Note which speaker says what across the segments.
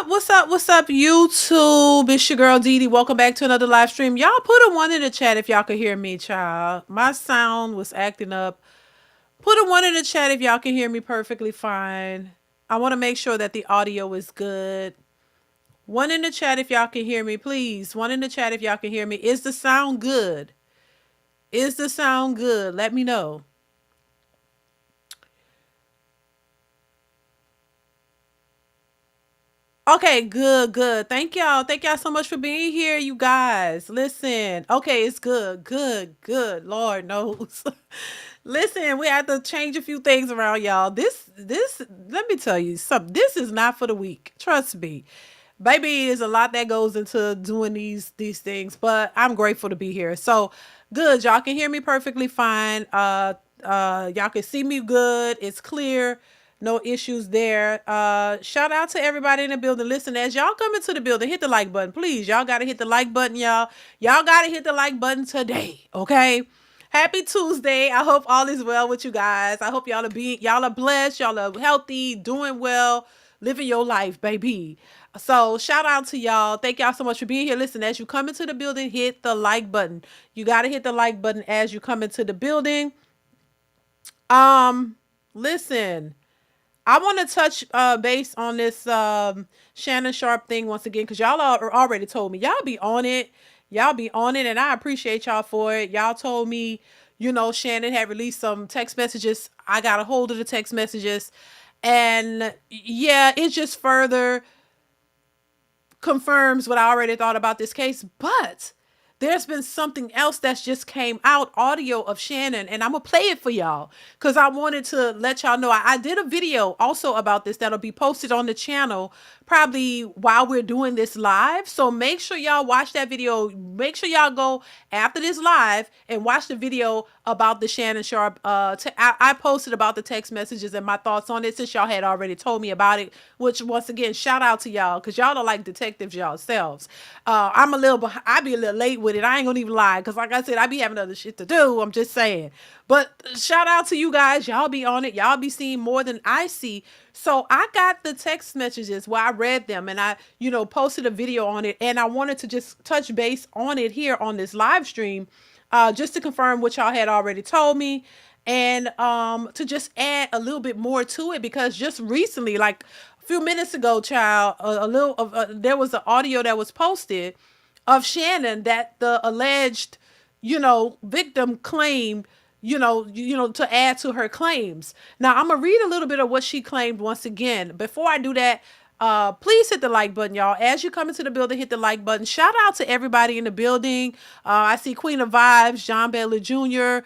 Speaker 1: up? What's up? What's up, YouTube? It's your girl DeeDee. Welcome back to another live stream. Y'all put a one in the chat if y'all could hear me, child. My sound was acting up. Put a one in the chat if y'all can hear me perfectly fine. I want to make sure that the audio is good. One in the chat if y'all can hear me, please. One in the chat if y'all can hear me. Is the sound good? Is the sound good? Let me know. Okay, good, good. Thank y'all. Thank y'all so much for being here, you guys. Listen. Okay, it's good. Good, good. Lord knows. Listen, we had to change a few things around, y'all. This, let me tell you something. This is not for the weak. Trust me. Baby, there's a lot that goes into doing these things, but I'm grateful to be here. So good. Y'all can hear me perfectly fine. Y'all can see me good. It's clear. No issues there. Shout out to everybody in the building. Listen, as y'all come into the building, hit the like button, please. Y'all gotta hit the like button, y'all. Y'all gotta hit the like button today, okay? Happy Tuesday. I hope all is well with you guys. I hope y'all are blessed, y'all are healthy, doing well, living your life, baby. So shout out to y'all. Thank y'all so much for being here. Listen, as you come into the building, hit the like button. You gotta hit the like button as you come into the building. Listen. I want to touch base on this Shannon Sharpe thing once again, because y'all already told me. Y'all be on it. Y'all be on it, and I appreciate y'all for it. Y'all told me, Shannon had released some text messages. I got a hold of the text messages. And yeah, it just further confirms what I already thought about this case. But there's been something else that's just came out, audio of Shannon, and I'm gonna play it for y'all because I wanted to let y'all know I did a video also about this that'll be posted on the channel probably while we're doing this live. So make sure y'all watch that video. Make sure y'all go after this live and watch the video about the Shannon Sharpe. I posted about the text messages and my thoughts on it since y'all had already told me about it, which once again, shout out to y'all because y'all are like detectives yourselves. I be a little late with it. I ain't gonna even lie because like I said, I be having other shit to do. I'm just saying. But shout out to you guys. Y'all be on it. Y'all be seeing more than I see. So I got the text messages where I read them and I, posted a video on it. And I wanted to just touch base on it here on this live stream, just to confirm what y'all had already told me. And to just add a little bit more to it because just recently, like a few minutes ago, child, there was an audio that was posted of Shannon that the alleged, victim claimed, to add to her claims. Now I'm gonna read a little bit of what she claimed once again. Before I do that, please hit the like button, y'all. As you come into the building, hit the like button. Shout out to everybody in the building. I see Queen of Vibes, John Baylor Jr.,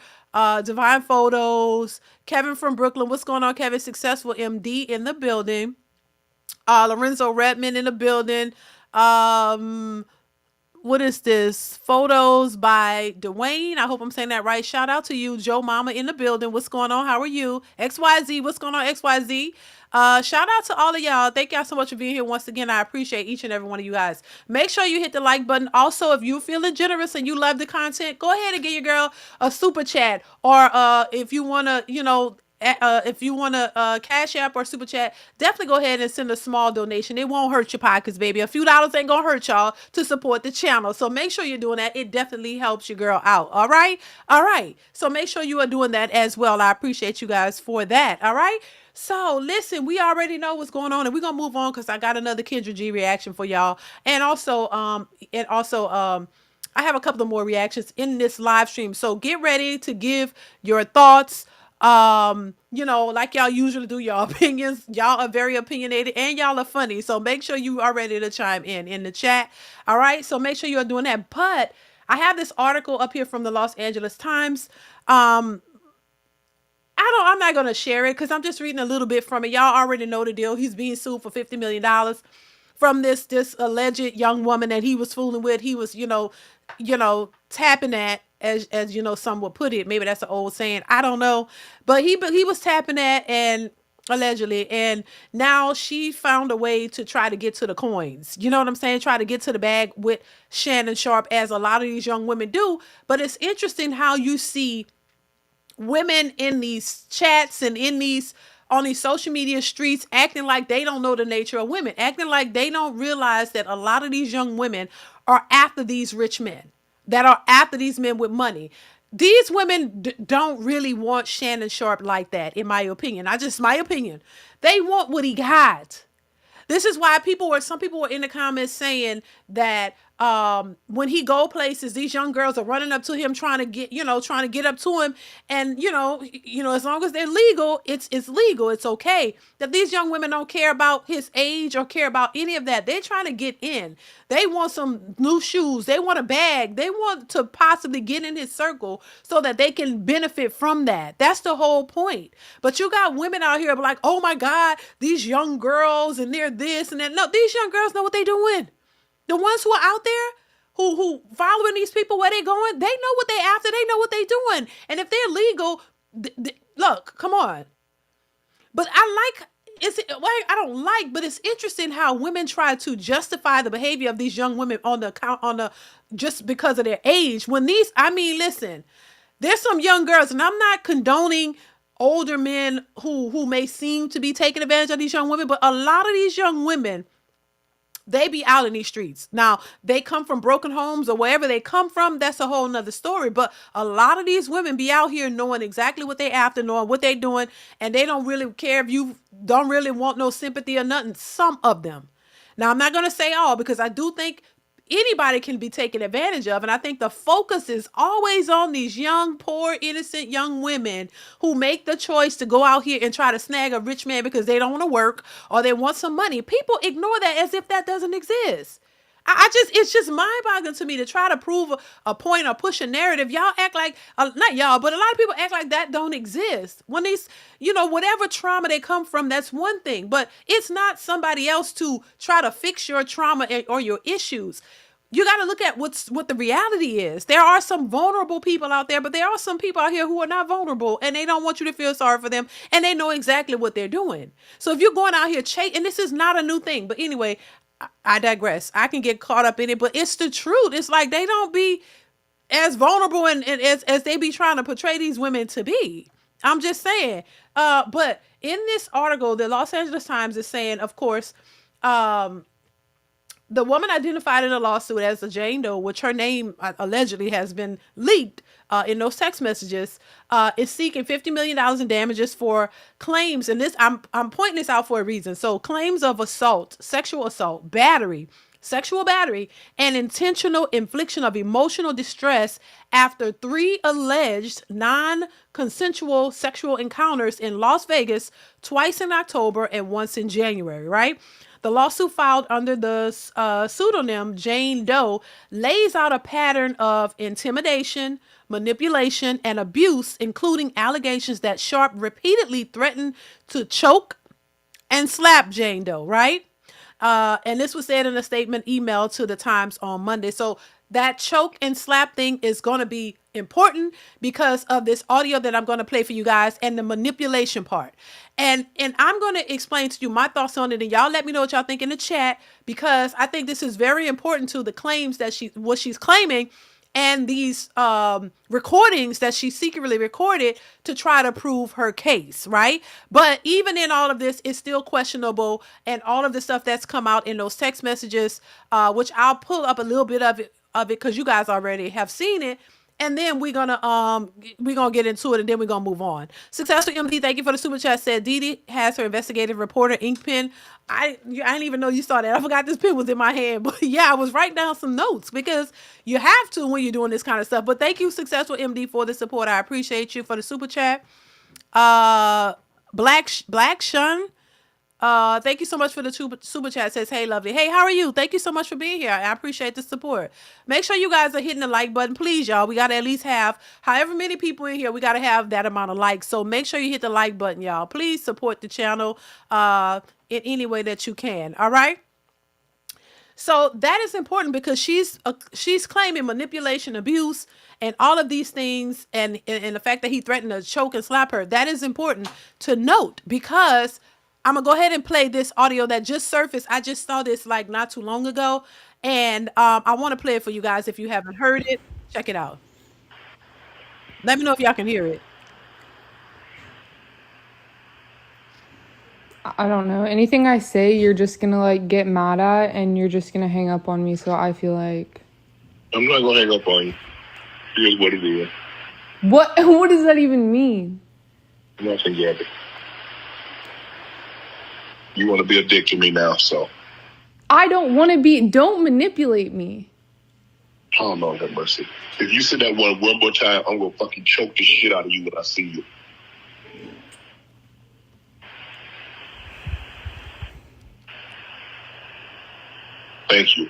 Speaker 1: Divine Photos, Kevin from Brooklyn. What's going on, Kevin? Successful MD in the building. Lorenzo Redmond in the building. What is this? Photos by Dwayne. I hope I'm saying that right. Shout out to you, Joe Mama in the building. What's going on? How are you? XYZ. What's going on, XYZ? Shout out to all of y'all. Thank y'all so much for being here once again. I appreciate each and every one of you guys. Make sure you hit the like button. Also, if you feeling generous and you love the content, go ahead and give your girl a super chat. Or if you want to, if you want to cash app or super chat, definitely go ahead and send a small donation. It won't hurt your pockets, baby. A few dollars ain't gonna hurt y'all to support the channel. So make sure you're doing that. It definitely helps your girl out. All right. All right. So make sure you are doing that as well. I appreciate you guys for that. All right. So listen, we already know what's going on and we're gonna move on because I got another Kendra G reaction for y'all. And also, I have a couple of more reactions in this live stream. So get ready to give your thoughts. Like y'all usually do, y'all opinions. Y'all are very opinionated and y'all are funny. So make sure you are ready to chime in the chat. All right. So make sure you are doing that. But I have this article up here from the Los Angeles Times. I'm not going to share it because I'm just reading a little bit from it. Y'all already know the deal. He's being sued for $50 million from this alleged young woman that he was fooling with. He was, tapping at, as some would put it. Maybe that's an old saying. I don't know. But he was tapping at and allegedly. And now she found a way to try to get to the coins. You know what I'm saying? Try to get to the bag with Shannon Sharpe, as a lot of these young women do. But it's interesting how you see women in these chats and in these on these social media streets acting like they don't know the nature of women, acting like they don't realize that a lot of these young women are after these rich men, that are after these men with money. These women don't really want Shannon Sharpe like that, in my opinion. I just, my opinion. They want what he got. This is why some people were in the comments saying that when he go places, these young girls are running up to him, trying to get, trying to get up to him, and as long as they're legal, it's legal, it's okay. That these young women don't care about his age or care about any of that. They're trying to get in. They want some new shoes. They want a bag. They want to possibly get in his circle so that they can benefit from that. That's the whole point. But you got women out here like, oh my God, these young girls and they're this and that. No, these young girls know what they're doing. The ones who are out there who following these people where they going, they know what they after. They know what they doing. And if they're legal, look, come on. But I like I don't like, but it's interesting how women try to justify the behavior of these young women on the account on the just because of their age. When these, I mean, listen, there's some young girls, and I'm not condoning older men who may seem to be taking advantage of these young women, but a lot of these young women, they be out in these streets. Now, they come from broken homes or wherever they come from. That's a whole nother story. But a lot of these women be out here knowing exactly what they after, knowing what they doing, and they don't really care if you don't really want no sympathy or nothing. Some of them. Now, I'm not going to say all, because I do think anybody can be taken advantage of. And I think the focus is always on these young, poor, innocent young women who make the choice to go out here and try to snag a rich man because they don't want to work or they want some money. People ignore that as if that doesn't exist. It's just mind boggling to me to try to prove a point or push a narrative. Y'all act like, not y'all, but a lot of people act like that don't exist. When these, whatever trauma they come from, that's one thing, but it's not somebody else to try to fix your trauma or your issues. You got to look at what the reality is. There are some vulnerable people out there, but there are some people out here who are not vulnerable, and they don't want you to feel sorry for them, and they know exactly what they're doing. So if you're going out here and this is not a new thing, but anyway, I digress. I can get caught up in it, but it's the truth. It's like they don't be as vulnerable and as they be trying to portray these women to be. I'm just saying. But in this article, the Los Angeles Times is saying, of course, the woman identified in a lawsuit as a Jane Doe, which her name allegedly has been leaked in those text messages, is seeking $50 million in damages for claims. And this, I'm pointing this out for a reason. So claims of assault, sexual assault, battery, sexual battery, and intentional infliction of emotional distress after 3 alleged non-consensual sexual encounters in Las Vegas, twice in October and once in January, right? The lawsuit, filed under the pseudonym Jane Doe, lays out a pattern of intimidation, manipulation, and abuse, including allegations that Sharpe repeatedly threatened to choke and slap Jane Doe, right? And this was said in a statement emailed to the Times on Monday. So that choke and slap thing is going to be important because of this audio that I'm going to play for you guys and the manipulation part. And I'm going to explain to you my thoughts on it, and y'all let me know what y'all think in the chat, because I think this is very important to the claims that what she's claiming, and these recordings that she secretly recorded to try to prove her case, right? But even in all of this, it's still questionable, and all of the stuff that's come out in those text messages, which I'll pull up a little bit of it because you guys already have seen it. And then we're gonna get into it, and then we're gonna move on. Successful MD, thank you for the super chat. Said DeeDee has her investigative reporter ink pen. I didn't even know you saw that. I forgot this pen was in my hand, but yeah, I was writing down some notes because you have to when you're doing this kind of stuff. But thank you, Successful MD, for the support. I appreciate you for the super chat. Black Shun. Thank you so much for the super chat. Says, hey, lovely. Hey, how are you? Thank you so much for being here. I appreciate the support. Make sure you guys are hitting the like button, please, y'all. We got to at least have however many people in here. We got to have that amount of likes. So make sure you hit the like button, y'all. Please support the channel in any way that you can. All right. So that is important because she's claiming manipulation, abuse, and all of these things, and the fact that he threatened to choke and slap her. That is important to note, because I'm going to go ahead and play this audio that just surfaced. I just saw this like not too long ago. And I want to play it for you guys if you haven't heard it. Check it out. Let me know if y'all can hear it.
Speaker 2: I don't know. Anything I say, you're just gonna like get mad at, and you're just gonna hang up on me. So I feel like
Speaker 3: I'm not gonna hang up on you. Here's what it is.
Speaker 2: what? What does that even mean?
Speaker 3: Nothing, Gabby. You want to be a dick to me now, so.
Speaker 2: I don't want to be. Don't manipulate me.
Speaker 3: Oh, Lord have mercy. If you say that one more time, I'm gonna fucking choke the shit out of you when I see you. Thank you.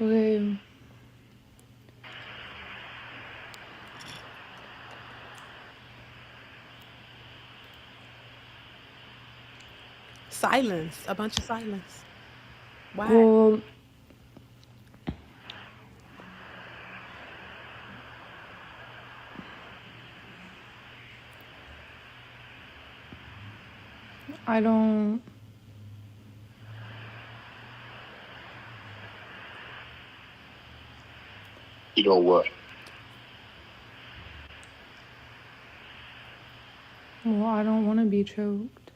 Speaker 2: Okay.
Speaker 1: Silence. A bunch of silence. Why?
Speaker 2: Well, I don't.
Speaker 3: You know what?
Speaker 2: Well, I don't want to be choked.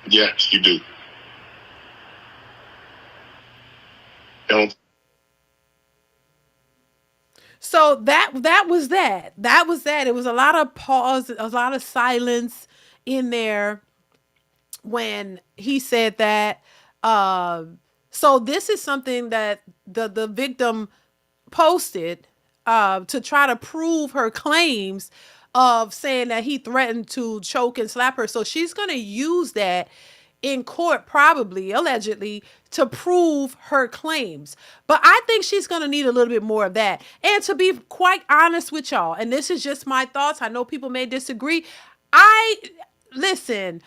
Speaker 3: Yes, you do. Don't.
Speaker 1: So that was that. That was that. It was a lot of pause, a lot of silence in there when he said that. So this is something that the victim posted to try to prove her claims of saying that he threatened to choke and slap her. So she's going to use that in court, probably, allegedly, to prove her claims. But I think she's going to need a little bit more of that. And to be quite honest with y'all, and this is just my thoughts, I know people may disagree. I listen,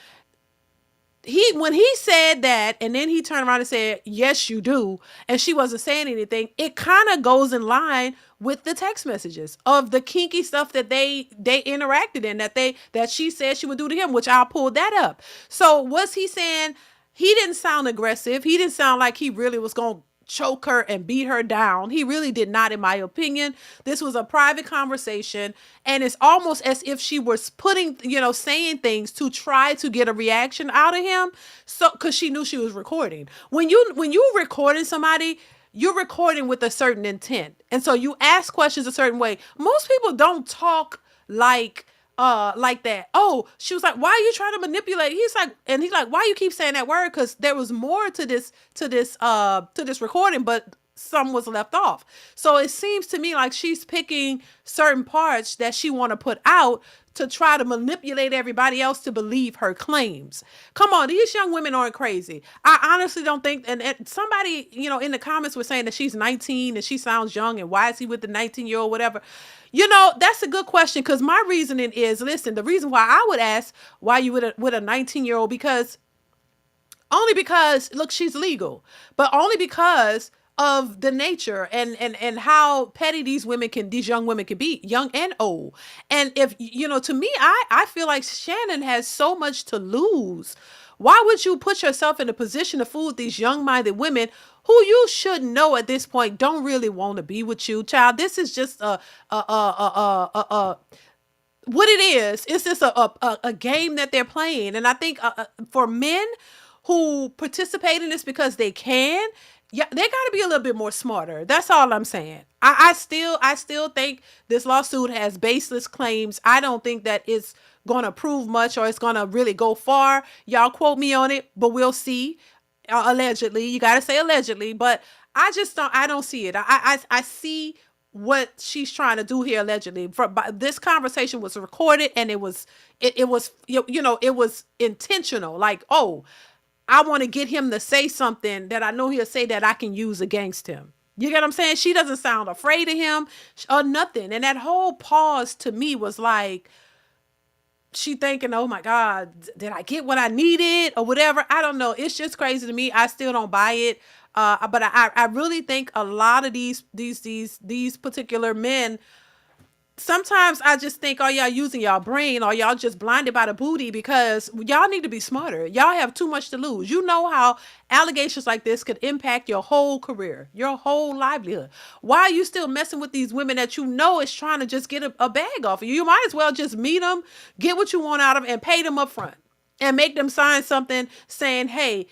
Speaker 1: he when he said that and then he turned around and said yes you do, and she wasn't saying anything, it kind of goes in line with the text messages of the kinky stuff that they interacted in, that she said she would do to him, which I'll pull that up. So was he saying, he didn't sound aggressive, he didn't sound like he really was going to choke her and beat her down. He really did not, in my opinion. This was a private conversation, and it's almost as if she was putting, saying things to try to get a reaction out of him. So, because she knew she was recording. When you recording somebody, you're recording with a certain intent, and so you ask questions a certain way. Most people don't talk like that. Oh, she was like, why are you trying to manipulate? He's like, why you keep saying that word? Because there was more to this recording, but some was left off. So it seems to me like she's picking certain parts that she want to put out to try to manipulate everybody else to believe her claims. Come on, these young women aren't crazy. I honestly don't think, and somebody, in the comments was saying that she's 19 and she sounds young, and why is he with the 19-year-old, whatever. That's a good question, because my reasoning is, listen, the reason why I would ask why you with a 19-year-old, because only because, look, she's legal, but only because of the nature and how petty these young women can be, young and old. And if to me, I feel like Shannon has so much to lose. Why would you put yourself in a position to fool with these young-minded women who you should know at this point don't really want to be with you, child? This is just a what it is. It's just a game that they're playing. And I think for men who participate in this because they can, yeah, they got to be a little bit more smarter. That's all I'm saying. I still think this lawsuit has baseless claims. I don't think that it's gonna prove much, or it's gonna really go far. Y'all quote me on it, but we'll see. Allegedly, you got to say allegedly, but I don't see it. I see what she's trying to do here allegedly. This conversation was recorded, and it was intentional. Like, oh, I want to get him to say something that I know he'll say that I can use against him. You get what I'm saying? She doesn't sound afraid of him or nothing. And that whole pause to me was like, she thinking, oh my God, did I get what I needed or whatever? I don't know. It's just crazy to me. I still don't buy it. But I really think a lot of these particular men sometimes I just think, are y'all using y'all brain, or y'all just blinded by the booty? Because y'all need to be smarter. Y'all have too much to lose. You know how allegations like this could impact your whole career, your whole livelihood. Why are you still messing with these women that you know is trying to just get a bag off of you? You might as well just meet them, get what you want out of them, and pay them up front, and make them sign something saying, hey,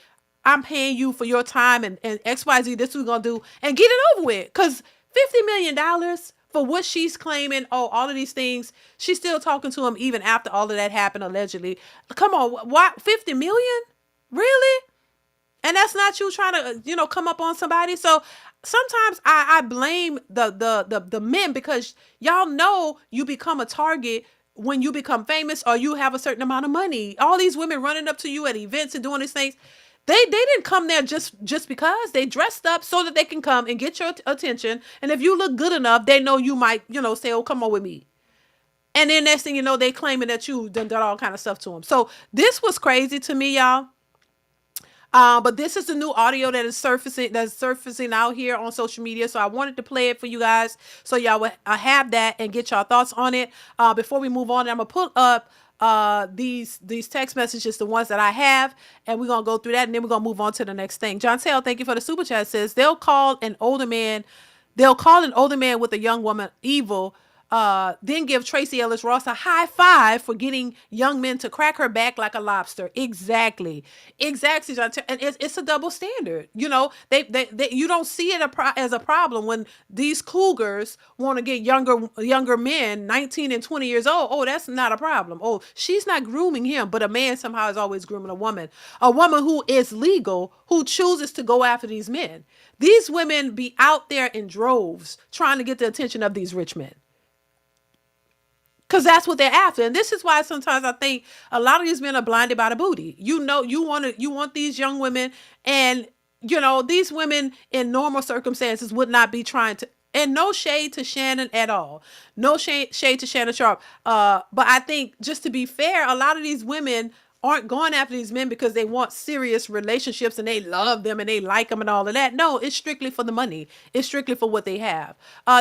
Speaker 1: I'm paying you for your time and XYZ, this is what we're gonna do, and get it over with. Cause $50 million for what she's claiming, oh, all of these things, she's still talking to him even after all of that happened, allegedly. Come on, why 50 million? Really? And that's not you trying to, come up on somebody. So sometimes I blame the men, because y'all know you become a target when you become famous or you have a certain amount of money. All these women running up to you at events and doing these things. They didn't come there just because. They dressed up so that they can come and get your attention. And if you look good enough, they know you might, say, oh, come on with me. And then next thing you know, they claiming that you done all kind of stuff to them. So this was crazy to me, y'all. But this is the new audio that is surfacing out here on social media. So I wanted to play it for you guys, so y'all would have that and get y'all thoughts on it. Before we move on, I'm gonna put up these text messages, the ones that I have, and we're gonna go through that, and then we're gonna move on to the next thing. John Tell, thank you for the super chat. Says they'll call an older man with a young woman evil. Then give Tracy Ellis Ross a high five for getting young men to crack her back like a lobster. Exactly. John. And it's a double standard. They you don't see it as a problem when these cougars want to get younger men, 19 and 20 years old. Oh, that's not a problem. Oh, she's not grooming him, but a man somehow is always grooming a woman who is legal, who chooses to go after these men. These women be out there in droves trying to get the attention of these rich men. Because that's what they're after. And this is why sometimes I think a lot of these men are blinded by the booty. You want these young women, and these women in normal circumstances would not be trying to. And no shade to Shannon at all. No shade to Shannon Sharpe. But I think, just to be fair, a lot of these women aren't going after these men because they want serious relationships and they love them and they like them and all of that. No, it's strictly for the money. It's strictly for what they have.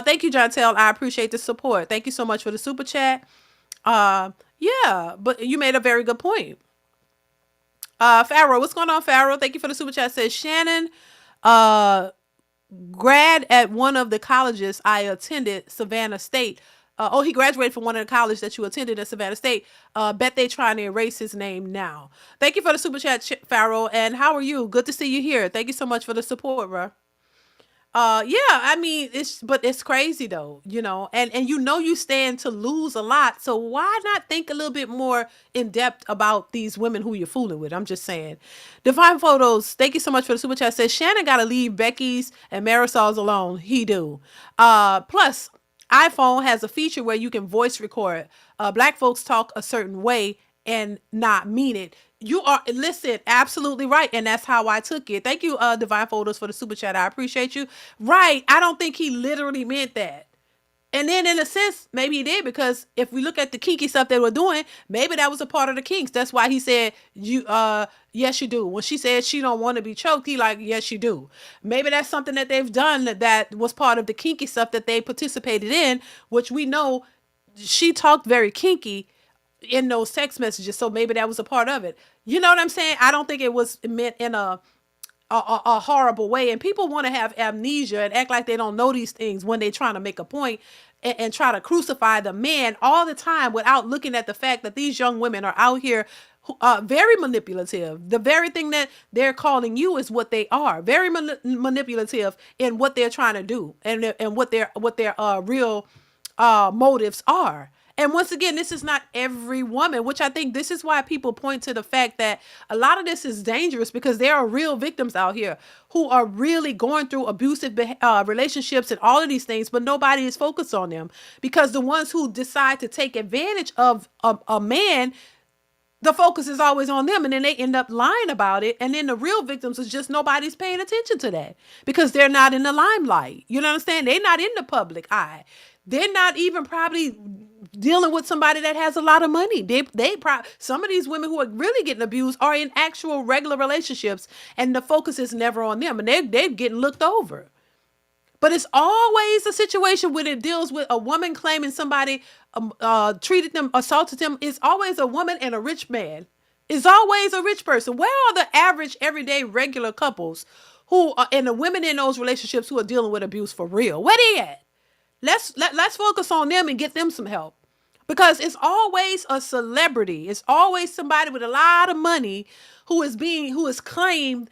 Speaker 1: Thank you, John Tell. I appreciate the support. Thank you so much for the super chat. Yeah, but you made a very good point. Farrell, what's going on, Farrell? Thank you for the super chat. Says Shannon, grad at one of the colleges I attended, Savannah State. He graduated from one of the colleges that you attended at Savannah State. Bet they trying to erase his name now. Thank you for the super chat, Farrell. And how are you? Good to see you here. Thank you so much for the support, bro. Yeah, I mean, it's crazy though, and you stand to lose a lot. So why not think a little bit more in depth about these women who you're fooling with? I'm just saying. Divine Photos, thank you so much for the super chat. Says Shannon gotta leave Becky's and Marisol's alone. He do. Plus, iPhone has a feature where you can voice record. Black folks talk a certain way and not mean it. You are, listen, absolutely right. And that's how I took it. Thank you, Divine Photos, for the super chat. I appreciate you. Right. I don't think he literally meant that. And then in a sense, maybe he did, because if we look at the kinky stuff they were doing, maybe that was a part of the kinks. That's why he said, yes, you do. When she said she don't want to be choked, he like, yes, you do. Maybe that's something that they've done that was part of the kinky stuff that they participated in, which we know she talked very kinky in those text messages. So maybe that was a part of it. You know what I'm saying? I don't think it was meant in a horrible way. And people want to have amnesia and act like they don't know these things when they're trying to make a point, and try to crucify the man all the time without looking at the fact that these young women are out here very manipulative. The very thing that they're calling you is what they are. Very manipulative in what they're trying to do, and what their real motives are. And once again, this is not every woman, which I think this is why people point to the fact that a lot of this is dangerous, because there are real victims out here who are really going through abusive relationships and all of these things, but nobody is focused on them, because the ones who decide to take advantage of a man, the focus is always on them, and then they end up lying about it. And then the real victims is just nobody's paying attention to that, because they're not in the limelight. You know what I'm saying? They're not in the public eye. They're not even probably dealing with somebody that has a lot of money. Some of these women who are really getting abused are in actual regular relationships, and the focus is never on them, and they're getting looked over. But it's always a situation when it deals with a woman claiming somebody treated them, assaulted them. It's always a woman and a rich man. It's always a rich person. Where are the average, everyday, regular couples who are, and the women in those relationships who are dealing with abuse for real? Where they at? Let's focus on them and get them some help. Because it's always a celebrity. It's always somebody with a lot of money who is claiming,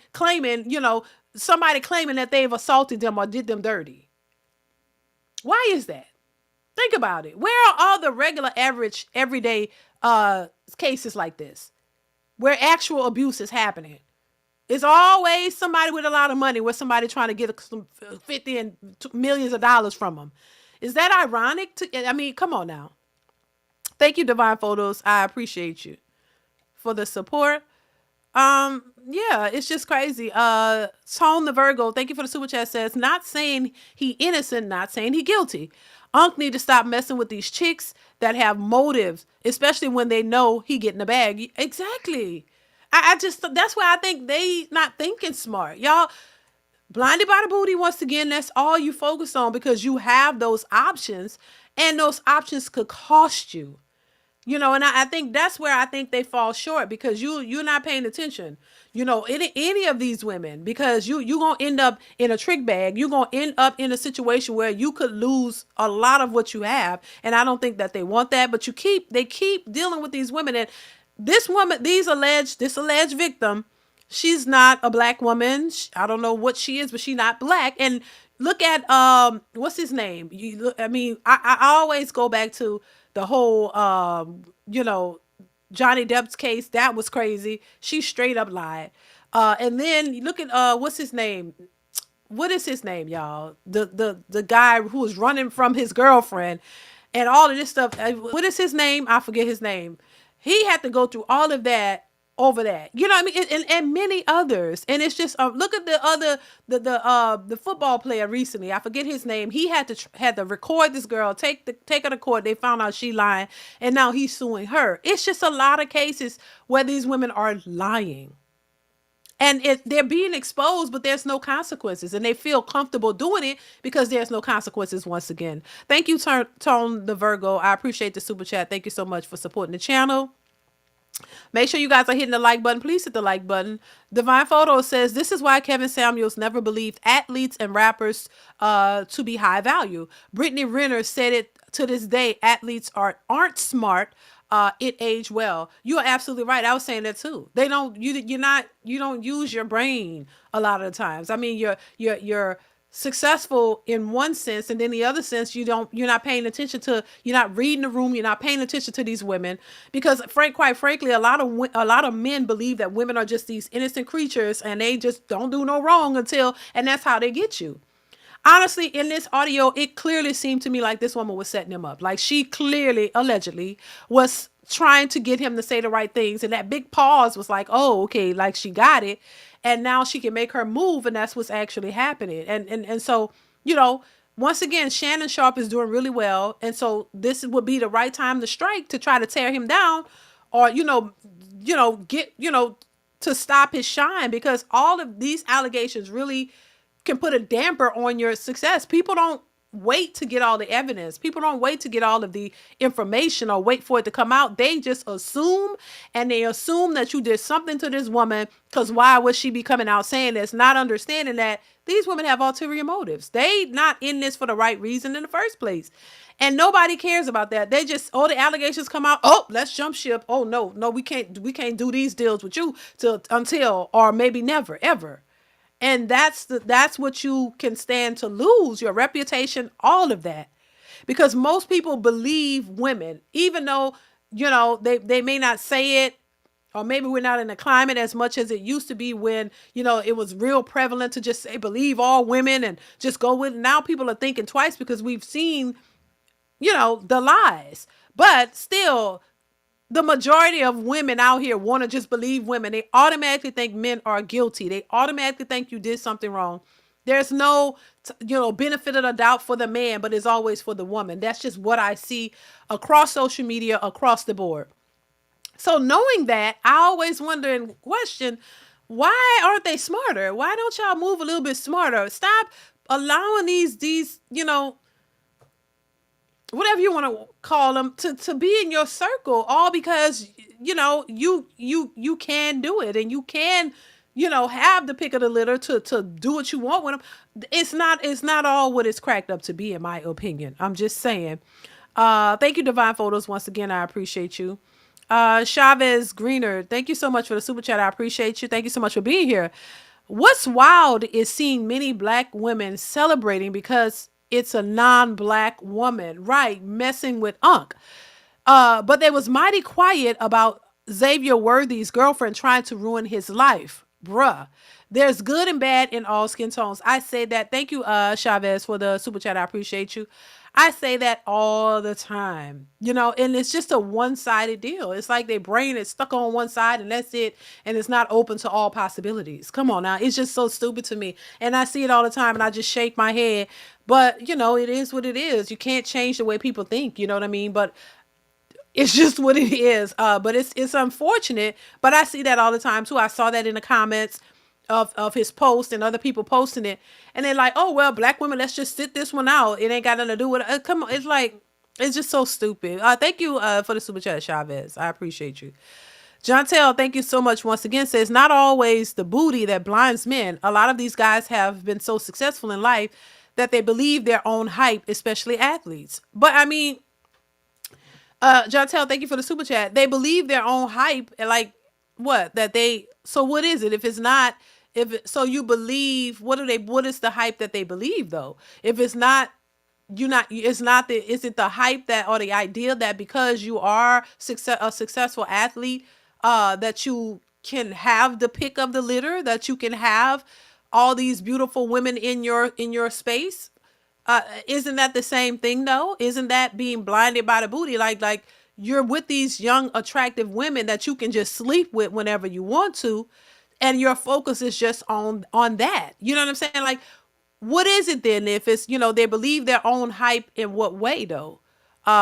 Speaker 1: somebody claiming that they've assaulted them or did them dirty. Why is that? Think about it. Where are all the regular, average, everyday cases like this where actual abuse is happening? It's always somebody with a lot of money where somebody trying to get some 50 and millions of dollars from them. Is that ironic? I mean, come on now. Thank you, Divine Photos. I appreciate you for the support. Yeah, it's just crazy. Tone the Virgo, thank you for the super chat, says, not saying he innocent, not saying he guilty. Unc need to stop messing with these chicks that have motives, especially when they know he getting the bag. Exactly. I just, that's why I think they not thinking smart. Y'all, blinded by the booty, once again, that's all you focus on because you have those options and those options could cost you. And I think that's where I think they fall short because you're not paying attention. Any of these women, because you're gonna end up in a trick bag. You're gonna end up in a situation where you could lose a lot of what you have, and I don't think that they want that. But they keep dealing with these women, and this woman, this alleged victim, she's not a black woman. I don't know what she is, but she's not black. And look at what's his name? I always go back to the whole Johnny Depp's case. That was crazy. She straight up lied. And then look at what's his name? What is his name, y'all? The guy who was running from his girlfriend and all of this stuff. What is his name? I forget his name. He had to go through all of that over that. You know what I mean? And many others. And it's just look at the other the football player recently. I forget his name. He had to record this girl, take her to court. They found out she lying, and now he's suing her. It's just a lot of cases where these women are lying. And they're being exposed, but there's no consequences. And they feel comfortable doing it because there's no consequences once again. Thank you, Tone the Virgo. I appreciate the super chat. Thank you so much for supporting the channel. Make sure you guys are hitting the like button. Please hit the like button. Divine Photo says, this is why Kevin Samuels never believed athletes and rappers to be high value. Brittany Renner said it to this day, athletes aren't smart. It aged well. You are absolutely right. I was saying that too. You don't use your brain a lot of the times. I mean, you're successful in one sense, and then the other sense you're not paying attention to, you're not reading the room, you're not paying attention to these women, because quite frankly, a lot of men believe that women are just these innocent creatures and they just don't do no wrong and that's how they get you. Honestly, in this audio, it clearly seemed to me like this woman was setting him up. Like she clearly, allegedly, was trying to get him to say the right things. And that big pause was like, oh, okay, like she got it. And now she can make her move. And that's what's actually happening. And so, once again, Shannon Sharpe is doing really well. And so this would be the right time to strike to try to tear him down or, get, to stop his shine, because all of these allegations really can put a damper on your success. People don't wait to get all the evidence. People don't wait to get all of the information or wait for it to come out. They just assume, and they assume that you did something to this woman, because why would she be coming out saying this, not understanding that these women have ulterior motives. They not in this for the right reason in the first place. And nobody cares about that. They just, the allegations come out. Oh, let's jump ship. Oh, no, we can't do these deals with you until, or maybe never, ever. And that's what you can stand to lose, your reputation, all of that. Because most people believe women, even though, they may not say it, or maybe we're not in the climate as much as it used to be when, it was real prevalent to just say, believe all women and just go with it. Now people are thinking twice because we've seen, the lies. But still, the majority of women out here want to just believe women. They automatically think men are guilty. They automatically think you did something wrong. There's no, benefit of the doubt for the man, but it's always for the woman. That's just what I see across social media, across the board. So knowing that, I always wonder and question, why aren't they smarter? Why don't y'all move a little bit smarter? Stop allowing these whatever you want to call them to be in your circle, all because you can do it, and you can have the pick of the litter to do what you want with them. It's not all what it's cracked up to be, in my opinion. I'm just saying. Thank you, Divine Photos, once again. I appreciate you. Chavez Greener, thank you so much for the super chat. I appreciate you. Thank you so much for being here. What's wild is seeing many black women celebrating because it's a non-black woman, right? Messing with Unc. But they was mighty quiet about Xavier Worthy's girlfriend trying to ruin his life. Bruh. There's good and bad in all skin tones. I say that. Thank you, Chavez, for the super chat. I appreciate you. I say that all the time, and it's just a one-sided deal. It's like their brain is stuck on one side and that's it. And it's not open to all possibilities. Come on now. It's just so stupid to me. And I see it all the time and I just shake my head. But, it is what it is. You can't change the way people think. You know what I mean? But it's just what it is. But it's unfortunate. But I see that all the time too. I saw that in the comments of his post and other people posting it, and they're like, "Oh well, black women, let's just sit this one out. It ain't got nothing to do with it." Come on, it's like it's just so stupid. Thank you for the super chat, Chavez. I appreciate you. John Tell, thank you so much once again. Says not always the booty that blinds men. A lot of these guys have been so successful in life that they believe their own hype, especially athletes. But I mean, Jontel, thank you for the super chat. They believe their own hype, and like what that they. So what is it? If it's not, so you believe what is the hype that they believe though? If it's not, it's not the. Is it the hype that or the idea that because you are a successful athlete, that you can have the pick of the litter, that you can have all these beautiful women in your space? Isn't that the same thing though? Isn't that being blinded by the booty? Like you're with these young, attractive women that you can just sleep with whenever you want to, and your focus is just on that. You know what I'm saying? Like, what is it then? If it's they believe their own hype, in what way though?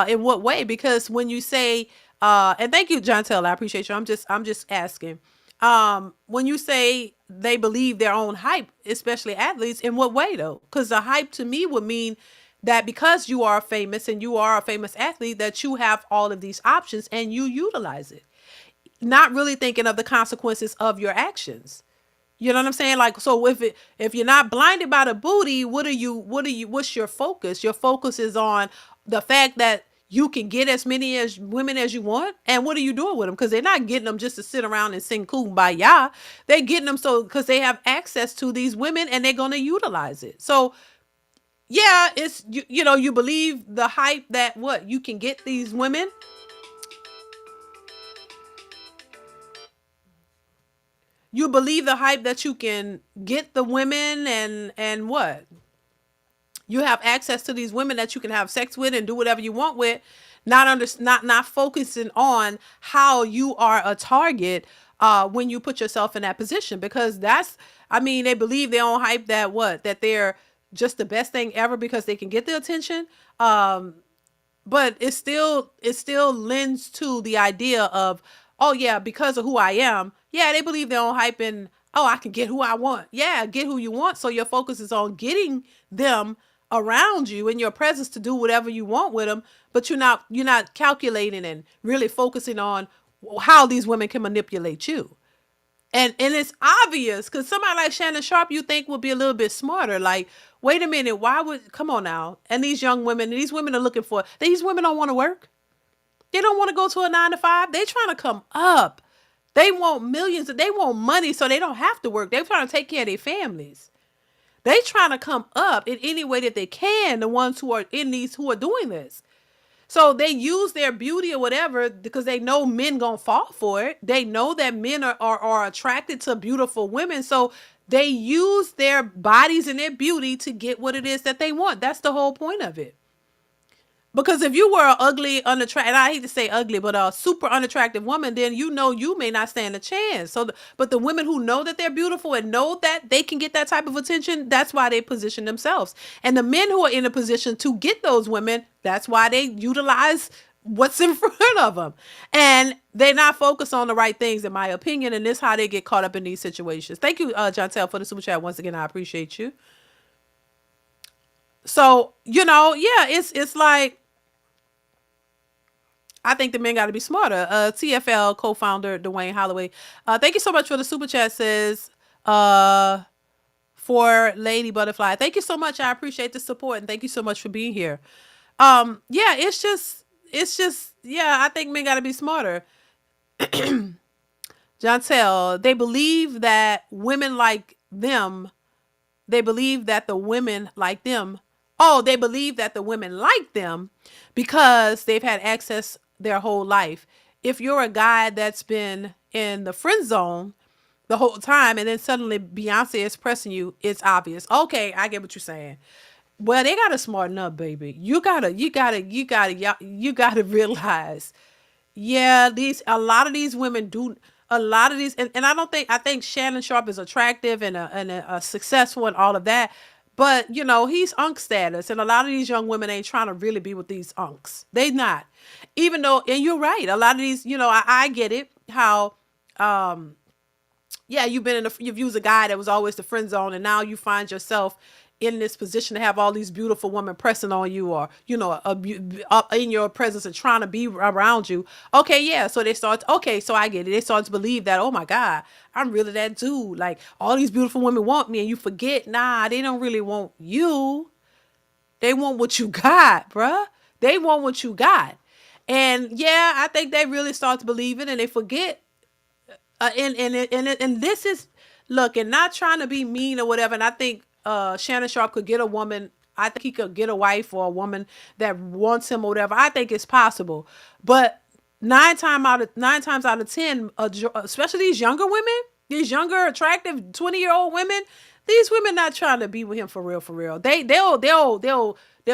Speaker 1: In what way? Because when you say, and thank you, John Taylor, I appreciate you. I'm just asking. When you say they believe their own hype, especially athletes, in what way though? Because the hype to me would mean that because you are famous and you are a famous athlete, that you have all of these options and you utilize it, not really thinking of the consequences of your actions. You know what I'm saying? Like, so if you're not blinded by the booty, what's your focus? Your focus is on the fact that you can get as many as women as you want. And what are you doing with them? Because they're not getting them just to sit around and sing kumbaya. They're getting them so because they have access to these women and they're going to utilize it. So yeah, it's, you believe the hype that what you can get these women. You believe the hype that you can get the women and what? You have access to these women that you can have sex with and do whatever you want with, not focusing on how you are a target when you put yourself in that position, because they believe their own hype that what? That they're just the best thing ever because they can get the attention. But it still lends to the idea of, oh yeah, because of who I am, yeah, they believe their own hype, and oh, I can get who I want. Yeah, get who you want. So your focus is on getting them around you in your presence to do whatever you want with them, but you're not calculating and really focusing on how these women can manipulate you. And it's obvious because somebody like Shannon Sharpe, you think would be a little bit smarter. Like, wait a minute, come on now. And these young women, these women are looking for, these women don't want to work. They don't want to go to a 9 to 5. They trying to come up. They want millions. They want money so they don't have to work. They're trying to take care of their families. They trying to come up in any way that they can, the ones who are doing this. So they use their beauty or whatever because they know men gonna fall for it. They know that men are attracted to beautiful women. So they use their bodies and their beauty to get what it is that they want. That's the whole point of it. Because if you were an ugly, unattractive, and I hate to say ugly, but a super unattractive woman, then you may not stand a chance. But the women who know that they're beautiful and know that they can get that type of attention, that's why they position themselves. And the men who are in a position to get those women, that's why they utilize what's in front of them. And they're not focused on the right things, in my opinion, and this is how they get caught up in these situations. Thank you, John Tell, for the super chat. Once again, I appreciate you. So, yeah, it's like I think the men got to be smarter. TFL co-founder Dwayne Holloway. Thank you so much for the super chat. Says for Lady Butterfly. Thank you so much. I appreciate the support and thank you so much for being here. Yeah, it's just yeah. I think men got to be smarter. Jantel, they believe that women like them. They believe that the women like them. Oh, they believe that the women like them because they've had access their whole life. If you're a guy that's been in the friend zone the whole time and then suddenly Beyonce is pressing you, it's obvious. Okay, I get what you're saying. Well, they gotta smarten up, baby. You gotta realize, yeah, a lot of these women do a lot of these, and I think Shannon Sharpe is attractive and a successful and all of that, but he's unk status, and a lot of these young women ain't trying to really be with these unks. They not, even though, and you're right, a lot of these, I get it how yeah, you've used a guy that was always the friend zone, and now you find yourself in this position to have all these beautiful women pressing on you, or in your presence and trying to be around you. Okay, yeah. So they start. Okay, so I get it. They start to believe that. Oh my God, I'm really that dude. Like all these beautiful women want me, and you forget. Nah, they don't really want you. They want what you got, bruh. They want what you got. And yeah, I think they really start to believe it, and they forget and this is look, and not trying to be mean or whatever. And I think Shannon Sharp could get a woman. I think he could get a wife or a woman that wants him or whatever. I think it's possible, but nine times out of ten, especially these younger women, these younger attractive 20-year-old women, these women not trying to be with him for real, for real. They'll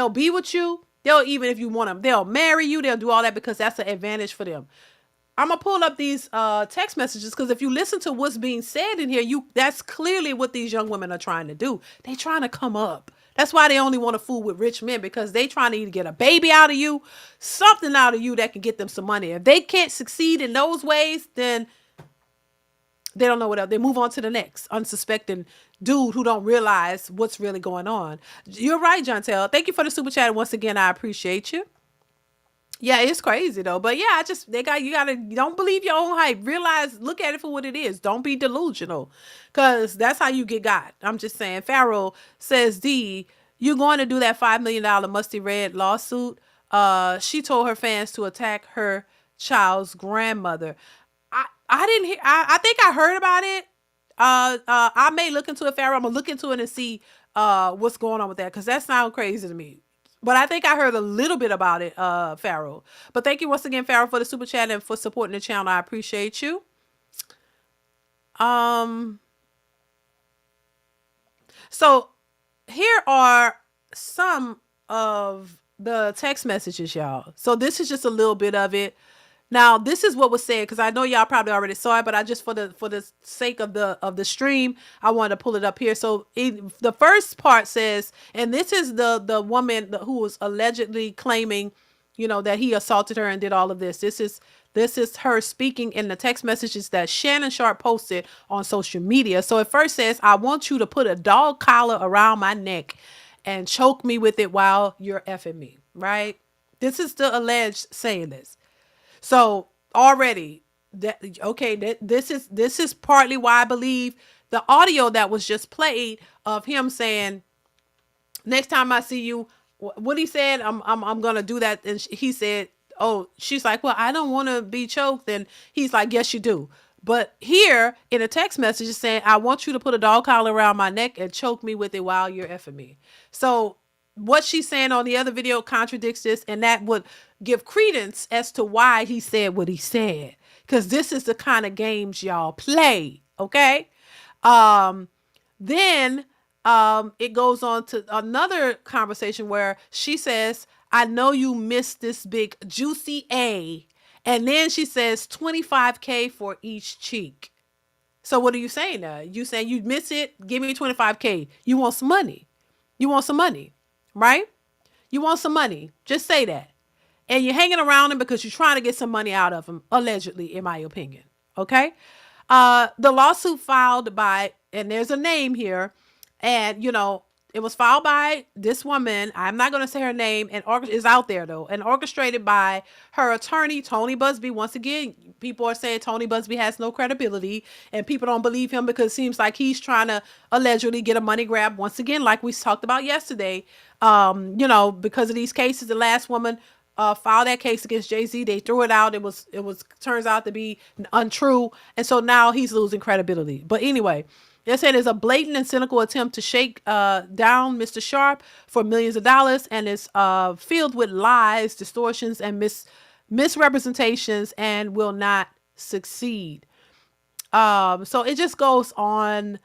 Speaker 1: be with you. They'll, even if you want them, they'll marry you. They'll do all that because that's an advantage for them. I'm gonna pull up these text messages because if you listen to what's being said in here, that's clearly what these young women are trying to do. They trying to come up. That's why they only want to fool with rich men, because they trying to either get a baby out of you, something out of you that can get them some money. If they can't succeed in those ways, then they don't know what else. They move on to the next unsuspecting dude who don't realize what's really going on. You're right, Jontel. Thank you for the super chat once again. I appreciate you. Yeah, it's crazy though. But yeah, you gotta don't believe your own hype. Realize, look at it for what it is. Don't be delusional. Cause that's how you get got. I'm just saying. Pharaoh says, D, you going to do that $5 million musty red lawsuit? She told her fans to attack her child's grandmother. I didn't hear I think I heard about it. I may look into it, Pharaoh. I'm gonna look into it and see what's going on with that, because that sounds crazy to me. But I think I heard a little bit about it, Pharaoh. But thank you once again, Pharaoh, for the super chat and for supporting the channel. I appreciate you. So here are some of the text messages, y'all. So this is just a little bit of it. Now, this is what was said, because I know y'all probably already saw it, but I just, for the sake of the stream, I wanted to pull it up here. So the first part says, and this is the woman who was allegedly claiming, that he assaulted her and did all of this. This is her speaking in the text messages that Shannon Sharpe posted on social media. So it first says, I want you to put a dog collar around my neck and choke me with it while you're effing me, right? This is the alleged saying this. So already this is partly why I believe the audio that was just played of him saying, next time I see you, what he said, I'm going to do that. And he said, oh, she's like, well, I don't want to be choked. And he's like, yes, you do. But here in a text message is saying, I want you to put a dog collar around my neck and choke me with it while you're effing me. So what she's saying on the other video contradicts this, and that would give credence as to why he said what he said. Because this is the kind of games y'all play, okay? Then it goes on to another conversation where she says, I know you missed this big juicy A. And then she says $25K for each cheek. So what are you saying now? You saying you miss it? Give me $25K. You want some money. You want some money, right? You want some money. Just say that. And you're hanging around him because you're trying to get some money out of him, allegedly, in my opinion. Okay? The lawsuit filed by, and there's a name here, and, It was filed by this woman. I'm not going to say her name, and is out there though, and orchestrated by her attorney, Tony Busby. Once again, people are saying Tony Busby has no credibility, and people don't believe him because it seems like he's trying to allegedly get a money grab once again, like we talked about yesterday. Because of these cases, the last woman filed that case against Jay-Z. They threw it out. It was turns out to be untrue, and so now he's losing credibility. But anyway, they said it's a blatant and cynical attempt to shake down Mr. Sharpe for millions of dollars, and it's filled with lies, distortions, and misrepresentations, and will not succeed. So it just goes on,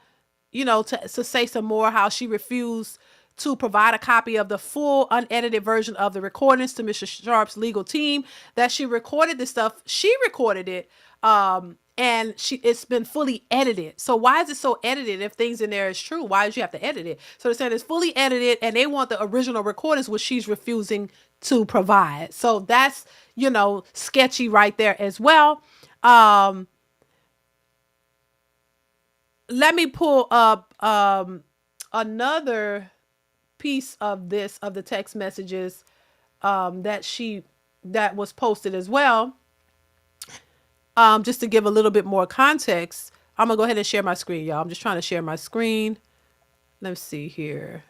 Speaker 1: to say some more how she refused to provide a copy of the full unedited version of the recordings to Mr. Sharpe's legal team, that she recorded this stuff. She recorded it. And it's been fully edited. So why is it so edited if things in there is true? Why did you have to edit it? So they're saying it's fully edited and they want the original recordings, which she's refusing to provide. So that's, sketchy right there as well. Let me pull up another piece of the text messages that was posted as well. Just to give a little bit more context, I'm gonna go ahead and share my screen, y'all. I'm just trying to share my screen. Let's see here.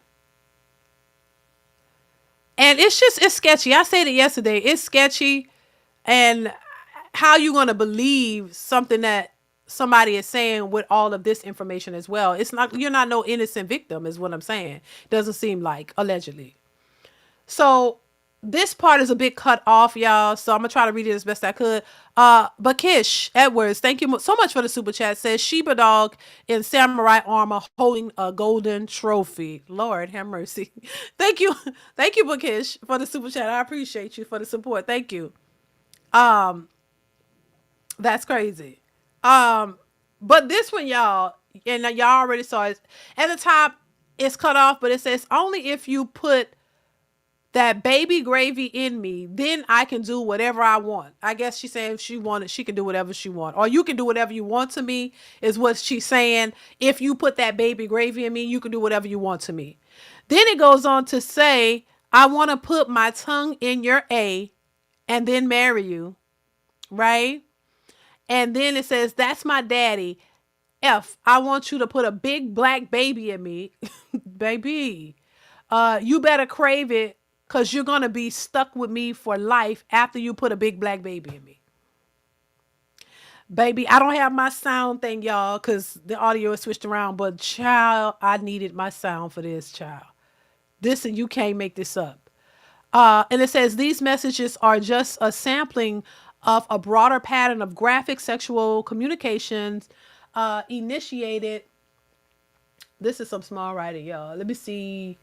Speaker 1: And it's sketchy. I said it yesterday. It's sketchy. And how you gonna believe something that somebody is saying with all of this information as well? You're not no innocent victim, is what I'm saying. Doesn't seem like, allegedly. So this part is a bit cut off, y'all. So I'm gonna try to read it as best I could. But Kish Edwards, thank you so much for the super chat. Says Sheba dog in samurai armor holding a golden trophy. Lord have mercy. Thank you, Bakish, for the super chat. I appreciate you for the support. Thank you. That's crazy. But this one, y'all, and y'all already saw it at the top. It's cut off, but it says only if you put that baby gravy in me, then I can do whatever I want. I guess she's saying if she wanted, she can do whatever she want. Or you can do whatever you want to me, is what she's saying. If you put that baby gravy in me, you can do whatever you want to me. Then it goes on to say, I want to put my tongue in your A and then marry you. Right? And then it says, that's my daddy. F, I want you to put a big black baby in me. Baby. You better crave it, because you're going to be stuck with me for life after you put a big black baby in me. Baby, I don't have my sound thing, y'all, because the audio is switched around. But, child, I needed my sound for this, child. This, and you can't make this up. And it says, these messages are just a sampling of a broader pattern of graphic sexual communications initiated. This is some small writing, y'all. Let me see.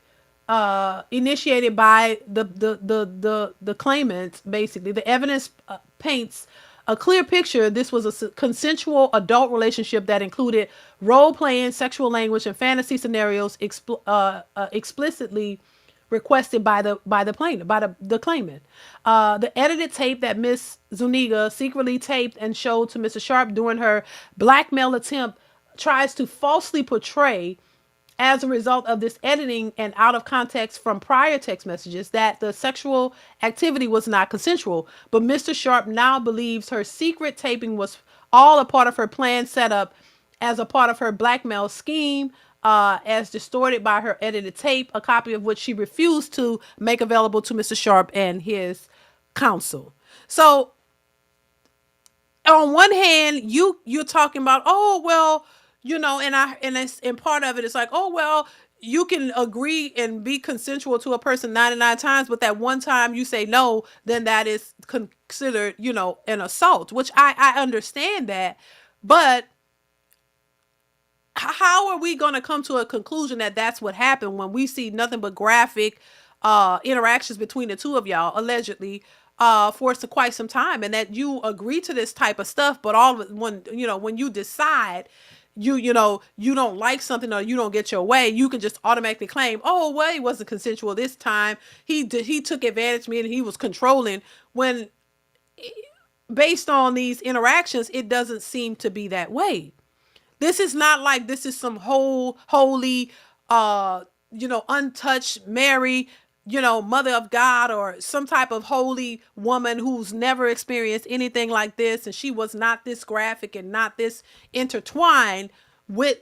Speaker 1: Initiated by the claimant. Basically, the evidence paints a clear picture. This was a consensual adult relationship that included role-playing, sexual language, and fantasy scenarios explicitly requested by the plaintiff, by the claimant. The edited tape that Miss Zuniga secretly taped and showed to Mr. Sharpe during her blackmail attempt tries to falsely portray, as a result of this editing and out of context from prior text messages, that the sexual activity was not consensual. But Mr. Sharpe now believes her secret taping was all a part of her planned setup as a part of her blackmail scheme, as distorted by her edited tape, a copy of which she refused to make available to Mr. Sharpe and his counsel. So on one hand, you're talking about, oh well, and part of it is like, oh well, you can agree and be consensual to a person 99 times, but that one time you say no, then that is considered, an assault, which I understand that. But how are we going to come to a conclusion that that's what happened when we see nothing but graphic interactions between the two of y'all, allegedly, for quite some time, and that you agree to this type of stuff, but when you decide you don't like something or you don't get your way, you can just automatically claim, oh well, he wasn't consensual this time, he took advantage of me and he was controlling, when based on these interactions it doesn't seem to be that way. This is not like this is some holy untouched Mary, mother of God, or some type of holy woman who's never experienced anything like this. And she was not this graphic and not this intertwined with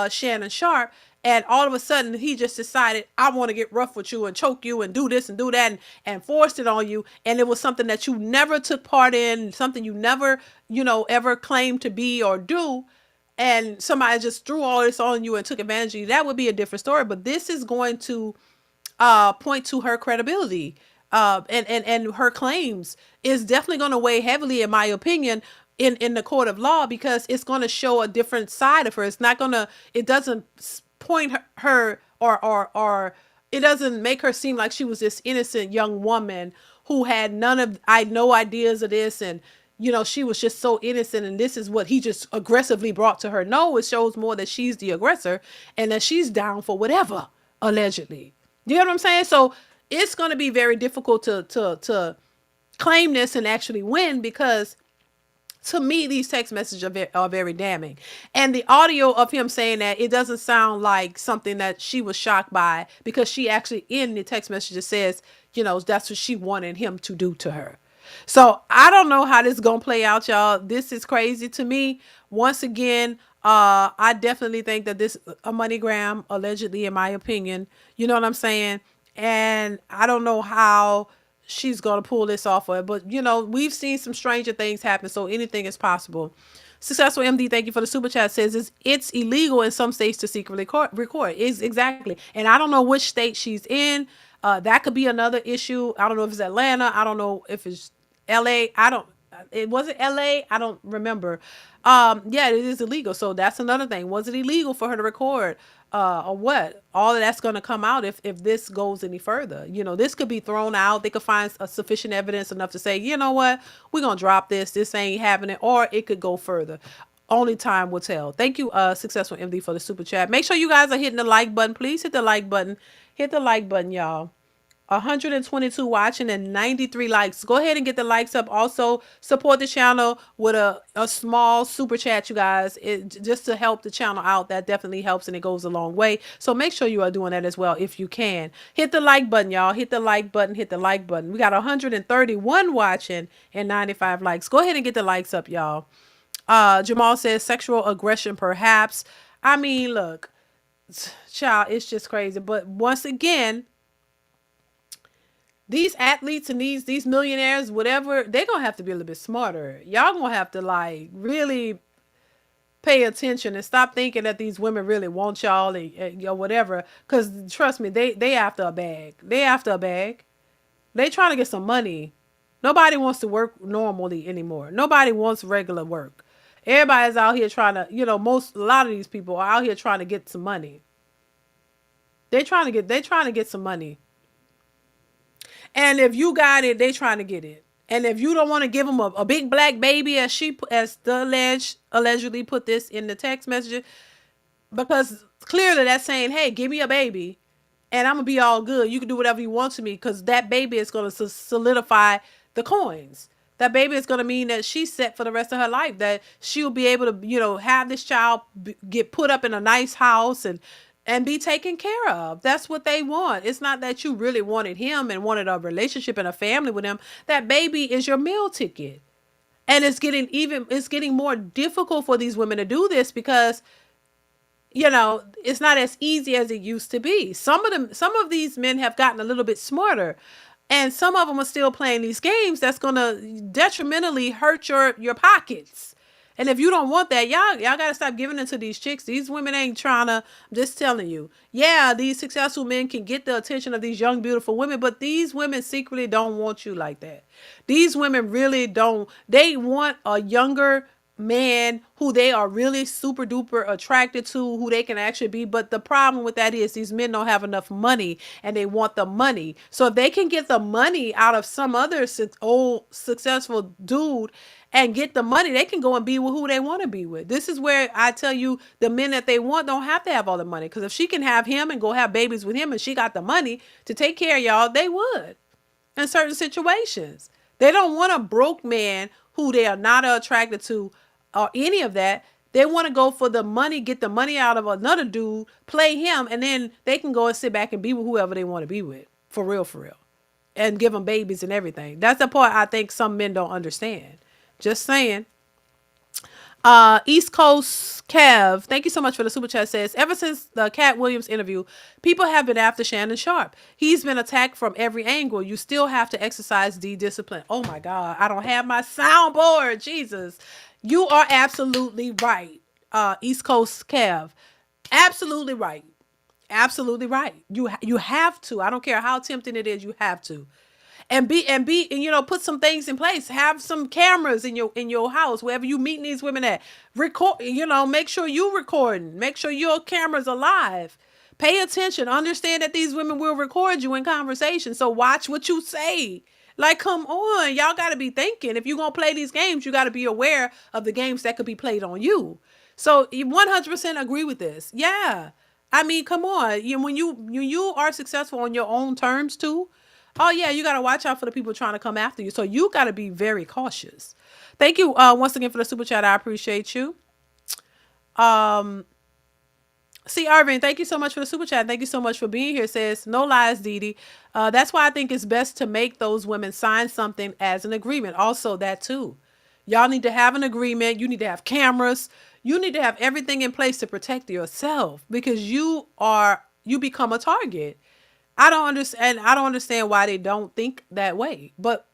Speaker 1: Shannon Sharpe. And all of a sudden, he just decided, I want to get rough with you and choke you and do this and do that, and forced it on you. And it was something that you never took part in, something you never, ever claimed to be or do. And somebody just threw all this on you and took advantage of you. That would be a different story. But this is going to point to her credibility, and her claims is definitely going to weigh heavily, in my opinion, in the court of law, because it's going to show a different side of her. It's not going to, it doesn't point her, or it doesn't make her seem like she was this innocent young woman who had no ideas of this, and she was just so innocent, and this is what he just aggressively brought to her. No, it shows more that she's the aggressor and that she's down for whatever, allegedly. You know what I'm saying? So it's going to be very difficult to claim this and actually win, because to me, these text messages are very damning. And the audio of him saying that, it doesn't sound like something that she was shocked by, because she actually in the text messages says, that's what she wanted him to do to her. So I don't know how this is going to play out, y'all. This is crazy to me. Once again, I definitely think that this a MoneyGram, allegedly, in my opinion. You know what I'm saying? And I don't know how she's going to pull this off of it. But, we've seen some stranger things happen, so anything is possible. Successful MD, thank you for the super chat, says it's illegal in some states to secretly record. Exactly. And I don't know which state she's in. That could be another issue. I don't know if it's Atlanta. I don't know if it's LA. It wasn't LA. I don't remember. Yeah, it is illegal. So that's another thing. Was it illegal for her to record? Or what? All of that's going to come out if this goes any further. This could be thrown out. They could find sufficient evidence enough to say, you know what, we're going to drop this. This ain't happening. Or it could go further. Only time will tell. Thank you, Successful MD, for the super chat. Make sure you guys are hitting the like button. Please hit the like button. Hit the like button, y'all. 122 watching and 93 likes. Go ahead and get the likes up. Also, support the channel with a small super chat, you guys. Just to help the channel out. That definitely helps, and it goes a long way. So make sure you are doing that as well if you can. Hit the like button, y'all. Hit the like button. Hit the like button. We got 131 watching and 95 likes. Go ahead and get the likes up, y'all. Jamal says sexual aggression, perhaps. I mean, look, child, it's just crazy. But once again, these athletes and these millionaires, whatever, they're going to have to be a little bit smarter. Y'all going to have to really pay attention and stop thinking that these women really want y'all or whatever. Because trust me, they after a bag. They after a bag. They trying to get some money. Nobody wants to work normally anymore. Nobody wants regular work. Everybody's out here trying to, a lot of these people are out here trying to get some money. They're trying to get some money. And if you got it, they trying to get it. And if you don't want to give them a big black baby, as the allegedly put this in the text message, because clearly that's saying, hey, give me a baby and I'm going to be all good. You can do whatever you want to me, because that baby is going to solidify the coins. That baby is going to mean that she's set for the rest of her life, that she'll be able to, have this child get put up in a nice house and be taken care of. That's what they want. It's not that you really wanted him and wanted a relationship and a family with him. That baby is your meal ticket. And it's getting more difficult for these women to do this, because, it's not as easy as it used to be. Some of these men have gotten a little bit smarter, and some of them are still playing these games that's going to detrimentally hurt your pockets. And if you don't want that, y'all got to stop giving it to these chicks. These women ain't trying to, I'm just telling you. Yeah, these successful men can get the attention of these young, beautiful women, but these women secretly don't want you like that. These women really don't. They want a younger man who they are really super duper attracted to, who they can actually be. But the problem with that is these men don't have enough money, and they want the money. So if they can get the money out of some other old successful dude and get the money, they can go and be with who they want to be with. This is where I tell you, the men that they want don't have to have all the money. Because if she can have him and go have babies with him, and she got the money to take care of y'all, they would in certain situations. They don't want a broke man who they are not attracted to or any of that. They want to go for the money, get the money out of another dude, play him, and then they can go and sit back and be with whoever they want to be with. For real, for real. And give them babies and everything. That's the part I think some men don't understand. Just saying. East Coast Kev, thank you so much for the super chat. Says, ever since the Cat Williams interview, people have been after Shannon Sharpe. He's been attacked from every angle. You still have to exercise discipline. Oh my God, I don't have my soundboard. Jesus, you are absolutely right. East Coast Kev, absolutely right. Absolutely right. You have to. I don't care how tempting it is. You have to. And you know, put some things in place. Have some cameras in your house wherever you meeting these women at. Record, you know, make sure you recording. Make sure your camera's alive. Pay attention. Understand that these women will record you in conversation. So watch what you say. Like, come on, y'all got to be thinking. If you're gonna play these games, you got to be aware of the games that could be played on you. So you 100% agree with this. Yeah. I mean, come on. When you are successful on your own terms too, oh yeah, you gotta watch out for the people trying to come after you. So you gotta be very cautious. Thank you once again for the super chat. I appreciate you. See, Irvin, thank you so much for the super chat. Thank you so much for being here. Says, no lies, DeeDee. That's why I think it's best to make those women sign something as an agreement. Also, that too. Y'all need to have an agreement. You need to have cameras. You need to have everything in place to protect yourself because you become a target. I don't understand why they don't think that way. But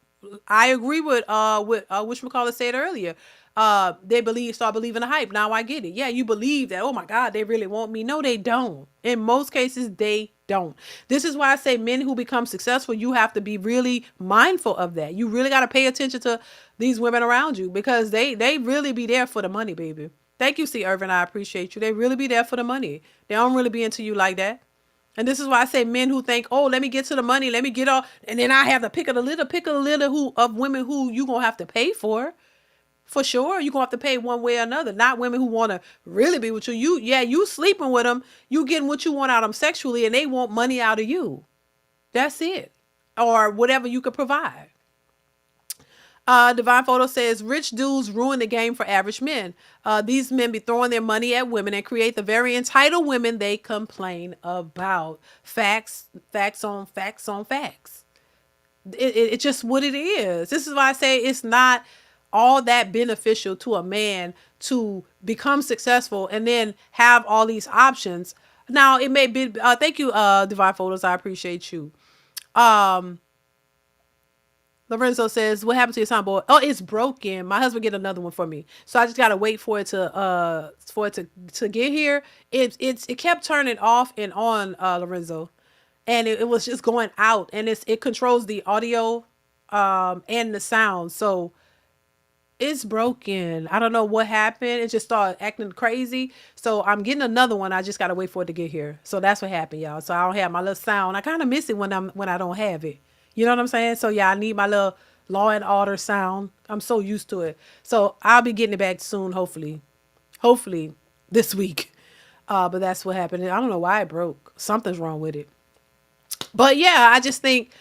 Speaker 1: I agree with which McCullough said earlier. They start believing the hype. Now I get it. Yeah, you believe that, oh my God, they really want me. No, they don't. In most cases, they don't. This is why I say men who become successful, you have to be really mindful of that. You really got to pay attention to these women around you because they really be there for the money, baby. Thank you, C. Irvin. I appreciate you. They really be there for the money. They don't really be into you like that. And this is why I say men who think, oh, let me get to the money, let me get all, and then I have to pick of the litter of women who you gonna have to pay for sure. You gonna have to pay one way or another. Not women who want to really be with you. You sleeping with them, you getting what you want out of them sexually, and they want money out of you. That's it, or whatever you could provide. Divine Photo says, rich dudes ruin the game for average men. These men be throwing their money at women and create the very entitled women they complain about. Facts on facts on facts. It's just what it is. This is why I say it's not all that beneficial to a man to become successful and then have all these options. Now, it may be, thank you, Divine Photos. I appreciate you. Lorenzo says, what happened to your soundboard? Oh, it's broken. My husband get another one for me. So I just gotta wait for it to get here. It kept turning off and on, Lorenzo. And it was just going out. And it controls the audio and the sound. So it's broken. I don't know what happened. It just started acting crazy. So I'm getting another one. I just gotta wait for it to get here. So that's what happened, y'all. So I don't have my little sound. I kind of miss it when I don't have it. You know what I'm saying? So yeah, I need my little Law and Order sound. I'm so used to it. So I'll be getting it back soon, hopefully. Hopefully this week. But that's what happened. I don't know why it broke. Something's wrong with it. But yeah, I just think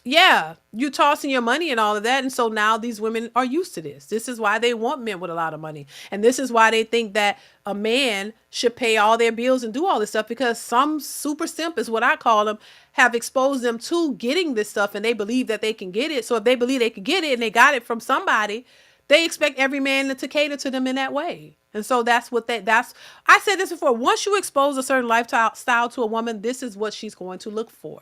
Speaker 1: yeah, you tossing your money and all of that. And so now these women are used to this. This is why they want men with a lot of money. And this is why they think that a man should pay all their bills and do all this stuff because some super simp is what I call them have exposed them to getting this stuff and they believe that they can get it. So if they believe they can get it and they got it from somebody, they expect every man to cater to them in that way. And so I said this before, once you expose a certain lifestyle to a woman, this is what she's going to look for.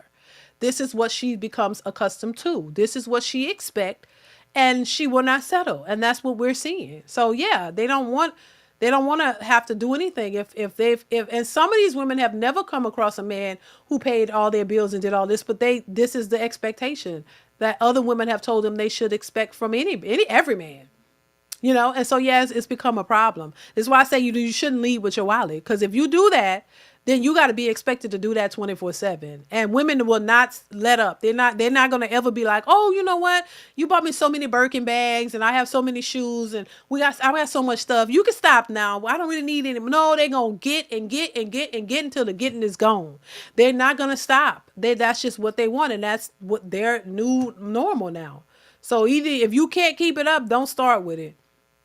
Speaker 1: This is what she becomes accustomed to. This is what she expects, and she will not settle. And that's what we're seeing. So yeah, they don't want to have to do anything and some of these women have never come across a man who paid all their bills and did all this, but this is the expectation that other women have told them they should expect from every man. You know, and so yeah, it's become a problem. That's why I say you shouldn't lead with your wallet, because if you do that, then you got to be expected to do that 24/7. And women will not let up. They're not going to ever be like, oh, you know what? You bought me so many Birkin bags and I have so many shoes and I got so much stuff. You can stop now. I don't really need any. No, they're going to get and get and get and get until the getting is gone. They're not going to stop. That's just what they want. And that's what their new normal now. So either if you can't keep it up, don't start with it.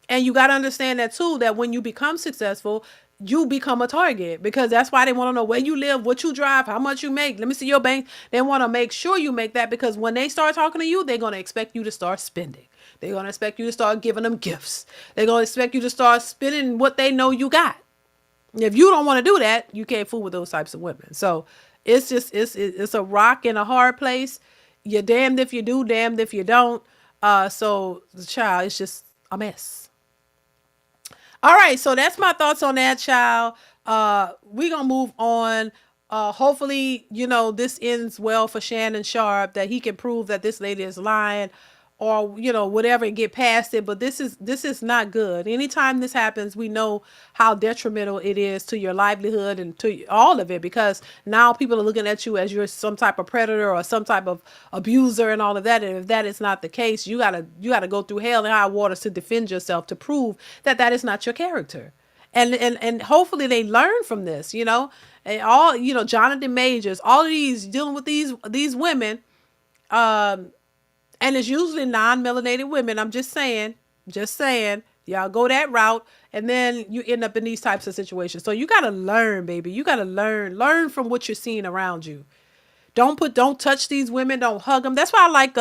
Speaker 1: And you got to understand that too, that when you become successful, you become a target, because that's why they want to know where you live, what you drive, how much you make. Let me see your bank. They want to make sure you make that, because when they start talking to you, they're going to expect you to start spending. They're going to expect you to start giving them gifts. They're going to expect you to start spending what they know you got. If you don't want to do that, you can't fool with those types of women. So it's just it's a rock and a hard place. You're damned if you do, damned if you don't. So the child, it's just a mess. All right, so that's my thoughts on that, child. We gonna move on. Hopefully, this ends well for Shannon Sharpe, that he can prove that this lady is lying, or whatever, and get past it. But this is not good. Anytime this happens, we know how detrimental it is to your livelihood and to all of it, because now people are looking at you as you're some type of predator or some type of abuser and all of that. And if that is not the case, you gotta go through hell and high waters to defend yourself, to prove that that is not your character. And hopefully they learn from this, and all, Jonathan Majors, all of these dealing with these women, and it's usually non-melanated women. I'm just saying, y'all go that route, and then you end up in these types of situations. So you gotta learn, baby. You gotta learn from what you're seeing around you. Don't touch these women. Don't hug them. That's why I like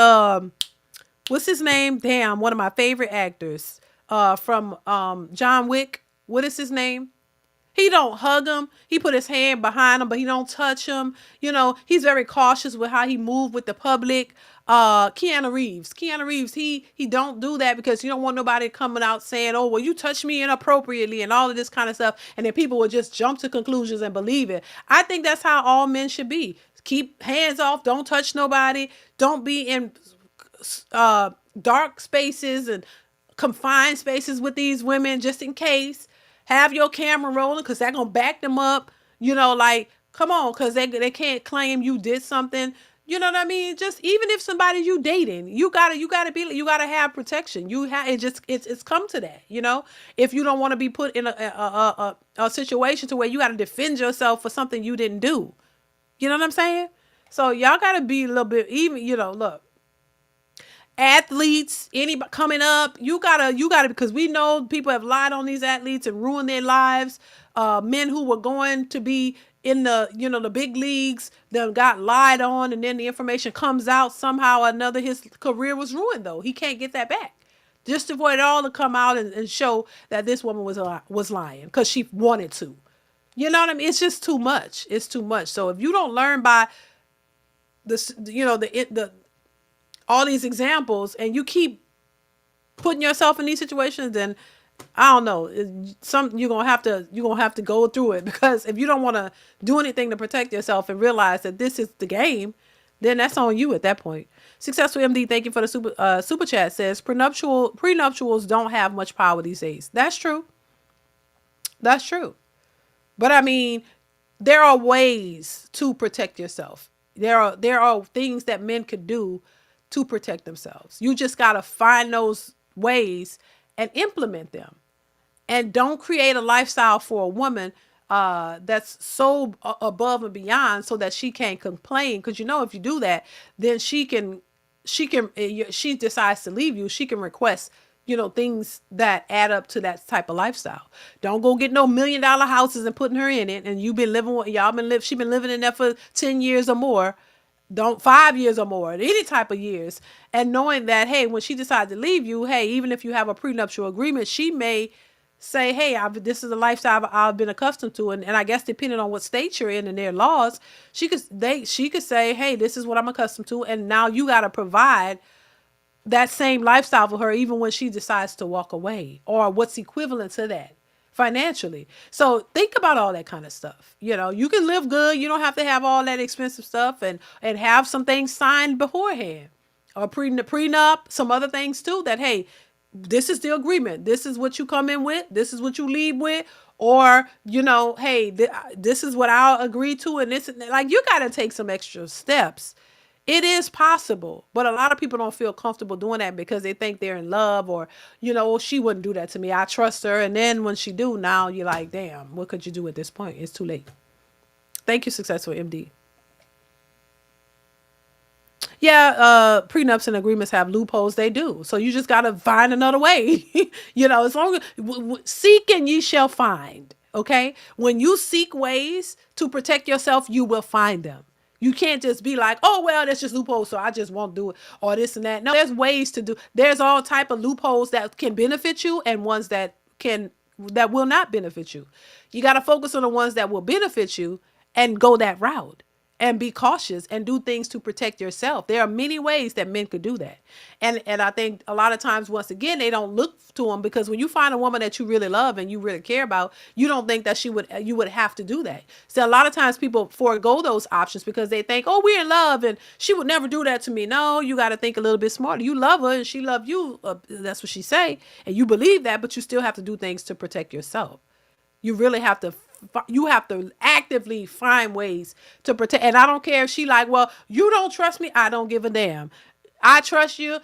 Speaker 1: what's his name? Damn, one of my favorite actors, from John Wick. What is his name? He don't hug him. He put his hand behind him, but he don't touch him. He's very cautious with how he move with the public. Keanu Reeves. Keanu Reeves, he don't do that, because you don't want nobody coming out saying, "Oh, well, you touched me inappropriately," and all of this kind of stuff. And then people will just jump to conclusions and believe it. I think that's how all men should be. Keep hands off. Don't touch nobody. Don't be in dark spaces and confined spaces with these women, just in case. Have your camera rolling, because they're gonna back them up. Like, come on, because they can't claim you did something. You know what I mean? Just, even if somebody you dating, you gotta have protection. It's come to that. If you don't want to be put in a situation to where you gotta defend yourself for something you didn't do. You know what I'm saying? So y'all gotta be a little bit, even, look, athletes, anybody coming up, you gotta, because we know people have lied on these athletes and ruined their lives. Men who were going to be in the big leagues, then got lied on, and then the information comes out somehow or another. His career was ruined, though. He can't get that back. Just for it all to come out and show that this woman was lying because she wanted to. You know what I mean? It's just too much. It's too much. So if you don't learn by this, the all these examples, and you keep putting yourself in these situations, then I don't know. You're gonna have to go through it, because if you don't want to do anything to protect yourself and realize that this is the game, then that's on you at that point. Successful MD, thank you for the super chat. Says prenuptials don't have much power these days. That's true. That's true. But I mean, there are ways to protect yourself. There are things that men could do to protect themselves. You just got to find those ways and implement them. And don't create a lifestyle for a woman that's so above and beyond, so that she can't complain. Because if you do that, then she decides to leave you, she can request things that add up to that type of lifestyle. Don't go get no $1 million houses and putting her in it, and you've been living with she been living in there for 10 years or more. Don't 5 years or more, any type of years. And knowing that, hey, when she decides to leave you, hey, even if you have a prenuptial agreement, she may say, hey, this is a lifestyle I've been accustomed to. And I guess depending on what state you're in and their laws, she could say, hey, this is what I'm accustomed to. And now you got to provide that same lifestyle for her, even when she decides to walk away, or what's equivalent to that financially. So think about all that kind of stuff. You can live good. You don't have to have all that expensive stuff, and have some things signed beforehand, or prenup, some other things too, that, hey, this is the agreement. This is what you come in with. This is what you leave with. Or, hey, this is what I'll agree to. And this, like, you got to take some extra steps. It is possible, but a lot of people don't feel comfortable doing that, because they think they're in love, or, she wouldn't do that to me. I trust her. And then when she do, now you're like, damn, what could you do at this point? It's too late. Thank you, Successful MD. Yeah, prenups and agreements have loopholes. They do. So you just got to find another way. As long as seek and ye shall find. Okay. When you seek ways to protect yourself, you will find them. You can't just be like, oh, well, that's just loopholes, so I just won't do it, or this and that. No, there's ways to do. There's all type of loopholes that can benefit you and ones that will not benefit you. You got to focus on the ones that will benefit you and go that route and be cautious and do things to protect yourself. There are many ways that men could do that. And I think a lot of times, once again, they don't look to them, because when you find a woman that you really love and you really care about, you don't think that you would have to do that. So a lot of times people forego those options because they think, oh, we're in love and she would never do that to me. No, you got to think a little bit smarter. You love her and she loved you. That's what she say. And you believe that, but you still have to do things to protect yourself. You really have to actively find ways to protect. And I don't care if she like, well, you don't trust me. I don't give a damn. I trust you.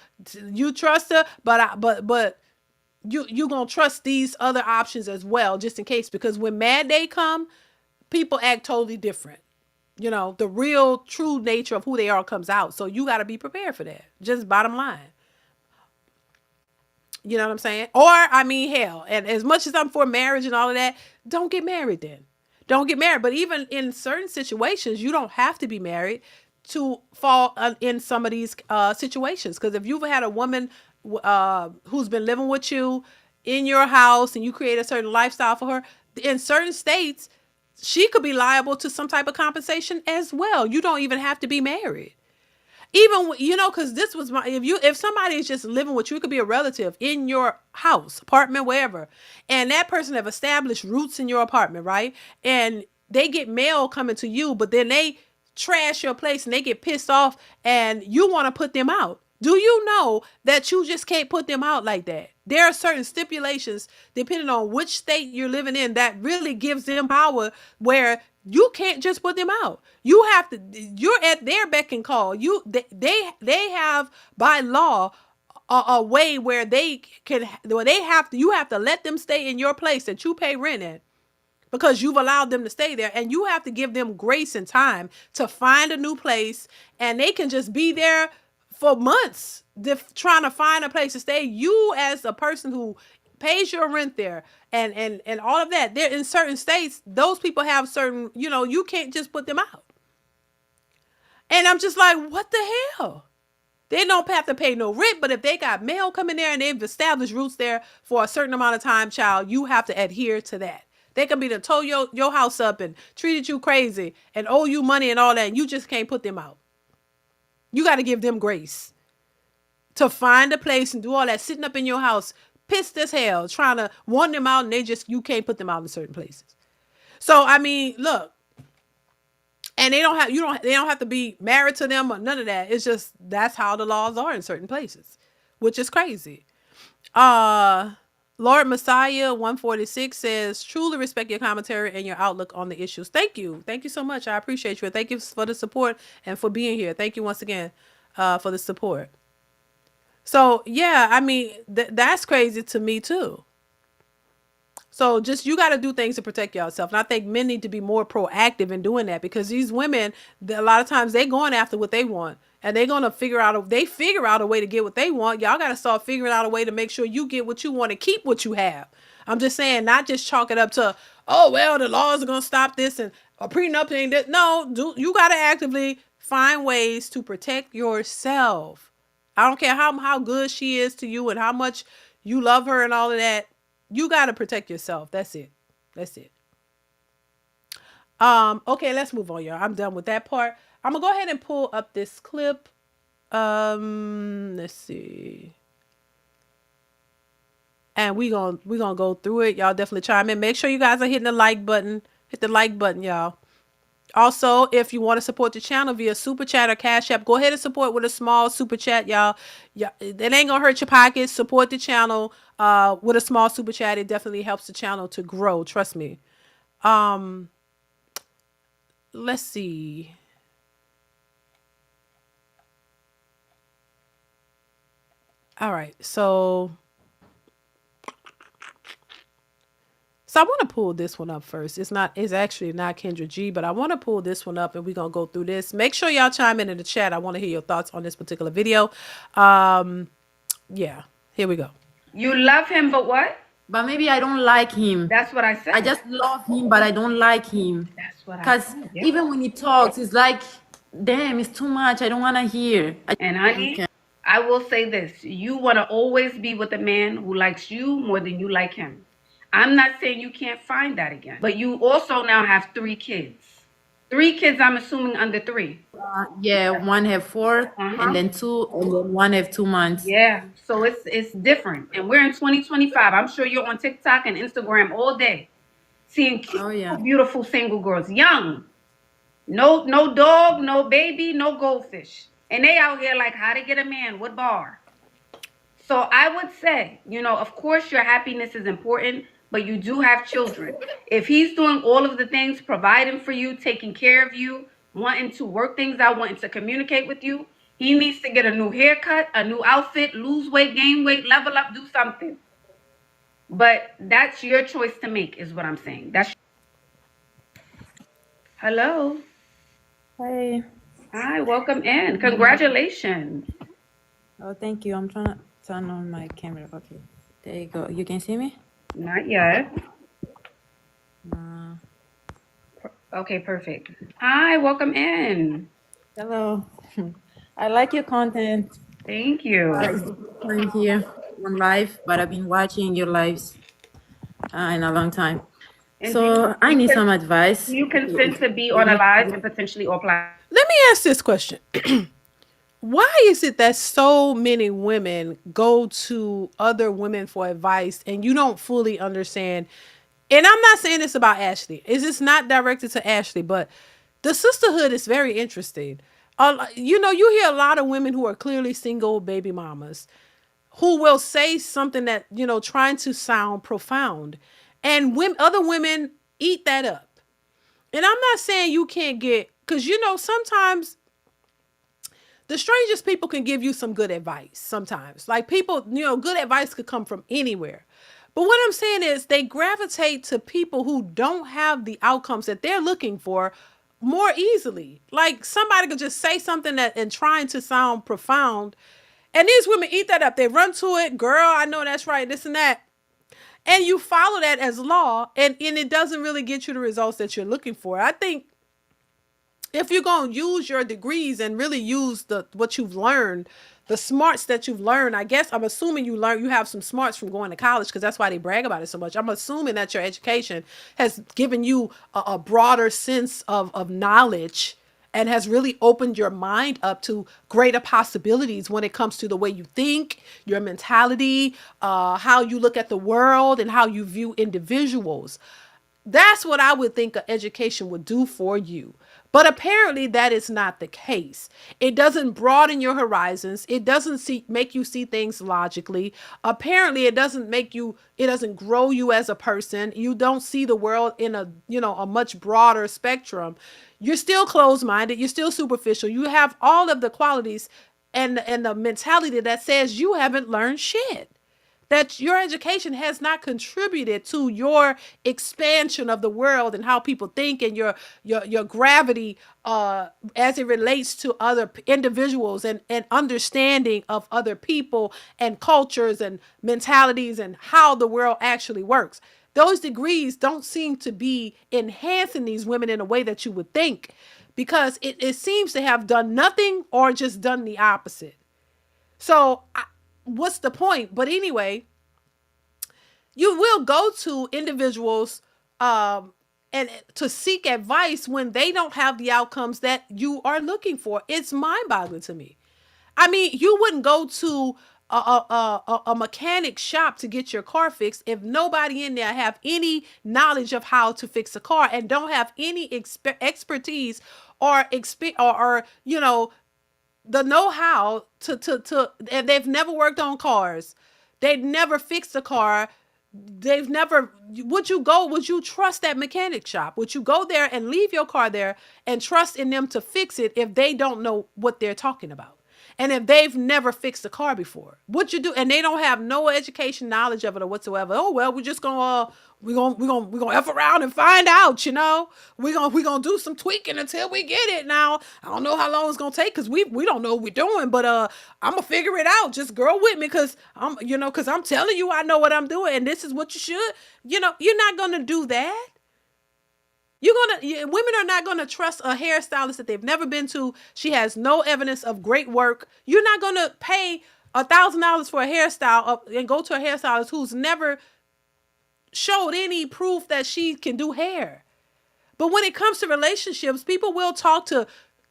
Speaker 1: You trust her, but you gonna trust these other options as well, just in case. Because when mad day come, people act totally different. The real true nature of who they are comes out. So you got to be prepared for that. Just bottom line. You know what I'm saying? Or, I mean, hell, and as much as I'm for marriage and all of that, don't get married then. Don't get married. But even in certain situations, you don't have to be married to fall in some of these situations. Because if you've had a woman who's been living with you in your house and you create a certain lifestyle for her, in certain states, she could be liable to some type of compensation as well. You don't even have to be married. Even because this was if somebody is just living with you, it could be a relative in your house, apartment, wherever, and that person have established roots in your apartment, right? And they get mail coming to you, but then they trash your place and they get pissed off, and you want to put them out. Do you know that you just can't put them out like that? There are certain stipulations depending on which state you're living in that really gives them power, where you can't just put them out. You have to. You're at their beck and call. They have by law a way where they have to. You have to let them stay in your place that you pay rent in, because you've allowed them to stay there, and you have to give them grace and time to find a new place, and they can just be there for months trying to find a place to stay. You, as a person who pays your rent there and all of that, there in certain states, those people have certain, you can't just put them out. And I'm just like, what the hell? They don't have to pay no rent, but if they got mail coming there and they've established roots there for a certain amount of time, child, you have to adhere to that. They can be to tow your house up and treated you crazy and owe you money and all that, and you just can't put them out. You got to give them grace to find a place and do all that, sitting up in your house, pissed as hell, trying to want them out, and you can't put them out in certain places. So, I mean, look, and they don't have to be married to them or none of that. It's just, that's how the laws are in certain places, which is crazy. Lord Messiah 146 says, truly respect your commentary and your outlook on the issues. Thank you. Thank you so much. I appreciate you. And thank you for the support and for being here. Thank you once again for the support. So, yeah, I mean, that's crazy to me, too. So just, you got to do things to protect yourself. And I think men need to be more proactive in doing that, because these women, a lot of times they going after what they want, and they're going to figure out a way to get what they want. Y'all got to start figuring out a way to make sure you get what you want and keep what you have. I'm just saying, not just chalk it up to, oh, well, the laws are going to stop this and a prenup ain't that. No, you got to actively find ways to protect yourself. I don't care how good she is to you and how much you love her and all of that. You got to protect yourself. That's it. That's it. Okay, let's move on, y'all. I'm done with that part. I'm gonna go ahead and pull up this clip. Let's see. And we gonna go through it. Y'all definitely chime in. Make sure you guys are hitting the like button. Hit the like button, y'all. Also, if you want to support the channel via Super Chat or Cash App, go ahead and support with a small Super Chat, y'all. Yeah, it ain't gonna hurt your pockets. Support the channel with a small Super Chat. It definitely helps the channel to grow. Trust me. Let's see. All right, so So I want to pull this one up first. It's actually not Kendra G, but I want to pull this one up and we're going to go through this. Make sure y'all chime in the chat. I want to hear your thoughts on this particular video. Yeah, here we go.
Speaker 4: You love him, but what?
Speaker 5: But maybe I don't like him.
Speaker 4: That's what I said.
Speaker 5: I just love him, but I don't like him.
Speaker 4: That's what I
Speaker 5: Because
Speaker 4: said. Yeah.
Speaker 5: even when he talks, it's like, damn, it's too much. I don't want to hear.
Speaker 4: And honey, I will say this. You want to always be with a man who likes you more than you like him. I'm not saying you can't find that again. But you also now have 3 kids. 3 kids, I'm assuming, under 3.
Speaker 5: Yeah, one have 4, and then 2, and then one have 2 months.
Speaker 4: Yeah, so it's different. And we're in 2025. I'm sure you're on TikTok and Instagram all day, seeing cute, beautiful single girls, young. No dog, no baby, no goldfish. And they out here like, how to get a man, what bar? So I would say, of course your happiness is important, but you do have children. If he's doing all of the things, providing for you, taking care of you, wanting to work things out, wanting to communicate with you, he needs to get a new haircut, a new outfit, lose weight, gain weight, level up, do something. But that's your choice to make, is what I'm saying. Hello.
Speaker 5: Hey.
Speaker 4: Hi, welcome in. Congratulations.
Speaker 5: Oh, thank you. I'm trying to turn on my camera. Okay. There you go. You can see me?
Speaker 4: Not yet. Okay, perfect. Hi, welcome in.
Speaker 5: Hello. I like your content.
Speaker 4: Thank you.
Speaker 5: I'm here on live, but I've been watching your lives in a long time.
Speaker 4: And
Speaker 5: So I need some advice.
Speaker 4: You consent to be on a live and potentially apply.
Speaker 1: Let me ask this question. Why is it that so many women go to other women for advice and you don't fully understand? And I'm not saying this about Ashley. It's just not directed to Ashley, but the sisterhood is very interesting. You hear a lot of women who are clearly single baby mamas who will say something that, trying to sound profound. And other women eat that up. And I'm not saying you can't because, sometimes the strangest people can give you some good advice sometimes. Like people, good advice could come from anywhere. But what I'm saying is they gravitate to people who don't have the outcomes that they're looking for more easily. Like somebody could just say something and trying to sound profound. And these women eat that up. They run to it. Girl, I know that's right. This and that. And you follow that as law. And it doesn't really get you the results that you're looking for. I think if you're going to use your degrees and really use what you've learned, the smarts that you've learned, I guess I'm assuming you have some smarts from going to college because that's why they brag about it so much. I'm assuming that your education has given you a broader sense of knowledge and has really opened your mind up to greater possibilities when it comes to the way you think, your mentality, how you look at the world and how you view individuals. That's what I would think an education would do for you. But apparently that is not the case. It doesn't broaden your horizons. It doesn't make you see things logically. Apparently it doesn't grow you as a person. You don't see the world in a much broader spectrum. You're still closed-minded. You're still superficial. You have all of the qualities and the mentality that says you haven't learned shit. That your education has not contributed to your expansion of the world and how people think and your gravity as it relates to other individuals and understanding of other people and cultures and mentalities and how the world actually works. Those degrees don't seem to be enhancing these women in a way that you would think, because it seems to have done nothing or just done the opposite. So what's the point? But anyway, you will go to individuals and to seek advice when they don't have the outcomes that you are looking for. It's mind-boggling to me. I mean, you wouldn't go to a mechanic shop to get your car fixed if nobody in there have any knowledge of how to fix a car and don't have any expertise or the know-how to and they've never worked on cars. They've never fixed a car. Would you trust that mechanic shop? Would you go there and leave your car there and trust in them to fix it if they don't know what they're talking about? And if they've never fixed a car before, what you do, and they don't have no education knowledge of it or whatsoever. Oh well, we're just gonna we're gonna F around and find out, we're gonna do some tweaking until we get it. Now I don't know how long it's gonna take because we don't know what we're doing, but I'm gonna figure it out. Just girl with me because I'm telling you I know what I'm doing, and this is what you should. You're not gonna do that. Women are not gonna trust a hairstylist that they've never been to. She has no evidence of great work. You're not gonna pay $1,000 for a hairstyle and go to a hairstylist who's never showed any proof that she can do hair. But when it comes to relationships, people will talk to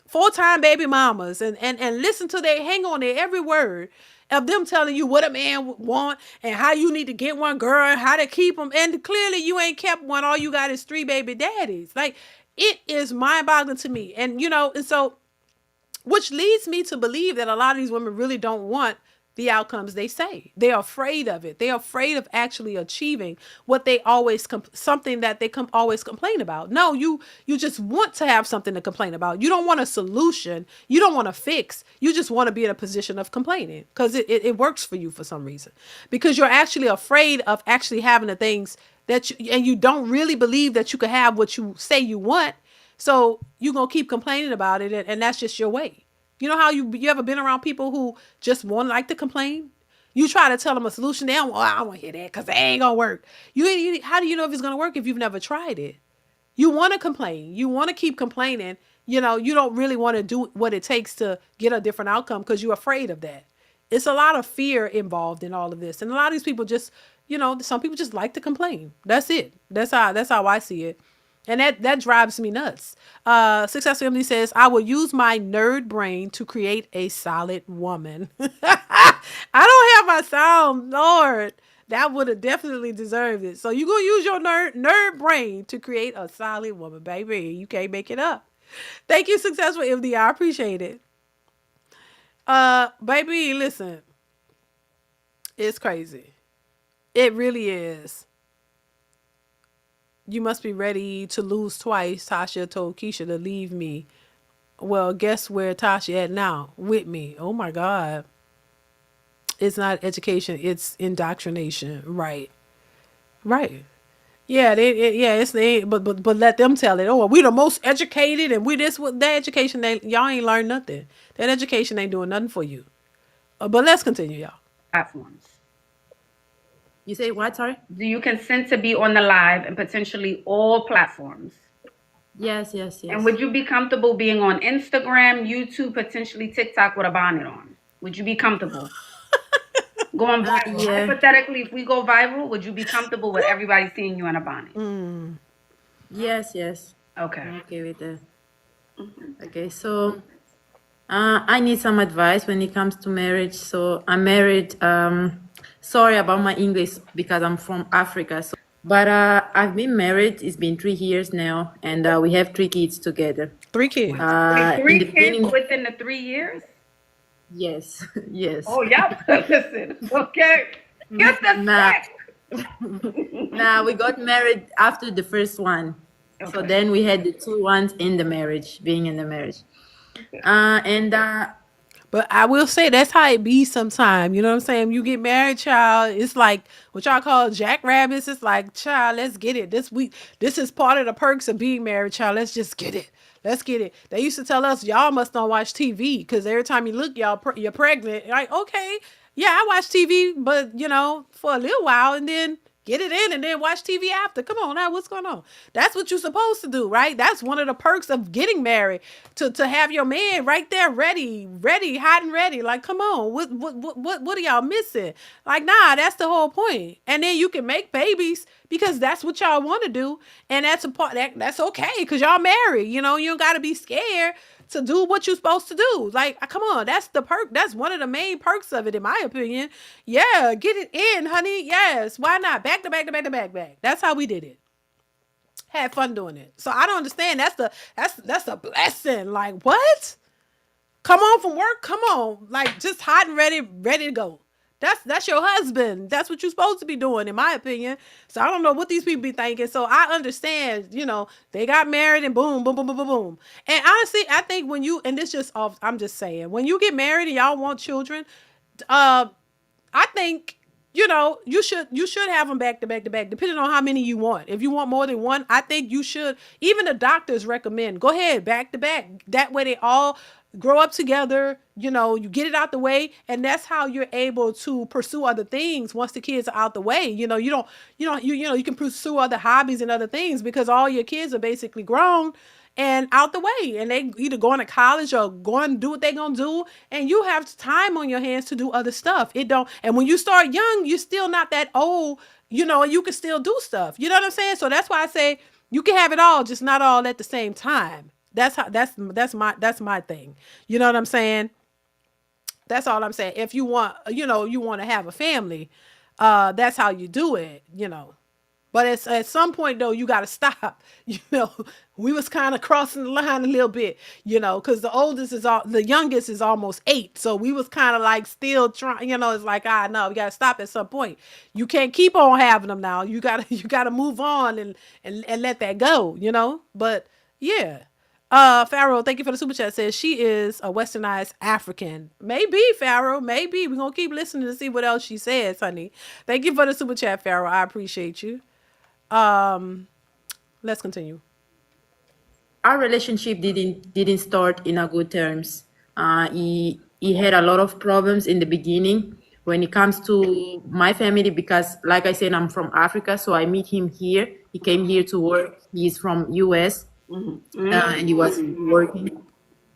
Speaker 1: full-time baby mamas and listen to hang on their every word of them telling you what a man want and how you need to get one, girl, and how to keep them. And clearly you ain't kept one. All you got is 3 baby daddies. Like, it is mind-boggling to me. And so which leads me to believe that a lot of these women really don't want the outcomes they say. They're afraid of it. They're afraid of actually achieving what they always something that they always complain about. No, you just want to have something to complain about. You don't want a solution. You don't want to fix. You just want to be in a position of complaining because it works for you for some reason. Because you're actually afraid of actually having the things and you don't really believe that you could have what you say you want. So you're going to keep complaining about it, and that's just your way. You know how you ever been around people who just like to complain? You try to tell them a solution. They don't, I don't want to hear that because it ain't going to work. How do you know if it's going to work if you've never tried it? You want to complain. You want to keep complaining. You don't really want to do what it takes to get a different outcome because you're afraid of that. It's a lot of fear involved in all of this. And a lot of these people just, some people just like to complain. That's it. That's how I see it. And that drives me nuts. Successful Emily says, I will use my nerd brain to create a solid woman. I don't have my sound, Lord. That would have definitely deserved it. So you're going to use your nerd brain to create a solid woman, baby. You can't make it up. Thank you, Successful MD. I appreciate it. Baby, listen. It's crazy. It really is. You must be ready to lose twice. Tasha told Keisha to leave me. Well, guess where Tasha at now? With me. Oh my God. It's not education. It's indoctrination. Right. Yeah. But let them tell it. Oh, we the most educated and we this with that education. Y'all ain't learned nothing. That education ain't doing nothing for you. But let's continue, y'all.
Speaker 4: Platforms.
Speaker 5: You say what? Sorry.
Speaker 4: Do you consent to be on the live and potentially all platforms?
Speaker 5: Yes.
Speaker 4: And would you be comfortable being on Instagram, YouTube, potentially TikTok with a bonnet on? Would you be comfortable going viral?
Speaker 5: Yeah.
Speaker 4: Hypothetically, if we go viral, would you be comfortable with everybody seeing you in a bonnet?
Speaker 5: Yes.
Speaker 4: Okay.
Speaker 5: I'm okay with that. Okay, so I need some advice when it comes to marriage. So I'm married. Sorry about my English because I'm from Africa. But I've been married. It's been 3 years now, and we have 3 kids together.
Speaker 1: 3 kids.
Speaker 4: Three kids within the 3 years?
Speaker 5: Yes.
Speaker 4: Oh, yeah. Listen. Okay. Get the stack.
Speaker 5: Now we got married after the first one. Okay. So then we had the 2 ones in the marriage, being in the marriage. Okay.
Speaker 1: But I will say that's how it be sometime. You know what I'm saying? You get married, child. It's like what y'all call jackrabbits. It's like, child, let's get it. This is part of the perks of being married, child. Let's just get it. Let's get it. They used to tell us, y'all must not watch TV because every time you look, you're pregnant. Like, okay, yeah, I watch TV, but for a little while and then get it in and then watch TV after. Come on now, what's going on? That's what you're supposed to do, right? That's one of the perks of getting married, to have your man right there ready, hot and ready. Like, come on, what are y'all missing? Like, nah, that's the whole point. And then you can make babies because that's what y'all want to do. And that's a part that's okay because y'all married. You don't got to be scared to do what you're supposed to do. Like, come on, that's the perk. That's one of the main perks of it, in my opinion. Yeah, get it in, honey. Yes, why not? Back to back to back to back back. That's how we did it. Had fun doing it. So I don't understand. That's a blessing. Like, what? Come on from work. Come on, like just hot and ready to go. That's your husband. That's what you're supposed to be doing, in my opinion. So I don't know what these people be thinking. So I understand, they got married and boom, boom, boom, boom, boom, boom. And honestly, I think when you, and this just off, I'm just saying, when you get married and y'all want children, uh, I think you should have them back to back to back, depending on how many you want. If you want more than one, I think you should. Even the doctors recommend go ahead back to back. That way they all grow up together. You get it out the way, and that's how you're able to pursue other things once the kids are out the way. You can pursue other hobbies and other things because all your kids are basically grown and out the way, and they either going to college or going to do what they're gonna do, and you have time on your hands to do other stuff. It don't And when you start young, you're still not that old, and you can still do stuff. You know what I'm saying? So that's why I say you can have it all, just not all at the same time. That's my thing. You know what I'm saying? That's all I'm saying. If you want to have a family, that's how you do it. But at some point though, you got to stop. We was kind of crossing the line a little bit, because the youngest is almost 8, so we was kind of like still trying. It's like, no, we got to stop at some point. You can't keep on having them now. You gotta move on and let that go. But yeah. Pharaoh, thank you for the super chat. Says she is a westernized African. Maybe, Pharaoh. Maybe we're gonna keep listening to see what else she says, honey. Thank you for the super chat, Pharaoh. I appreciate you. Let's continue.
Speaker 5: Our relationship didn't start in a good terms. He had a lot of problems in the beginning when it comes to my family, because like I said, I'm from Africa, so I meet him here. He came here to work. He's from US, and he was working,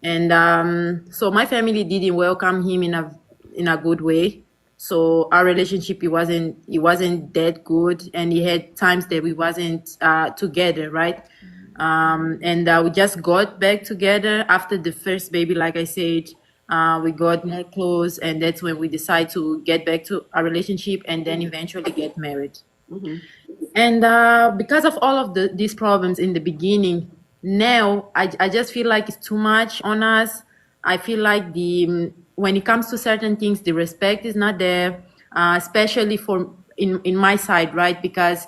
Speaker 5: and so my family didn't welcome him in a good way. So our relationship, it wasn't that good, and he had times that we wasn't together, right? And we just got back together after the first baby. Like I said, we got more close, and that's when we decide to get back to our relationship, and then eventually get married. And because of all of these problems in the beginning, now I just feel like it's too much on us. I feel like when it comes to certain things, the respect is not there, especially in my side, right? Because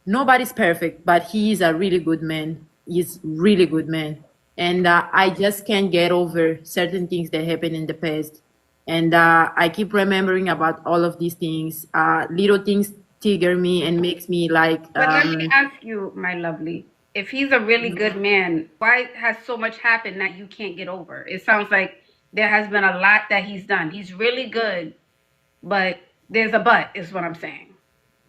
Speaker 5: nobody's perfect, but he is a really good man. He's really good man, and I just can't get over certain things that happened in the past. And I keep remembering about all of these things. Little things trigger me and makes me like.
Speaker 4: But let me ask you, my lovely, if he's a really good man, why has so much happened that you can't get over? It sounds like there has been a lot that he's done. He's really good, but there's a but, is what I'm saying.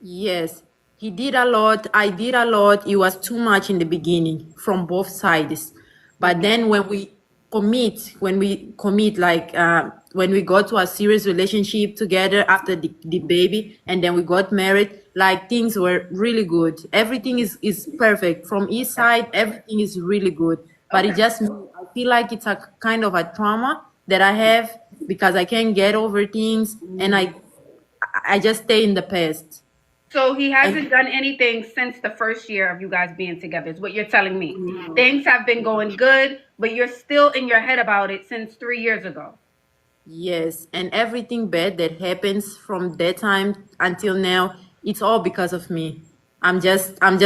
Speaker 5: Yes, he did a lot. I did a lot. It was too much in the beginning from both sides. But then when we commit, like when we got to a serious relationship together after the baby, and then we got married, like things were really good. Everything is perfect. From his side, everything is really good. But it just, I feel like it's a kind of a trauma that I have because I can't get over things, and I just stay in the past.
Speaker 4: So he hasn't done anything since the first year of you guys being together, is what you're telling me. Things have been going good, but you're still in your head about it since 3 years ago.
Speaker 5: Yes, and everything bad that happens from that time until now, it's all because of me. I'm just I'm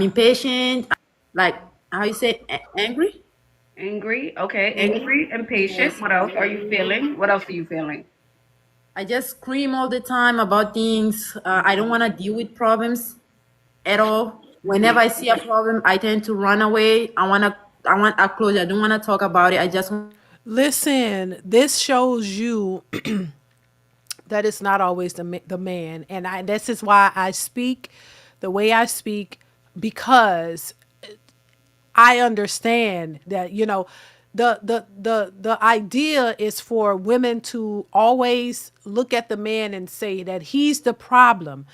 Speaker 5: impatient, like how you say, angry?
Speaker 4: Angry, okay, angry, impatient. What else are you feeling? What else are you feeling?
Speaker 5: I just scream all the time about things. I don't want to deal with problems at all. Whenever I see a problem, I tend to run away. I want a closure. I don't want to talk about it. I just
Speaker 1: Listen, this shows you that it's not always the man, and this is why I speak the way I speak, because I understand that the idea is for women to always look at the man and say that he's the problem,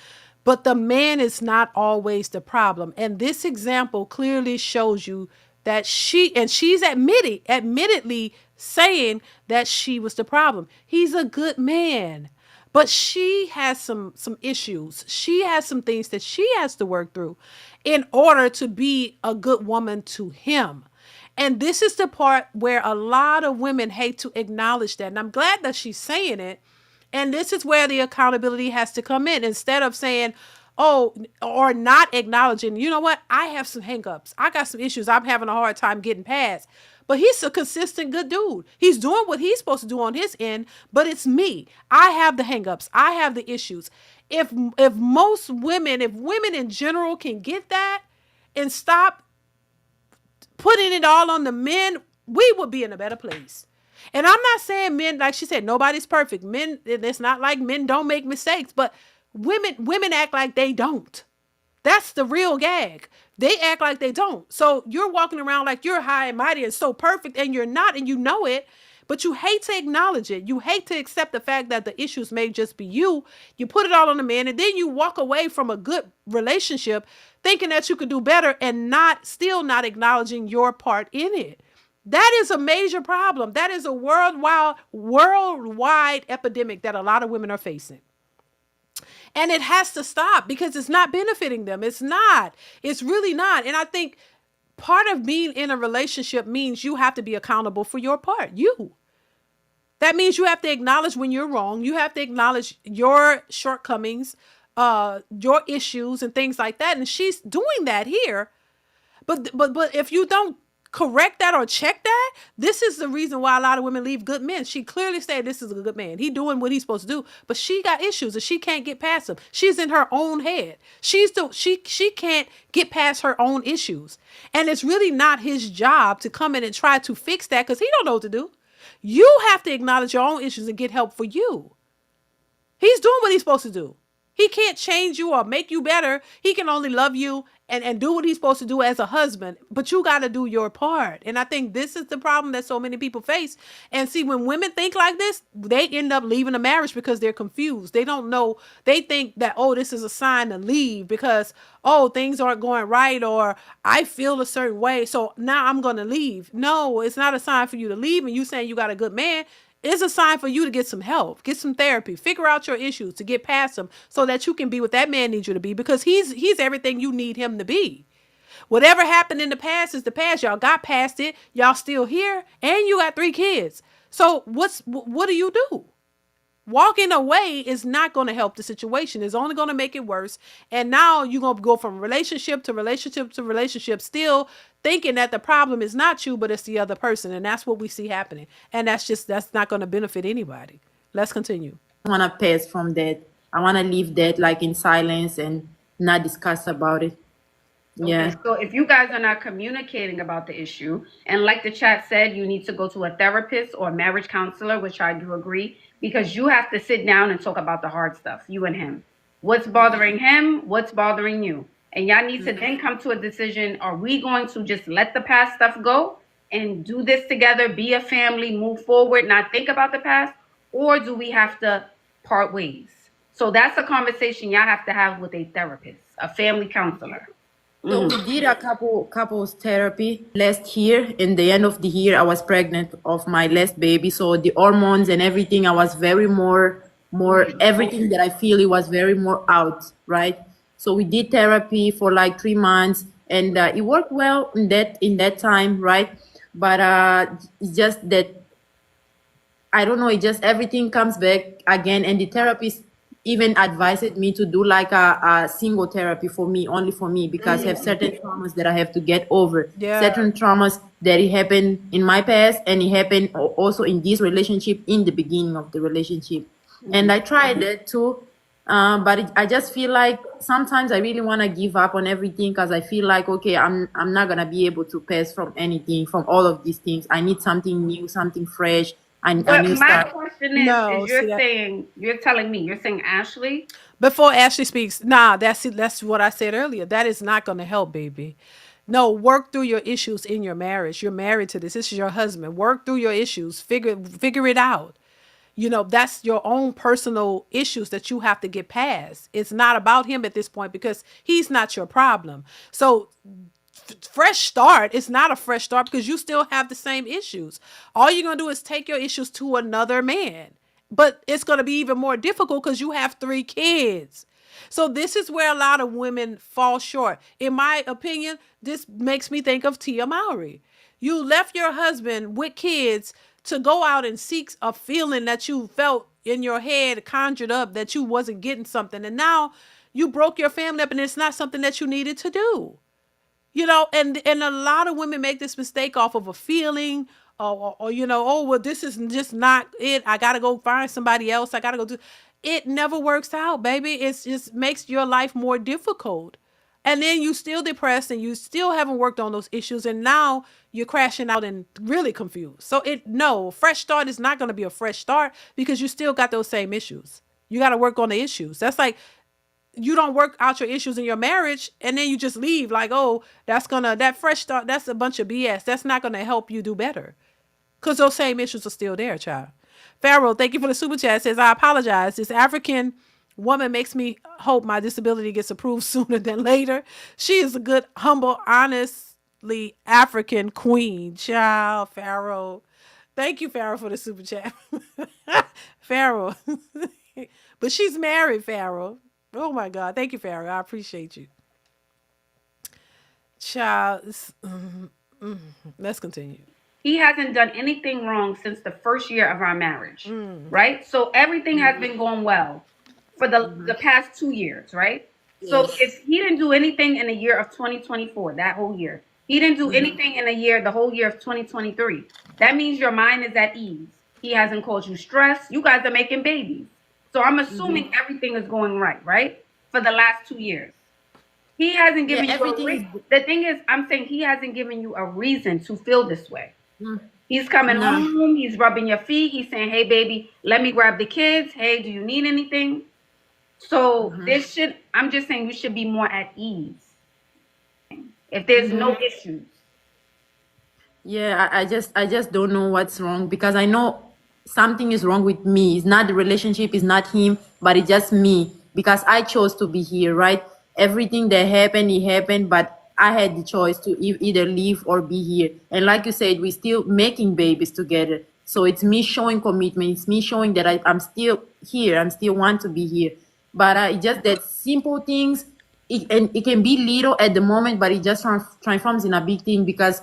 Speaker 1: but the man is not always the problem. And this example clearly shows you that she's admittedly saying that she was the problem. He's a good man, but she has some issues. She has some things that she has to work through in order to be a good woman to him. And this is the part where a lot of women hate to acknowledge that. And I'm glad that she's saying it. And this is where the accountability has to come in. Instead of saying, oh, or not acknowledging, you know what, I have some hangups. I got some issues I'm having a hard time getting past. But he's a consistent good dude. He's doing what he's supposed to do on his end, but it's me. I have the hangups. I have the issues. If most women, if women in general can get that and stop putting it all on the men, we would be in a better place. And I'm not saying men, like she said, nobody's perfect. Men, it's not like men don't make mistakes, but women act like they don't. That's the real gag. They act like they don't. So you're walking around like you're high and mighty and so perfect, and you're not, and you know it, but you hate to acknowledge it. You hate to accept the fact that the issues may just be you. You put it all on the man, and then you walk away from a good relationship thinking that you could do better and still not acknowledging your part in it. That is a major problem. That is a worldwide epidemic that a lot of women are facing. And it has to stop because it's not benefiting them. It's not. It's really not. And I think part of being in a relationship means you have to be accountable for your part. That means you have to acknowledge when you're wrong. You have to acknowledge your shortcomings, your issues and things like that. And she's doing that here. But if you don't correct that or check that, this is the reason why a lot of women leave good men. She clearly said this is a good man. He doing what he's supposed to do, but she got issues and she can't get past them. She's in her own head. She can't get past her own issues. And it's really not his job to come in and try to fix that because he don't know what to do. You have to acknowledge your own issues and get help for you. He's doing what he's supposed to do. He can't change you or make you better. He can only love you and do what he's supposed to do as a husband. But you got to do your part. And I think this is the problem that so many people face. And see, when women think like this, they end up leaving a marriage because they're confused. They don't know. They think that, oh, this is a sign to leave because, oh, things aren't going right or I feel a certain way. So now I'm going to leave. No, it's not a sign for you to leave. And you saying you got a good man. It's a sign for you to get some help, get some therapy, figure out your issues to get past them so that you can be what that man needs you to be because he's everything you need him to be. Whatever happened in the past is the past. Y'all got past it. Y'all still here and you got 3 kids. So what do you do? Walking away is not going to help the situation. It's only going to make it worse. And now you're going to go from relationship to relationship to relationship, still thinking that the problem is not you, but it's the other person. And that's what we see happening. And that's not going to benefit anybody. Let's continue.
Speaker 5: I want to pass from that. I want to leave that like in silence and not discuss about it. Yeah.
Speaker 4: Okay, so if you guys are not communicating about the issue, and like the chat said, you need to go to a therapist or a marriage counselor, which I do agree, because you have to sit down and talk about the hard stuff, you and him. What's bothering him? What's bothering you? And y'all need to then come to a decision. Are we going to just let the past stuff go and do this together, be a family, move forward, not think about the past? Or do we have to part ways? So that's a conversation y'all have to have with a therapist, a family counselor.
Speaker 5: So we did a couples therapy last year. In the end of the year, I was pregnant of my last baby. So the hormones and everything, I was very more everything that I feel, it was very more out, right? So we did therapy for like 3 months, and it worked well in that time, right? But it's just that I don't know. It just everything comes back again, and the therapist even advised me to do like a single therapy for me, only for me, because I have certain traumas that I have to get over.
Speaker 1: Yeah.
Speaker 5: Certain traumas that it happened in my past, and it happened also in this relationship in the beginning of the relationship. And I tried that too, but I just feel like sometimes I really want to give up on everything because I feel like, okay, I'm not gonna be able to pass from anything, from all of these things. I need something new, something fresh.
Speaker 4: But my question is you're telling me, you're saying Ashley?
Speaker 1: Before Ashley speaks, that's what I said earlier. That is not going to help, baby. No, work through your issues in your marriage. You're married to this. This is your husband. Work through your issues. Figure it out. You know, that's your own personal issues that you have to get past. It's not about him at this point because he's not your problem. So fresh start. It's not a fresh start because you still have the same issues. All you're going to do is take your issues to another man. But it's going to be even more difficult because you have 3 kids. So this is where a lot of women fall short. In my opinion, this makes me think of Tia Mowry. You left your husband with kids to go out and seek a feeling that you felt in your head conjured up that you wasn't getting something, and now you broke your family up, and it's not something that you needed to do. You know, and a lot of women make this mistake off of a feeling, or you know, oh well, this is just not it. I gotta go find somebody else. I gotta go do. It never works out, baby. It just makes your life more difficult, and then you still depressed, and you still haven't worked on those issues, and now you're crashing out and really confused. So fresh start is not gonna be a fresh start because you still got those same issues. You got to work on the issues. That's like you don't work out your issues in your marriage and then you just leave like, oh, that fresh start, that's a bunch of BS. That's not gonna help you do better because those same issues are still there, child. Pharaoh, thank you for the super chat. It says, I apologize. This African woman makes me hope my disability gets approved sooner than later. She is a good, humble, honestly African queen. Child, Pharaoh. Thank you, Pharaoh, for the super chat. Pharaoh. But she's married, Pharaoh. Oh my God. Thank you, Pharaoh. I appreciate you. Child, let's continue.
Speaker 4: He hasn't done anything wrong since the first year of our marriage, right? So everything has been going well for the past 2 years, right? Yes. So if he didn't do anything in the year of 2024, that whole year, he didn't do anything in the whole year of 2023. That means your mind is at ease. He hasn't caused you stress. You guys are making babies. So I'm assuming everything is going right? For the last 2 years. He hasn't given you a reason. The thing is, I'm saying he hasn't given you a reason to feel this way. He's coming home. He's rubbing your feet. He's saying, hey, baby, let me grab the kids. Hey, do you need anything? So I'm just saying you should be more at ease if there's no issues.
Speaker 5: Yeah, I just don't know what's wrong because I know something is wrong with me. It's not the relationship, it's not him, but it's just me because I chose to be here, right? Everything that happened, it happened, but I had the choice to either leave or be here. And like you said, we're still making babies together. So it's me showing commitment. It's me showing that I'm still here. I'm still want to be here. But just that simple things, it can be little at the moment, but it just transforms in a big thing because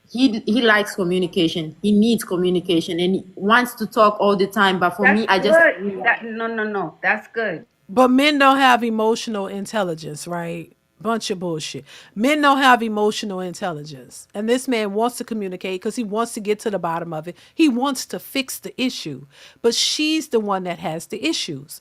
Speaker 5: he likes communication. He needs communication and he wants to talk all the time. But for me, I just...
Speaker 4: No. That's good.
Speaker 1: But men don't have emotional intelligence, right? Bunch of bullshit. Men don't have emotional intelligence. And this man wants to communicate because he wants to get to the bottom of it. He wants to fix the issue. But she's the one that has the issues.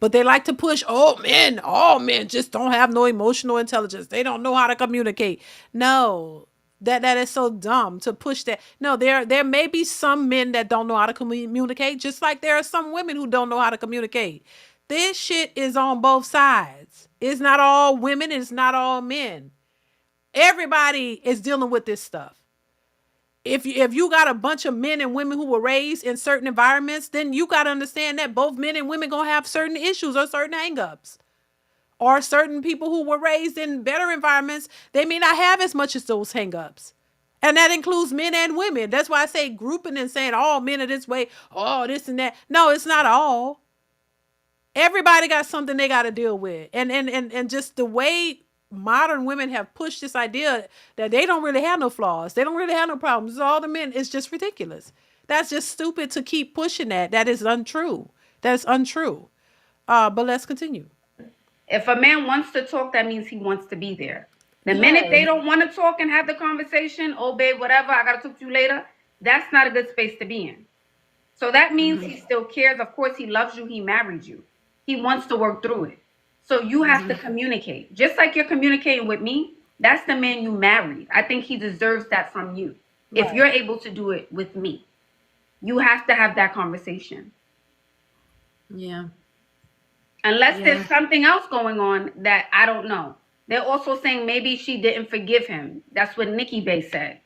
Speaker 1: But they like to push, all men just don't have no emotional intelligence. They don't know how to communicate. No, that is so dumb to push that. No, there may be some men that don't know how to communicate, just like there are some women who don't know how to communicate. This shit is on both sides. It's not all women. It's not all men. Everybody is dealing with this stuff. If you got a bunch of men and women who were raised in certain environments, then you got to understand that both men and women going to have certain issues or certain hangups. Or certain people who were raised in better environments, they may not have as much as those hangups. And that includes men and women. That's why I say grouping and saying all men are this way, all this and that. No, it's not all. Everybody got something they got to deal with. And just the way modern women have pushed this idea that they don't really have no flaws. They don't really have no problems. It's all the men. It's just ridiculous. That's just stupid to keep pushing that. That is untrue. That's untrue. But let's continue.
Speaker 4: If a man wants to talk, that means he wants to be there. The minute they don't want to talk and have the conversation, oh, babe, whatever, I got to talk to you later, that's not a good space to be in. So that means he still cares. Of course, he loves you. He married you. He wants to work through it. So you have to communicate. Just like you're communicating with me, that's the man you married. I think he deserves that from you. Right. If you're able to do it with me, you have to have that conversation.
Speaker 5: Yeah.
Speaker 4: Unless there's something else going on that I don't know. They're also saying maybe she didn't forgive him. That's what Nikki Bay said.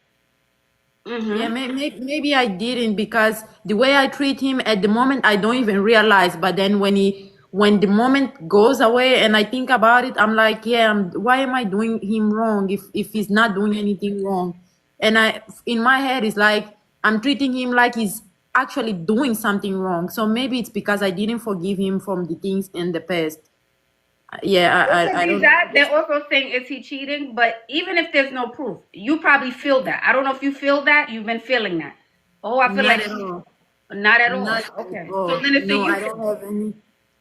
Speaker 5: Yeah, maybe I didn't because the way I treat him at the moment, I don't even realize. But then when the moment goes away and I think about it, I'm like, why am I doing him wrong if he's not doing anything wrong? And in my head, it's like I'm treating him like he's actually doing something wrong. So maybe it's because I didn't forgive him from the things in the past. Yeah, I don't.
Speaker 4: They're also saying, is he cheating? But even if there's no proof, you probably feel that. I don't know if you feel that. You've been feeling that. Oh, I feel
Speaker 5: Not at all.
Speaker 4: Not at all.
Speaker 5: Not at
Speaker 4: Okay. So
Speaker 5: all.
Speaker 4: then it's a
Speaker 5: No,
Speaker 4: you
Speaker 5: I don't
Speaker 4: thing.
Speaker 5: have any.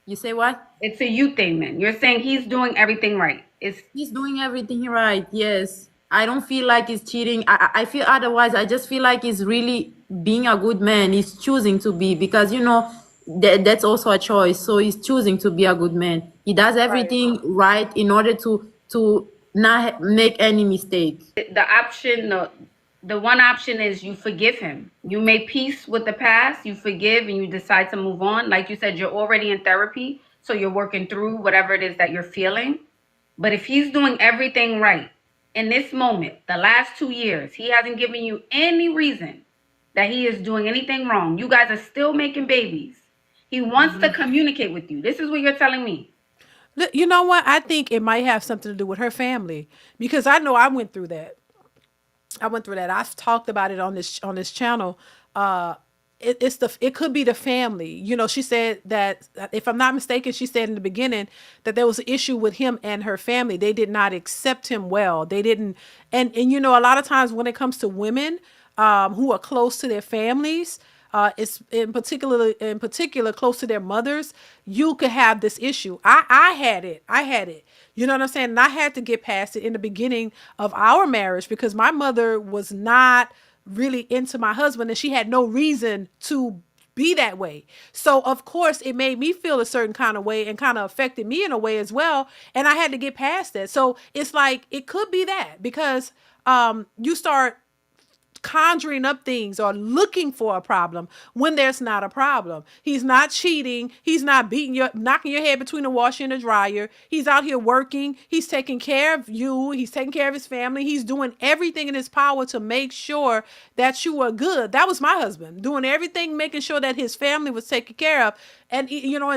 Speaker 5: You say what?
Speaker 4: It's a you thing then. You're saying he's doing everything right. It's
Speaker 5: He's doing everything right. Yes. I don't feel like he's cheating. I feel otherwise. I just feel like he's really being a good man. He's choosing to be because, that's also a choice. So he's choosing to be a good man. He does
Speaker 4: right.
Speaker 5: everything right in order to not make any mistake.
Speaker 4: The one option is you forgive him. You make peace with the past, you forgive, and you decide to move on. Like you said, you're already in therapy, so you're working through whatever it is that you're feeling. But if he's doing everything right in this moment, the last 2 years, he hasn't given you any reason that he is doing anything wrong. You guys are still making babies. He wants to communicate with you. This is what you're telling me.
Speaker 1: You know what? I think it might have something to do with her family because I know I went through that. I've talked about it on this channel. It could be the family. She said that, if I'm not mistaken, she said in the beginning that there was an issue with him and her family. They did not accept him well. They didn't, and a lot of times when it comes to women who are close to their families, it's in particular close to their mothers, you could have this issue. I had it. You know what I'm saying? And I had to get past it in the beginning of our marriage because my mother was not really into my husband and she had no reason to be that way. So of course it made me feel a certain kind of way and kind of affected me in a way as well. And I had to get past that. So it's like, it could be that because you start conjuring up things or looking for a problem when there's not a problem. He's not cheating. He's not knocking your head between the washer and the dryer. He's out here working. He's taking care of you. He's taking care of his family. He's doing everything in his power to make sure that you are good. That was my husband, doing everything, making sure that his family was taken care of and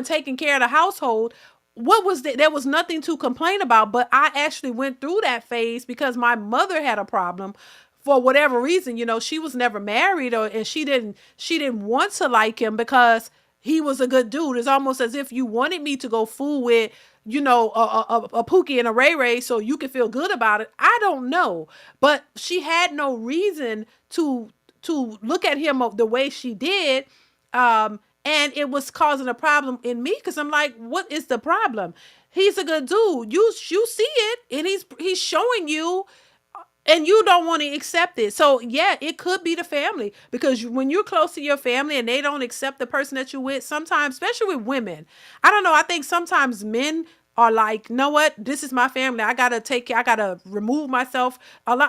Speaker 1: taking care of the household. There was nothing to complain about, but I actually went through that phase because my mother had a problem for whatever reason. She was never married, and she didn't want to like him because he was a good dude. It's almost as if you wanted me to go fool with, a Pookie and a Ray Ray so you could feel good about it. I don't know, but she had no reason to look at him the way she did. And it was causing a problem in me because I'm like, what is the problem? He's a good dude. You see it, and he's showing you, and you don't want to accept it. So yeah, it could be the family because when you're close to your family and they don't accept the person that you're with, sometimes, especially with women, I don't know. I think sometimes men are like, know what? This is my family. I gotta remove myself.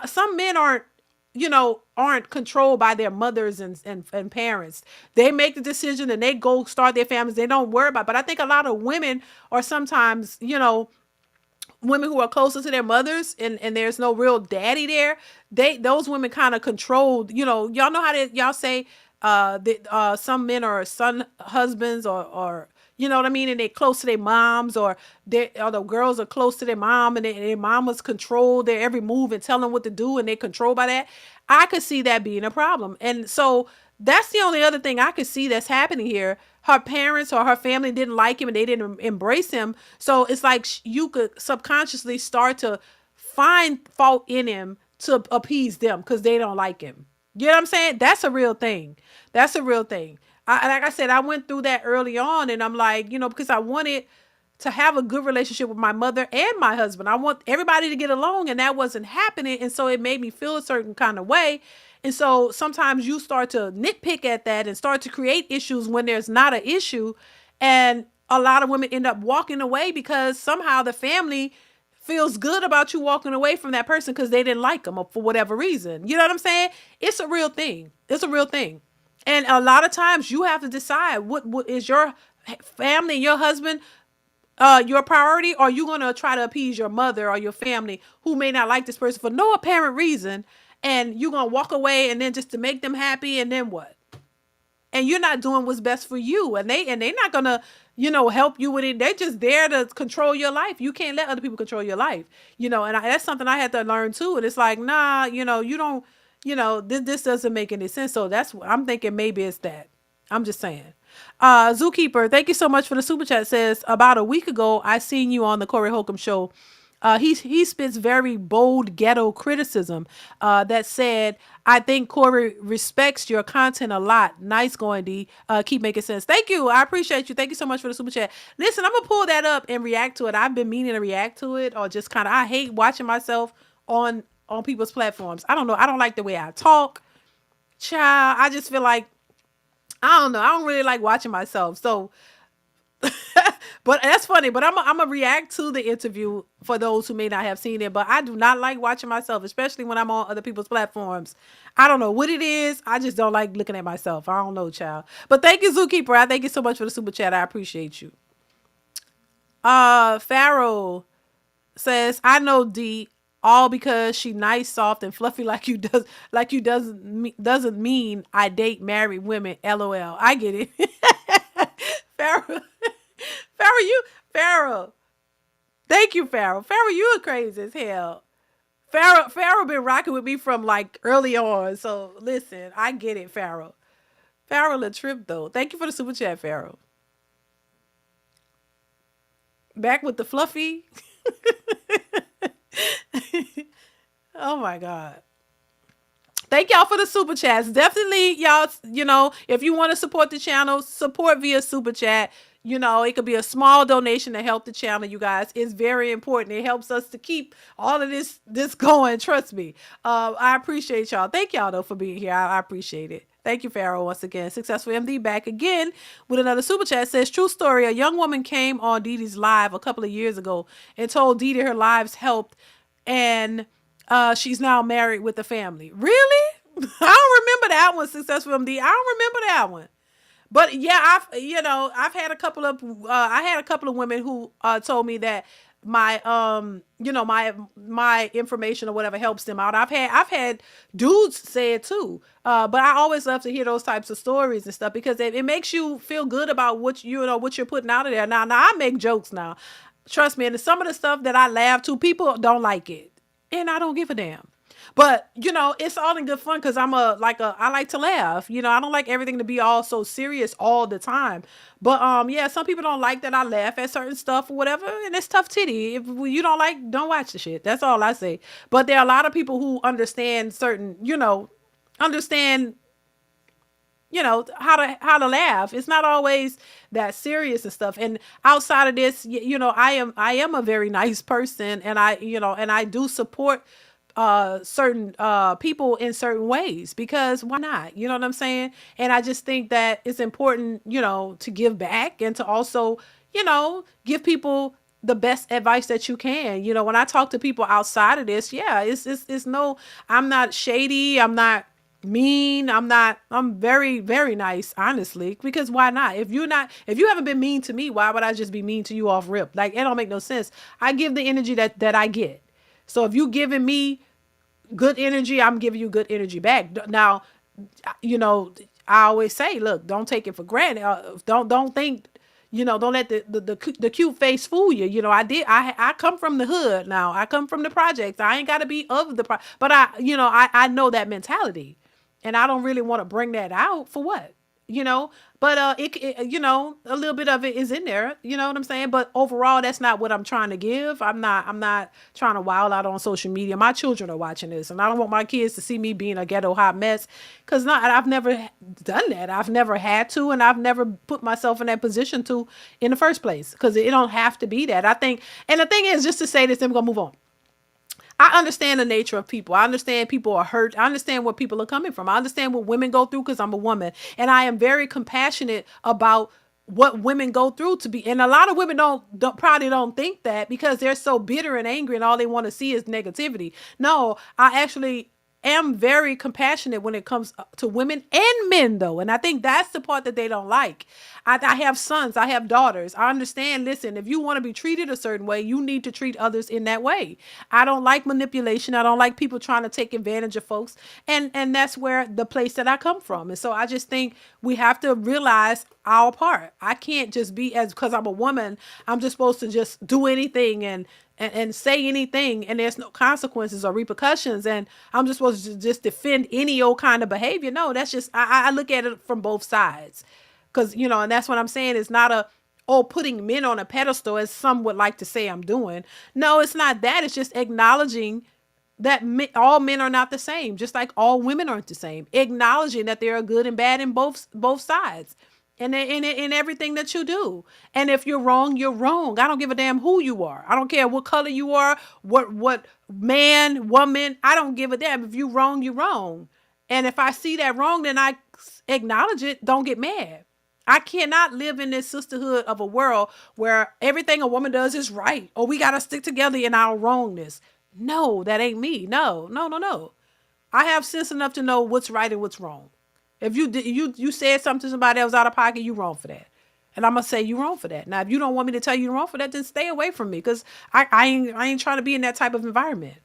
Speaker 1: Some men aren't controlled by their mothers and parents. They make the decision and they go start their families. They don't worry about it. But I think a lot of women are sometimes, women who are closer to their mothers and there's no real daddy there. Those women kind of controlled, y'all know how y'all say that some men are son husbands or you know what I mean, and they're close to their moms, or the girls are close to their mom and their mamas control their every move and tell them what to do and they're controlled by that. I could see that being a problem. And so that's the only other thing I could see that's happening here. Her parents or her family didn't like him and they didn't embrace him. So it's like you could subconsciously start to find fault in him to appease them because they don't like him. You know what I'm saying? That's a real thing. That's a real thing. Like I said, I went through that early on, and I'm like, because I wanted to have a good relationship with my mother and my husband. I want everybody to get along, and that wasn't happening. And so it made me feel a certain kind of way. And so sometimes you start to nitpick at that and start to create issues when there's not an issue. And a lot of women end up walking away because somehow the family feels good about you walking away from that person because they didn't like them or for whatever reason. You know what I'm saying? It's a real thing. It's a real thing. And a lot of times you have to decide what is your family, your husband, your priority, or are you going to try to appease your mother or your family who may not like this person for no apparent reason, and you're going to walk away and then just to make them happy, and then what? And you're not doing what's best for you, and they're not going to, help you with it. They're just there to control your life. You can't let other people control your life, and that's something I had to learn too. And it's like, nah, you don't, this doesn't make any sense. So that's what I'm thinking. Maybe it's that. I'm just saying. Zookeeper, thank you so much for the super chat. Says, about a week ago, I seen you on the Corey Holcomb show. he spits very bold ghetto criticism that said, I think Corey respects your content a lot. Nice going, D. Keep making sense. Thank you. I appreciate you. Thank you so much for the super chat. Listen, I'm gonna pull that up and react to it. I've been meaning to react to it, or just kind of, I hate watching myself on people's platforms. I don't know. I don't like the way I talk. Child, I just feel like, I don't know. I don't really like watching myself. So, but that's funny. But I'm gonna react to the interview for those who may not have seen it. But I do not like watching myself, especially when I'm on other people's platforms. I don't know what it is. I just don't like looking at myself. I don't know, child. But thank you, Zookeeper. I thank you so much for the super chat. I appreciate you. Pharaoh says, I know D, all because she nice, soft, and fluffy doesn't mean I date married women. LOL. I get it. Pharaoh. Pharaoh. Thank you, Pharaoh. Pharaoh, you are crazy as hell. Pharaoh been rocking with me from like early on. So listen, I get it, Pharaoh. Pharaoh a trip though. Thank you for the super chat, Pharaoh. Back with the fluffy. Oh my God. Thank y'all for the super chats. Definitely, y'all, if you want to support the channel, support via super chat. It could be a small donation to help the channel, you guys. It's very important. It helps us to keep all of this going. Trust me. I appreciate y'all. Thank y'all, though, for being here. I appreciate it. Thank you, Pharaoh, once again. Successful MD back again with another super chat. Says, true story. A young woman came on DeeDee's live a couple of years ago and told DeeDee her lives helped, and she's now married with a family. Really? I don't remember that one, Successful MD. I don't remember that one. But yeah, I've had a couple of women who told me that my my information or whatever helps them out. I've had dudes say it too. But I always love to hear those types of stories and stuff, because it makes you feel good about what you're putting out of there. Now I make jokes now. Trust me, and some of the stuff that I laugh to, people don't like it. And I don't give a damn. But, it's all in good fun, because I like to laugh. I don't like everything to be all so serious all the time. But, yeah, some people don't like that I laugh at certain stuff or whatever, and it's tough titty. If you don't like, don't watch the shit. That's all I say. But there are a lot of people who understand certain, understand how to laugh. It's not always that serious and stuff. And outside of this, I am a very nice person, and I do support certain people in certain ways, because why not? You know what I'm saying? And I just think that it's important, to give back, and to also, give people the best advice that you can. When I talk to people outside of this, yeah, it's no, I'm not shady. I'm not mean. I'm very, very nice, honestly, because why not? If you haven't been mean to me, why would I just be mean to you off rip? Like, it don't make no sense. I give the energy that I get. So if you giving me good energy, I'm giving you good energy back. Now, I always say, look, don't take it for granted. Don't think, don't let the cute face fool you. I come from the hood. Now I come from the projects. I ain't got to be of the but I know that mentality. And I don't really want to bring that out for what, but a little bit of it is in there, you know what I'm saying? But overall, that's not what I'm trying to give. I'm not trying to wild out on social media. My children are watching this, and I don't want my kids to see me being a ghetto hot mess, because I've never done that. I've never had to, and I've never put myself in that position to in the first place, because it don't have to be that. I think, and the thing is, just to say this, then we're gonna move on. I understand the nature of people. I understand people are hurt. I understand where people are coming from. I understand what women go through, because I'm a woman, and I am very compassionate about what women go through to be. And a lot of women probably don't think that, because they're so bitter and angry, and all they want to see is negativity. No, I actually am very compassionate when it comes to women and men, though. And I think that's the part that they don't like. I have sons, I have daughters. I understand, listen, if you want to be treated a certain way, you need to treat others in that way. I don't like manipulation. I don't like people trying to take advantage of folks. And that's where the place that I come from. And so I just think we have to realize our part. I can't just be, because I'm a woman, I'm just supposed to just do anything and say anything, and there's no consequences or repercussions, and I'm just supposed to just defend any old kind of behavior. No, that's just, I look at it from both sides. Because, and that's what I'm saying. It's not or putting men on a pedestal, as some would like to say I'm doing. No, it's not that. It's just acknowledging that all men are not the same, just like all women aren't the same. Acknowledging that there are good and bad in both sides, and in everything that you do. And if you're wrong, you're wrong. I don't give a damn who you are. I don't care what color you are, what man, woman. I don't give a damn. If you're wrong, you're wrong. And if I see that wrong, then I acknowledge it. Don't get mad. I cannot live in this sisterhood of a world where everything a woman does is right, or we got to stick together in our wrongness. No, that ain't me. No, no, no, no. I have sense enough to know what's right and what's wrong. If you said something to somebody that was out of pocket, you wrong for that. And I'm gonna say you wrong for that. Now, if you don't want me to tell you you're wrong for that, then stay away from me, because I ain't trying to be in that type of environment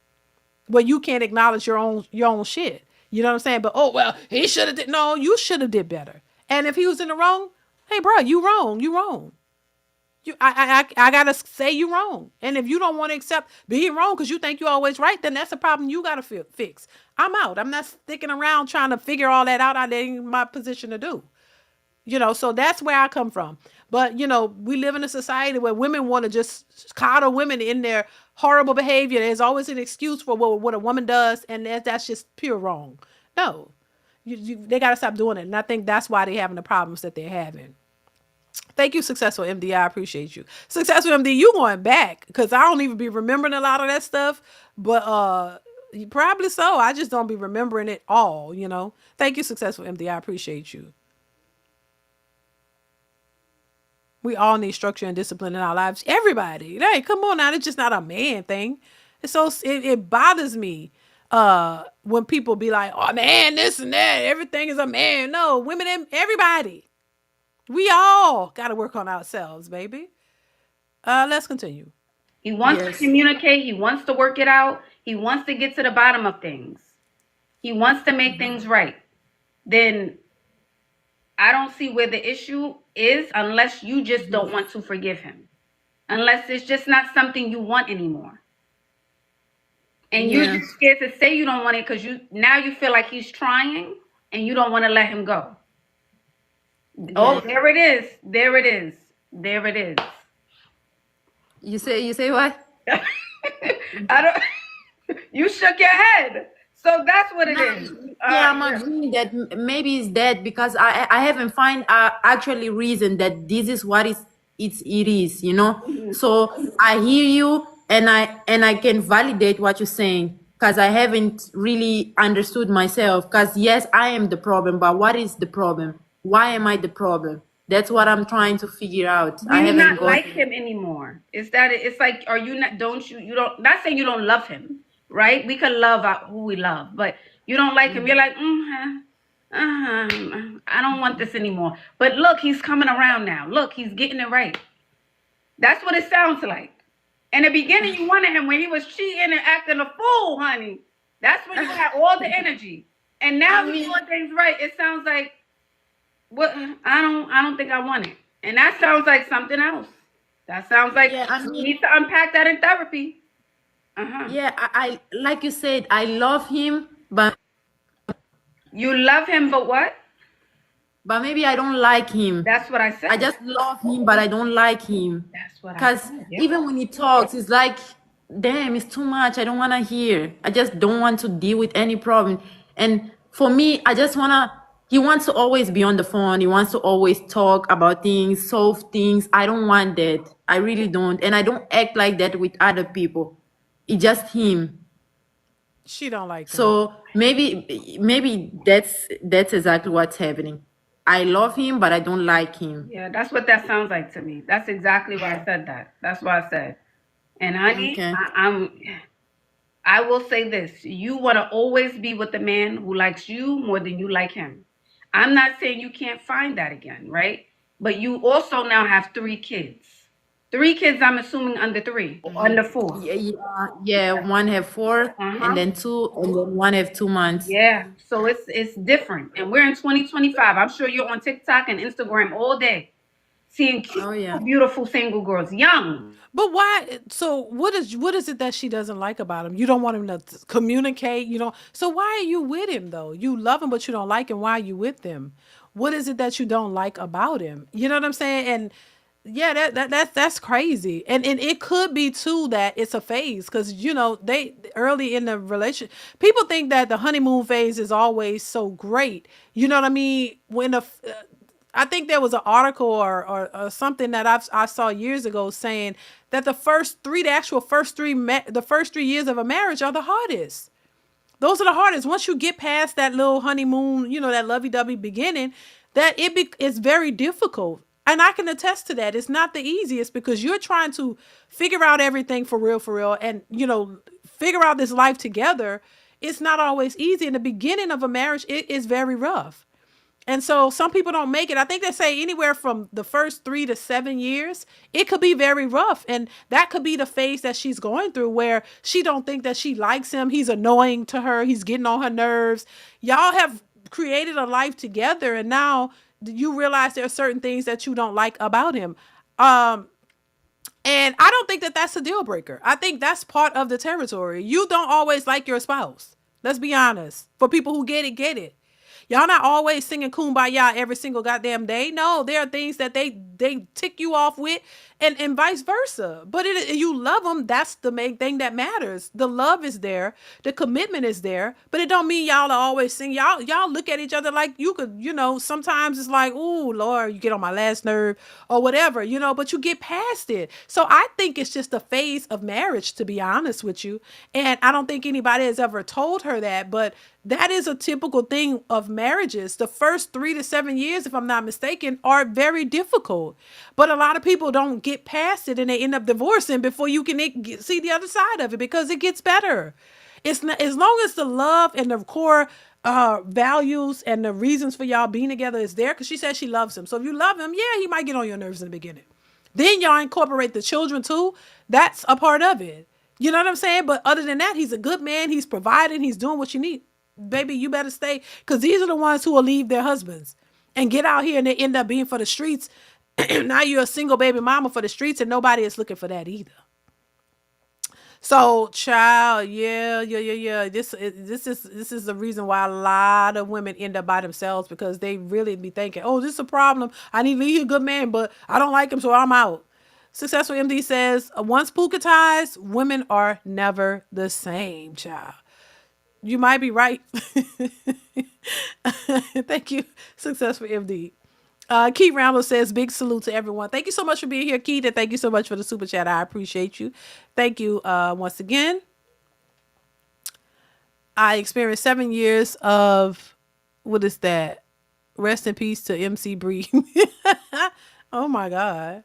Speaker 1: where you can't acknowledge your own shit. You know what I'm saying? But oh well, he should have did. No, you should have did better. And if he was in the wrong, hey bro, you wrong. You wrong. I gotta say you wrong. And if you don't want to accept being wrong because you think you're always right, then that's a problem you gotta fix. I'm out. I'm not sticking around trying to figure all that out. That ain't my position to do. So that's where I come from. But we live in a society where women want to just coddle women in their horrible behavior. There's always an excuse for what a woman does, and that's just pure wrong. No, they got to stop doing it. And I think that's why they're having the problems that they're having. Thank you, Successful MD. I appreciate you. Successful MD, you going back, because I don't even be remembering a lot of that stuff. But probably so. I just don't be remembering it all, Thank you, Successful MD. I appreciate you. We all need structure and discipline in our lives. Everybody. Hey, come on now. It's just not a man thing. It bothers me when people be like, oh man, this and that. Everything is a man. No, women and everybody. We all got to work on ourselves, baby. Let's continue.
Speaker 4: He wants to communicate. He wants to work it out. He wants to get to the bottom of things. He wants to make things right. Then I don't see where the issue is, unless you just don't want to forgive him. Unless it's just not something you want anymore. And you're just scared to say you don't want it because you feel like he's trying and you don't want to let him go. Oh, there it is. There it is. There it is.
Speaker 5: You say what?
Speaker 4: I don't. You shook your head. So that's what it is.
Speaker 5: Yeah, I'm agreeing that maybe it's that, because I haven't find actually reason that this is what it is. So I hear you, and I can validate what you're saying, because I haven't really understood myself. Because yes, I am the problem, but what is the problem? Why am I the problem? That's what I'm trying to figure out.
Speaker 4: Do you not like him anymore? Is that it? It's like, are you not? You don't. Not saying you don't love him, right? We can love who we love, but you don't like him. You're like, I don't want this anymore. But look, he's coming around now. Look, he's getting it right. That's what it sounds like. In the beginning, you wanted him when he was cheating and acting a fool, honey. That's when you had all the energy. And now he's doing things right. It sounds like, what? I don't think I want it. And that sounds like something else. That sounds like you need to unpack that in therapy.
Speaker 5: Yeah, I like you said, I love him, but
Speaker 4: you love him, but what?
Speaker 5: But maybe I don't like him.
Speaker 4: That's what I said.
Speaker 5: I just love him, but I don't like him.
Speaker 4: That's what I said.
Speaker 5: Because even when he talks, it's like, damn, it's too much. I don't want to hear. I just don't want to deal with any problem. And for me, I just want to, he wants to always be on the phone. He wants to always talk about things, solve things. I don't want that. I really don't. And I don't act like that with other people. It's just him.
Speaker 1: She don't like him.
Speaker 5: So maybe that's exactly what's happening. I love him, but I don't like him.
Speaker 4: Yeah, that's what that sounds like to me. That's exactly why I said that. That's what I said. And honey,
Speaker 5: Okay.
Speaker 4: I will say this. You want to always be with the man who likes you more than you like him. I'm not saying you can't find that again, right? But you also now have 3 kids. 3 kids, I'm assuming under 3, or under 4.
Speaker 5: Yeah. One have 4, and then 2, and then one have 2 months.
Speaker 4: Yeah, so it's different. And we're in 2025. I'm sure you're on TikTok and Instagram all day, seeing cute, beautiful single girls, young.
Speaker 1: But why? So what is it that she doesn't like about him? You don't want him to communicate. You don't. So why are you with him though? You love him, but you don't like him. Why are you with him? What is it that you don't like about him? You know what I'm saying? And Yeah, that's crazy, and it could be too that it's a phase because they early in the relationship, people think that the honeymoon phase is always so great. You know what I mean? I think there was an article or something that I saw years ago saying that the first 3 years of a marriage are the hardest. Those are the hardest. Once you get past that little honeymoon, that lovey-dovey beginning, it's very difficult. And I can attest to that. It's not the easiest because you're trying to figure out everything for real, and figure out this life together. It's not always easy. In the beginning of a marriage, it is very rough. And so some people don't make it. I think they say anywhere from the first 3 to 7 years, it could be very rough. And that could be the phase that she's going through where she don't think that she likes him. He's annoying to her. He's getting on her nerves. Y'all have created a life together. And now you realize there are certain things that you don't like about him. And I don't think that that's a deal breaker. I think that's part of the territory. You don't always like your spouse. Let's be honest. For people who get it, get it. Y'all not always singing kumbaya every single goddamn day. No, there are things that they tick you off with, and vice versa. But you love them. That's the main thing that matters. The love is there, the commitment is there. But it don't mean y'all are always sing. Y'all look at each other like you could. Sometimes it's like, oh Lord, you get on my last nerve or whatever. But you get past it. So I think it's just a phase of marriage, to be honest with you. And I don't think anybody has ever told her that, but that is a typical thing of marriages. The first 3 to 7 years, if I'm not mistaken, are very difficult. But a lot of people don't get past it and they end up divorcing before you can see the other side of it because it gets better. It's not, as long as the love and the core values and the reasons for y'all being together is there, because she says she loves him. So if you love him, yeah, he might get on your nerves in the beginning. Then y'all incorporate the children too. That's a part of it. You know what I'm saying? But other than that, he's a good man. He's providing. He's doing what you need. Baby, you better stay, because these are the ones who will leave their husbands and get out here and they end up being for the streets. Now you're a single baby mama for the streets and nobody is looking for that either. So, child, yeah. This is the reason why a lot of women end up by themselves, because they really be thinking, oh, this is a problem. I need to leave a good man, but I don't like him, so I'm out. Successful MD says, once pukatized, women are never the same, child. You might be right. Thank you, Successful MD. Keith Randall says, big salute to everyone. Thank you so much for being here, Keith, and thank you so much for the super chat. I appreciate you. Thank you once again. I experienced 7 years of, what is that? Rest in peace to MC Bree. Oh my God.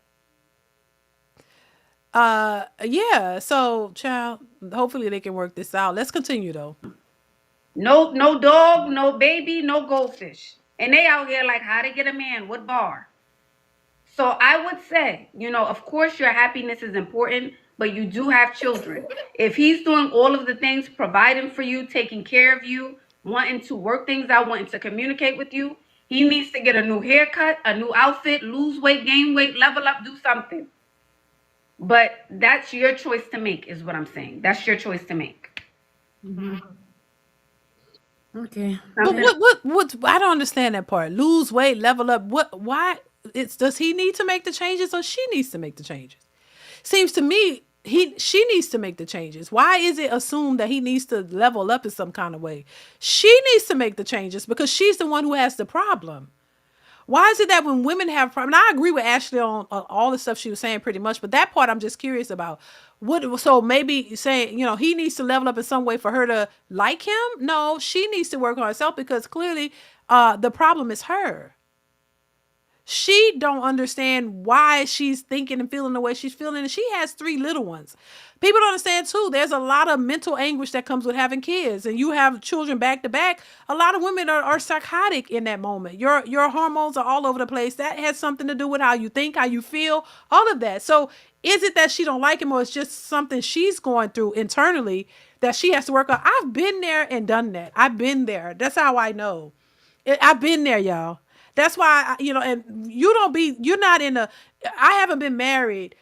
Speaker 1: Yeah, so child, hopefully they can work this out. Let's continue though.
Speaker 4: No dog, no baby, no goldfish. And they out here like, how to get a man, what bar? So I would say, of course your happiness is important, but you do have children. If he's doing all of the things, providing for you, taking care of you, wanting to work things out, wanting to communicate with you, he needs to get a new haircut, a new outfit, lose weight, gain weight, level up, do something. But that's your choice to make, is what I'm saying. That's your choice to make.
Speaker 5: Mm-hmm. Okay.
Speaker 1: But what? I don't understand that part. Lose weight, level up. What? Why? Does he need to make the changes or she needs to make the changes? Seems to me she needs to make the changes. Why is it assumed that he needs to level up in some kind of way? She needs to make the changes because she's the one who has the problem. Why is it that when women have problems, I agree with Ashley on all the stuff she was saying pretty much, but that part I'm just curious about. So maybe saying, he needs to level up in some way for her to like him? No, she needs to work on herself because clearly the problem is her. She don't understand why she's thinking and feeling the way she's feeling. And she has 3 little ones. People don't understand too. There's a lot of mental anguish that comes with having kids, and you have children back to back. A lot of women are psychotic in that moment. Your hormones are all over the place. That has something to do with how you think, how you feel, all of that. So is it that she don't like him, or it's just something she's going through internally that she has to work on? I've been there and done that. I've been there. That's how I know. I've been there, y'all. That's why, and you're not I haven't been married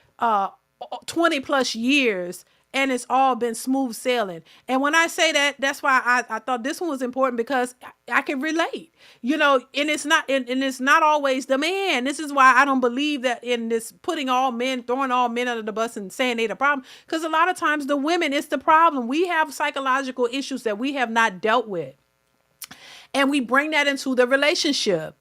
Speaker 1: 20 plus years and it's all been smooth sailing. And when I say that, that's why I thought this one was important, because I can relate, and it's not always the man. This is why I don't believe that in this throwing all men under the bus and saying they the problem. Because a lot of times the women, it's the problem. We have psychological issues that we have not dealt with. And we bring that into the relationship.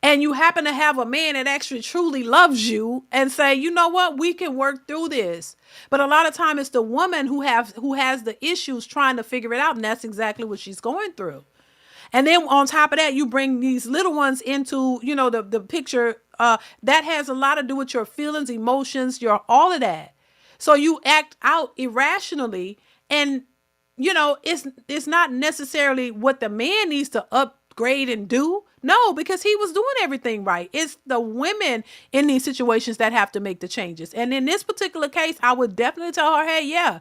Speaker 1: And you happen to have a man that actually truly loves you and say, you know what, we can work through this. But a lot of time it's the woman who has the issues trying to figure it out. And that's exactly what she's going through. And then on top of that, you bring these little ones into, the picture. That has a lot to do with your feelings, emotions, your all of that. So you act out irrationally, and it's not necessarily what the man needs to upgrade and do. No, because he was doing everything right. It's the women in these situations that have to make the changes. And in this particular case, I would definitely tell her, hey, yeah,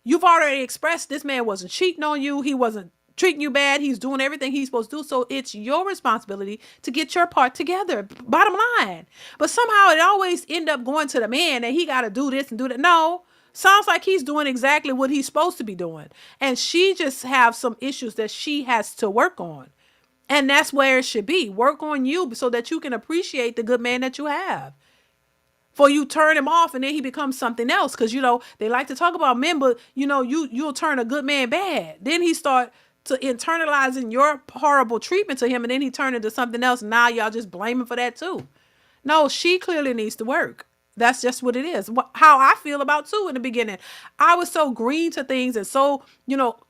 Speaker 1: you've already expressed this man wasn't cheating on you. He wasn't treating you bad. He's doing everything he's supposed to do. So it's your responsibility to get your part together. Bottom line. But somehow it always end up going to the man and he got to do this and do that. No. Sounds like he's doing exactly what he's supposed to be doing. And she just have some issues that she has to work on. And that's where it should be. Work on you so that you can appreciate the good man that you have. For you turn him off and then he becomes something else. Because, they like to talk about men, but, you'll turn a good man bad. Then he start to internalizing your horrible treatment to him, and then he turned into something else. Now y'all just blame him for that too. No, she clearly needs to work. That's just what it is. How I feel about too in the beginning. I was so green to things and so,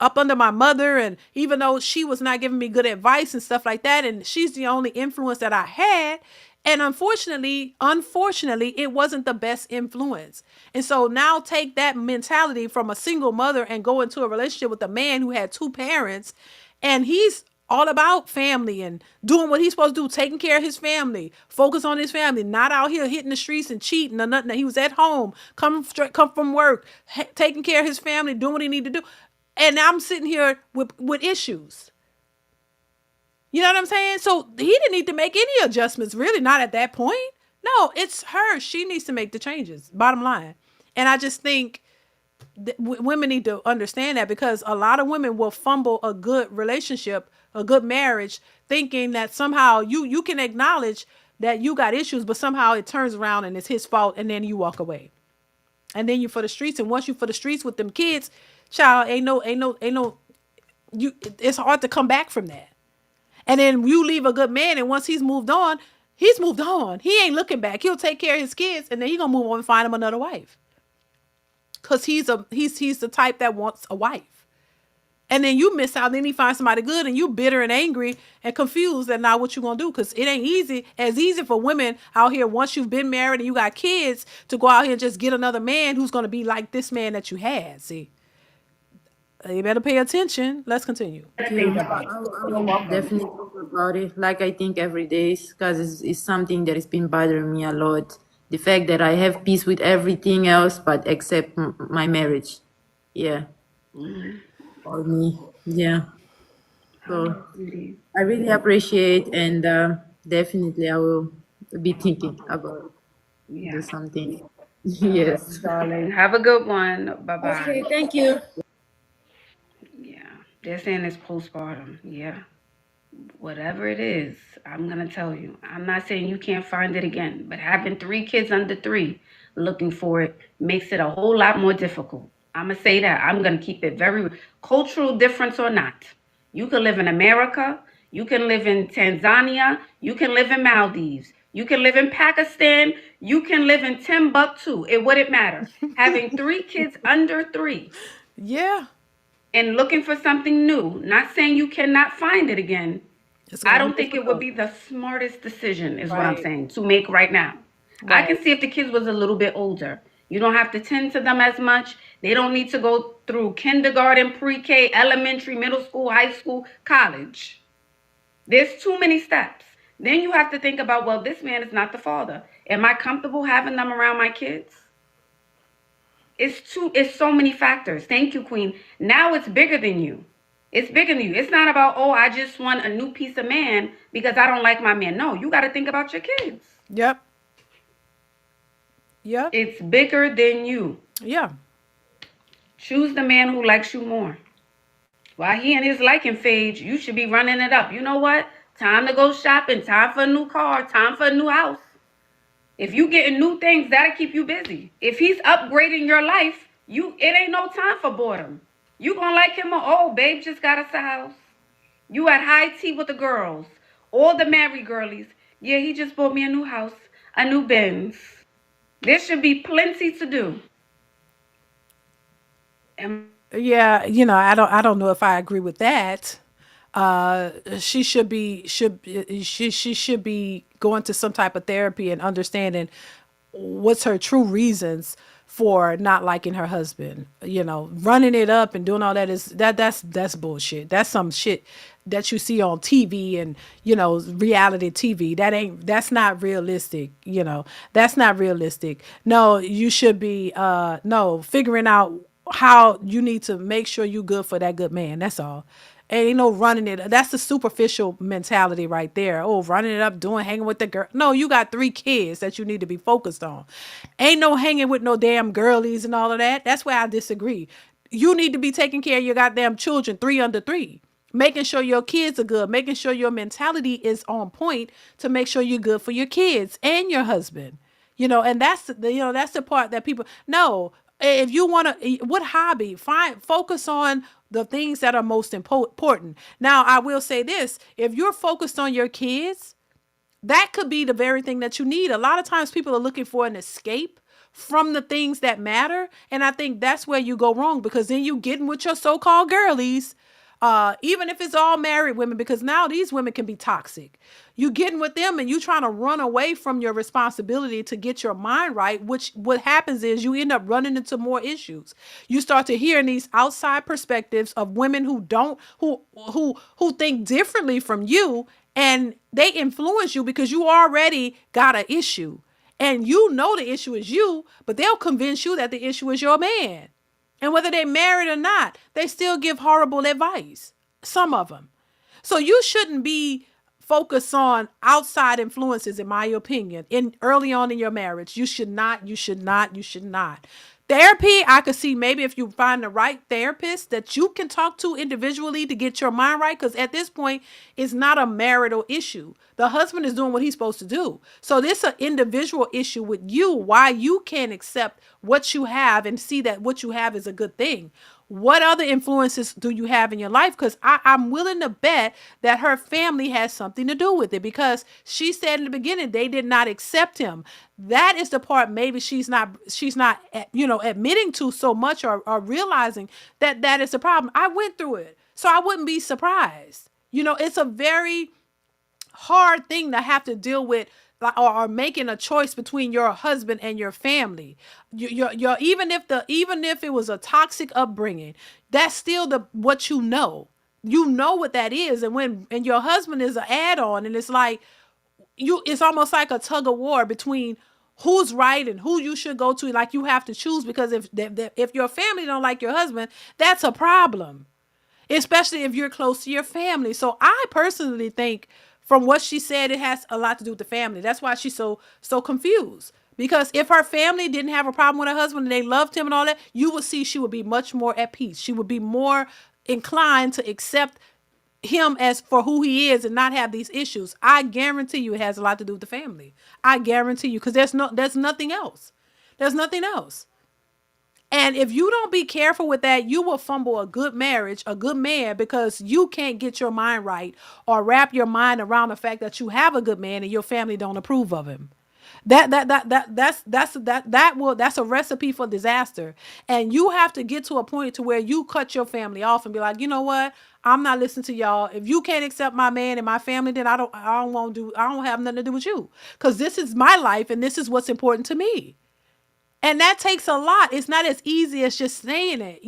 Speaker 1: up under my mother. And even though she was not giving me good advice and stuff like that, and she's the only influence that I had. And unfortunately, it wasn't the best influence. And so now take that mentality from a single mother and go into a relationship with a man who had two parents, and he's all about family and doing what he's supposed to do, taking care of his family, focus on his family, not out here hitting the streets and cheating or nothing. He was at home, come from work, taking care of his family, doing what he need to do. And I'm sitting here with issues. You know what I'm saying? So he didn't need to make any adjustments, really, not at that point. No, it's her. She needs to make the changes, bottom line. And I just think women need to understand that, because a lot of women will fumble a good relationship, a good marriage, thinking that somehow you can acknowledge that you got issues, but somehow it turns around and it's his fault, and then you walk away. And then you for the streets, and once you for the streets with them kids, child, it's hard to come back from that. And then you leave a good man, and once he's moved on. He ain't looking back. He'll take care of his kids, and then he's gonna move on and find him another wife. Cause he's the type that wants a wife. And then you miss out, then he finds somebody good, and you bitter and angry and confused that now what you gonna do? Cause it ain't easy for women out here once you've been married and you got kids to go out here and just get another man who's gonna be like this man that you had. See. You better pay attention. Let's continue.
Speaker 5: I will definitely talk about it. Like I think every day, because it's something that has been bothering me a lot. The fact that I have peace with everything else, but except my marriage. Yeah. For me. Yeah. So I really appreciate, and definitely I will be thinking about do something. Yes.
Speaker 4: Darling, have a good one. Bye-bye.
Speaker 5: Okay, thank you.
Speaker 4: Yeah, they're saying it's postpartum. Yeah. Whatever it is, I'm going to tell you. I'm not saying you can't find it again, but having 3 kids under 3 looking for it makes it a whole lot more difficult. I'm going to say that. I'm going to keep it very cultural difference or not. You can live in America. You can live in Tanzania. You can live in Maldives. You can live in Pakistan. You can live in Timbuktu. It wouldn't matter. Having 3 kids under 3.
Speaker 1: Yeah.
Speaker 4: And looking for something new. Not saying you cannot find it again. I don't think it would be the smartest decision, is what I'm saying, to make right now. Right. I can see if the kids was a little bit older. You don't have to tend to them as much. They don't need to go through kindergarten, pre-K, elementary, middle school, high school, college. There's too many steps. Then you have to think about, well, this man is not the father. Am I comfortable having them around my kids? It's so many factors. Thank you, Queen. Now it's bigger than you. It's bigger than you. It's not about, oh, I just want a new piece of man because I don't like my man. No, you got to think about your kids.
Speaker 1: Yep.
Speaker 4: It's bigger than you.
Speaker 1: Yeah.
Speaker 4: Choose the man who likes you more. While he in his liking phase, you should be running it up. You know what? Time to go shopping. Time for a new car. Time for a new house. If you getting new things, that'll keep you busy. If he's upgrading your life, it ain't no time for boredom. You gonna like him or, oh, babe just got us a house. You at high tea with the girls. All the married girlies. Yeah, he just bought me a new house, a new Benz. There should be plenty to do.
Speaker 1: Yeah, I don't know if I agree with that. She should be going to some type of therapy and understanding what's her true reasons for not liking her husband. Running it up and doing all that that's bullshit. That's some shit that you see on TV and reality TV. That's not realistic. That's not realistic. No, you should be no figuring out how you need to make sure you good for that good man. That's all. Ain't no running it. That's the superficial mentality right there. Oh, running it up, hanging with the girl. No, you got 3 kids that you need to be focused on. Ain't no hanging with no damn girlies and all of that. That's where I disagree. You need to be taking care of your goddamn children 3 under 3. Making sure your kids are good. Making sure your mentality is on point to make sure you're good for your kids and your husband. And that's the part that people no. If you want to, what hobby? Focus on the things that are most important. Now, I will say this: if you're focused on your kids, that could be the very thing that you need. A lot of times, people are looking for an escape from the things that matter, and I think that's where you go wrong, because then you getting with your so-called girlies. Even if it's all married women, because now these women can be toxic. You getting with them and you trying to run away from your responsibility to get your mind right, which what happens is you end up running into more issues. You start to hear these outside perspectives of women who think differently from you, and they influence you because you already got an issue. And the issue is you, but they'll convince you that the issue is your man. And whether they're married or not, they still give horrible advice. Some of them. So you shouldn't be focused on outside influences, in my opinion, early on in your marriage. You should not. Therapy, I could see maybe if you find the right therapist that you can talk to individually to get your mind right, because at this point, it's not a marital issue. The husband is doing what he's supposed to do. So this is an individual issue with you, why you can't accept what you have and see that what you have is a good thing. What other influences do you have in your life? Because I'm willing to bet that her family has something to do with it, because she said in the beginning they did not accept him. That is the part maybe she's not admitting to so much, or realizing that is a problem. I went through it, so I wouldn't be surprised. It's a very hard thing to have to deal with, or making a choice between your husband and your family. Even if it was a toxic upbringing, that's still what you know. You know what that is, and your husband is an add-on, and it's like it's almost like a tug of war between who's right and who you should go to. Like you have to choose, because if your family don't like your husband, that's a problem, especially if you're close to your family. So I personally think, from what she said, it has a lot to do with the family. That's why she's so confused. Because if her family didn't have a problem with her husband and they loved him and all that, you would see she would be much more at peace. She would be more inclined to accept him as for who he is and not have these issues. I guarantee you it has a lot to do with the family. I guarantee you, because there's nothing else. There's nothing else. And if you don't be careful with that, you will fumble a good marriage, a good man, because you can't get your mind right or wrap your mind around the fact that you have a good man and your family don't approve of him. That's a recipe for disaster. And you have to get to a point to where you cut your family off and be like, you know what? I'm not listening to y'all. If you can't accept my man and my family, then I don't have nothing to do with you, because this is my life and this is what's important to me. And that takes a lot. It's not as easy as just saying it.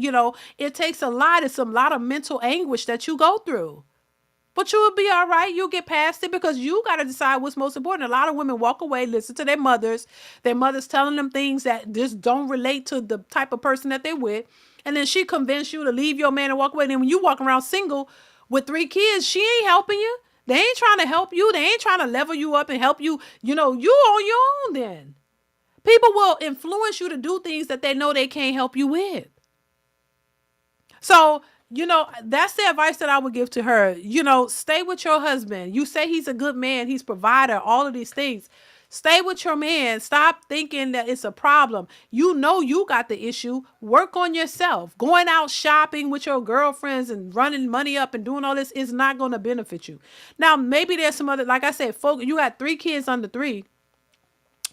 Speaker 1: It takes a lot. It's a lot of mental anguish that you go through. But you will be all right. You'll get past it, because you got to decide what's most important. A lot of women walk away, listen to their mothers telling them things that just don't relate to the type of person that they're with. And then she convinced you to leave your man and walk away. And then when you walk around single with 3 kids, she ain't helping you. They ain't trying to help you. They ain't trying to level you up and help you. You on your own then. People will influence you to do things that they know they can't help you with. So, that's the advice that I would give to her. Stay with your husband. You say he's a good man, he's provider, all of these things. Stay with your man. Stop thinking that it's a problem. You got the issue. Work on yourself. Going out shopping with your girlfriends and running money up and doing all this is not going to benefit you. Now, maybe there's some other, like I said, you got 3 kids under 3.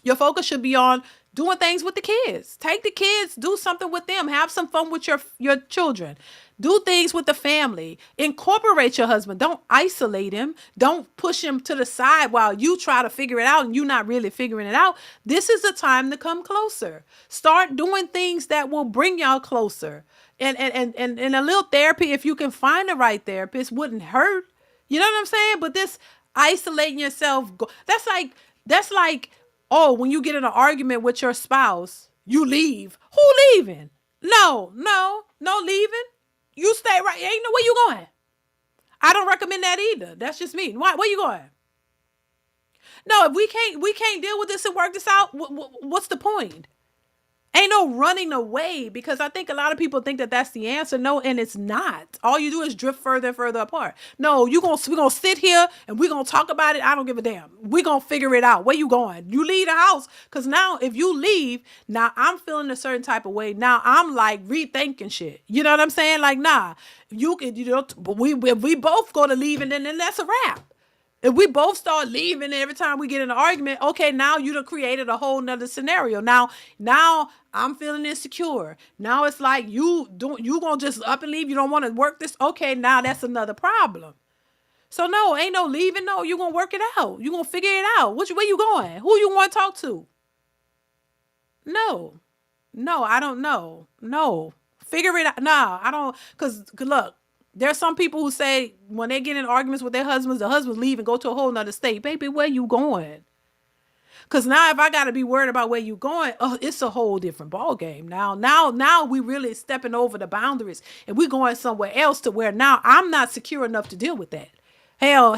Speaker 1: Your focus should be on doing things with the kids. Take the kids, do something with them, have some fun with your children. Do things with the family. Incorporate your husband. Don't isolate him. Don't push him to the side while you try to figure it out and you're not really figuring it out. This is the time to come closer. Start doing things that will bring y'all closer. And a little therapy, if you can find the right therapist, wouldn't hurt. You know what I'm saying? But this isolating yourself, that's like, oh, when you get in an argument with your spouse, you leave. Who leaving? No leaving. You stay right. Ain't no where you going. I don't recommend that either. That's just me. Why? Where you going? No, if we can't deal with this and work this out, what's the point? Ain't no running away, because I think a lot of people think that that's the answer. No, and it's not. All you do is drift further and further apart. No, we're going to sit here and we're going to talk about it. I don't give a damn. We're going to figure it out. Where you going? You leave the house. Because now if you leave, now I'm feeling a certain type of way. Now I'm like rethinking shit. You know what I'm saying? Like, nah, but if we both go to leave, and then that's a wrap. If we both start leaving every time we get in an argument, okay, now you done created a whole nother scenario. Now I'm feeling insecure. Now it's like you gonna just up and leave. You don't want to work this. Okay, now that's another problem. So no, ain't no leaving. No, you gonna work it out. You gonna figure it out. Where you going? Who you want to talk to? No, I don't know. No, figure it out. Nah, I don't. Cause look. There's some people who say when they get in arguments with their husbands, the husbands leave and go to a whole nother state. Baby, where you going? Because now if I got to be worried about where you going, it's a whole different ball game. Now we really stepping over the boundaries and we going somewhere else to where now I'm not secure enough to deal with that. Hell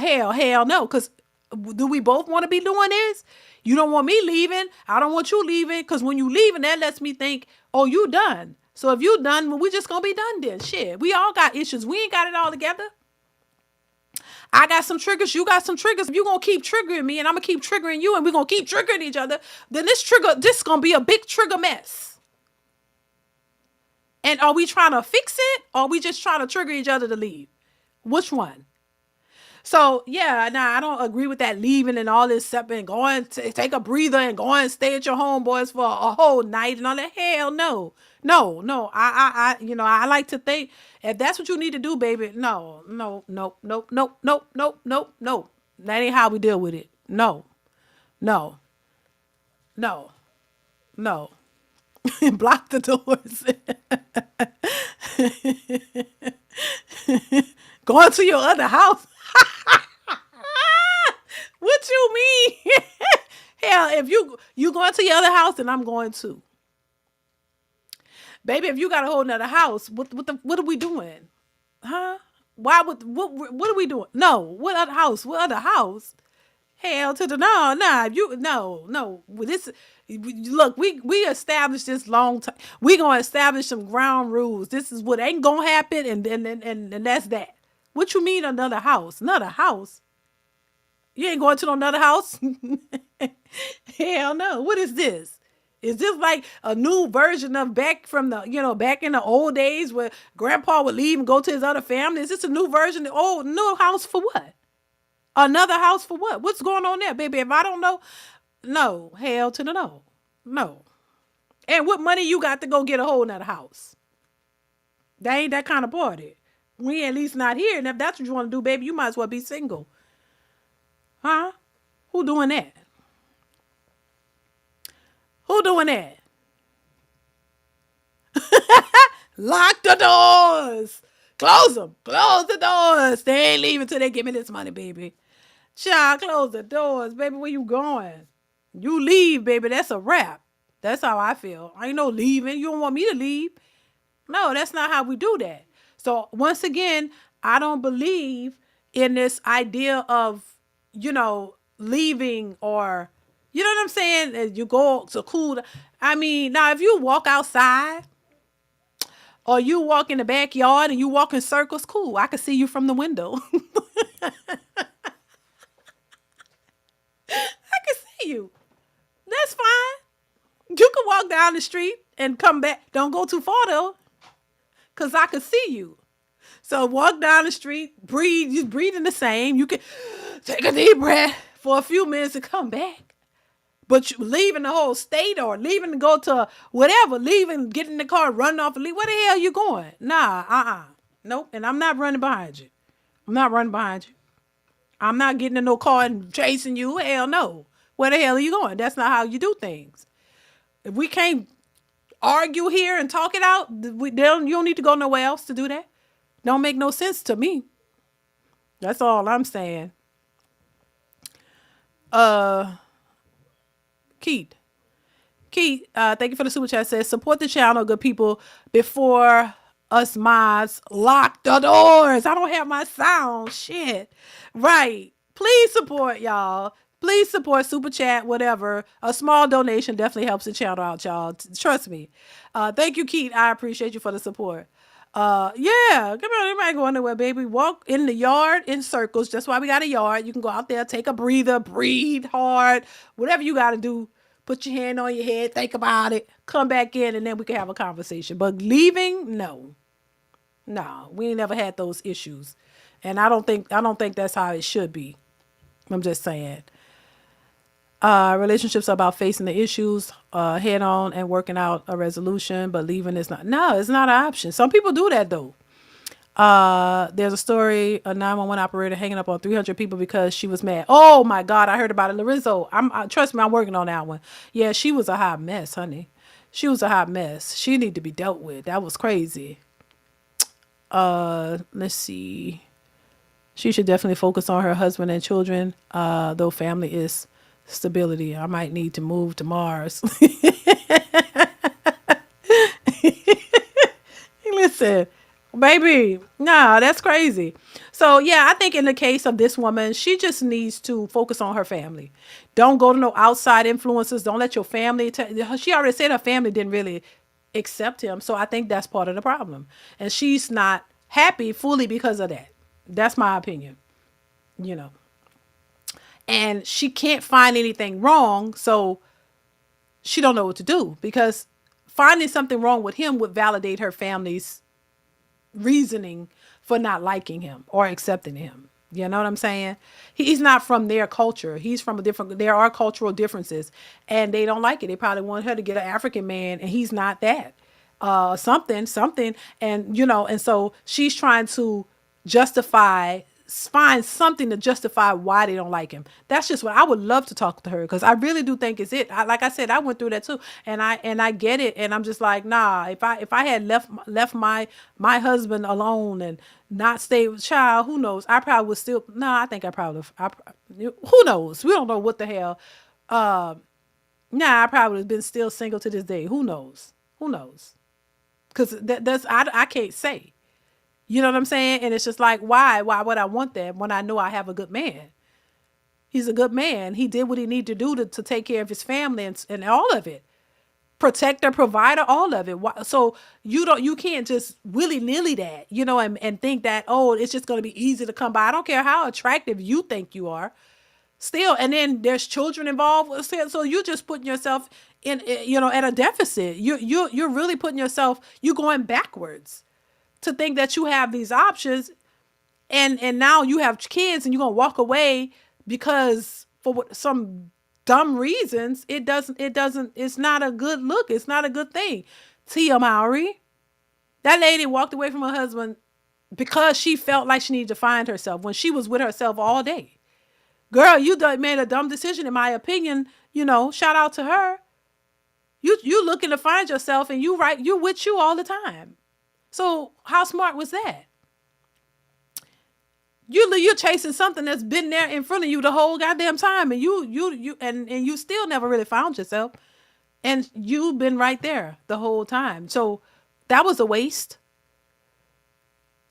Speaker 1: no. Because do we both want to be doing this? You don't want me leaving. I don't want you leaving. Because when you leaving, that lets me think, oh, you done. So if you done, well, we just gonna be done then. Shit, we all got issues. We ain't got it all together. I got some triggers. You got some triggers. If you gonna keep triggering me and I'm gonna keep triggering you and we're gonna keep triggering each other, then this is gonna be a big trigger mess. And are we trying to fix it or are we just trying to trigger each other to leave? Which one? So yeah, I don't agree with that leaving and all this stuff and going to take a breather and going and stay at your homeboys for a whole night and all that. Hell no. I like to think if that's what you need to do, baby. No. That ain't how we deal with it. No. Block the doors. Going to your other house. What you mean? Hell, if you going to your other house, then I'm going too. Baby, if you got a whole nother house, what are we doing? Huh? What are we doing? No, what other house? What other house? Hell to the no. Look, we established this long time. We gonna establish some ground rules. This is what ain't gonna happen, and that's that. What you mean another house? Another house? You ain't going to another house? Hell no. What is this? Is this like a new version of back from back in the old days where grandpa would leave and go to his other family? Is this a new version? Oh, new house for what? Another house for what? What's going on there, baby? If I don't know, no. Hell to the no. No. And what money you got to go get a whole nother house? That ain't that kind of party. We at least not here. And if that's what you want to do, baby, you might as well be single. Huh? Who doing that? Who doing that? Lock the doors. Close them. Close the doors. They ain't leaving till they give me this money, baby. Child, close the doors. Baby, where you going? You leave, baby. That's a wrap. That's how I feel. I ain't no leaving. You don't want me to leave. No, that's not how we do that. So once again, I don't believe in this idea of, leaving or, you know what I'm saying? You go to cool. I mean, now if you walk outside, or you walk in the backyard and you walk in circles, cool. I can see you from the window. I can see you. That's fine. You can walk down the street and come back. Don't go too far though, because I can see you. So walk down the street, breathe. You're breathing the same. You can take a deep breath for a few minutes and come back. But you leaving the whole state or leaving to go to whatever, leaving, get in the car, running off and leave. Where the hell you going? Nah, nope. And I'm not running behind you. I'm not running behind you. I'm not getting in no car and chasing you. Hell no. Where the hell are you going? That's not how you do things. If we can't argue here and talk it out, you don't need to go nowhere else to do that. Don't make no sense to me. That's all I'm saying. Keith, thank you for the super chat. Says support the channel, good people, before us mods lock the doors. I don't have my sound. Shit. Right. Please support, y'all. Please support super chat, whatever. A small donation definitely helps the channel out, y'all. Trust me. Thank you, Keith. I appreciate you for the support. Yeah, come on, anybody go anywhere, baby. Walk in the yard in circles. That's why we got a yard. You can go out there, take a breather, breathe hard, whatever you got to do. Put your hand on your head, think about it, come back in, and then we can have a conversation. But leaving, no, we ain't never had those issues, and I don't think that's how it should be. I'm just saying. Relationships are about facing the issues head on and working out a resolution, but leaving is not. No, it's not an option. Some people do that though. There's a story, a 911 operator hanging up on 300 people because she was mad. Oh my God, I heard about it. Lorenzo, trust me, I'm working on that one. Yeah, she was a hot mess, honey. She was a hot mess. She need to be dealt with. That was crazy. Let's see. She should definitely focus on her husband and children, though family is stability. I might need to move to Mars. Listen, baby, nah, that's crazy. So yeah, I think in the case of this woman, she just needs to focus on her family. Don't go to no outside influences. Don't let your family. She already said her family didn't really accept him. So I think that's part of the problem. And she's not happy fully because of that. That's my opinion. You know. And she can't find anything wrong, so she don't know what to do, because finding something wrong with him would validate her family's reasoning for not liking him or accepting him. You know what I'm saying? He's not from their culture. He's from there are cultural differences, and they don't like it. They probably want her to get an African man, and he's not that. Something, and and so she's trying to find something to justify why they don't like him. That's just what I would love to talk to her, because I really do think it's it. Like I said, I went through that too, and I get it, and I'm just like, nah. If I had left my husband alone and not stay with child, who knows? I probably would still. No, I think I probably. Who knows? We don't know what the hell. I probably would have been still single to this day. Who knows? Because that's I can't say. You know what I'm saying? And it's just like, why would I want that when I know I have a good man? He's a good man. He did what he needed to do to take care of his family and all of it. Protector, provider, all of it. So you can't just willy-nilly that, and think that, oh, it's just going to be easy to come by. I don't care how attractive you think you are. Still, and then there's children involved. So you're just putting yourself in, at a deficit. You're really putting yourself, you're going backwards. To think that you have these options, and now you have kids and you're gonna walk away because for some dumb reasons, it's not a good look. It's not a good thing. Tia Mowry, that lady walked away from her husband because she felt like she needed to find herself when she was with herself all day. Girl, you made a dumb decision, in my opinion. Shout out to her. You looking to find yourself, and you're with you all the time. So how smart was that? You're chasing something that's been there in front of you the whole goddamn time, and you still never really found yourself, and you've been right there the whole time. So that was a waste.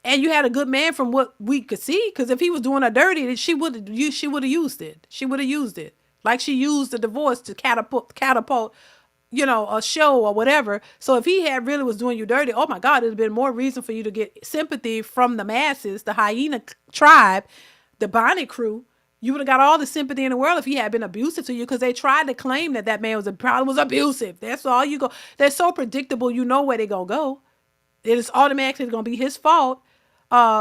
Speaker 1: And you had a good man from what we could see, because if he was doing her dirty, she would have used it. She would have used it like she used the divorce to catapult a show or whatever. So if he had really was doing you dirty, oh my God, it'd been more reason for you to get sympathy from the masses, the hyena tribe, the Bonnet crew. You would have got all the sympathy in the world if he had been abusive to you, because they tried to claim that man was abusive. That's all you go. They're so predictable. You know where they're going to go. It is automatically going to be his fault.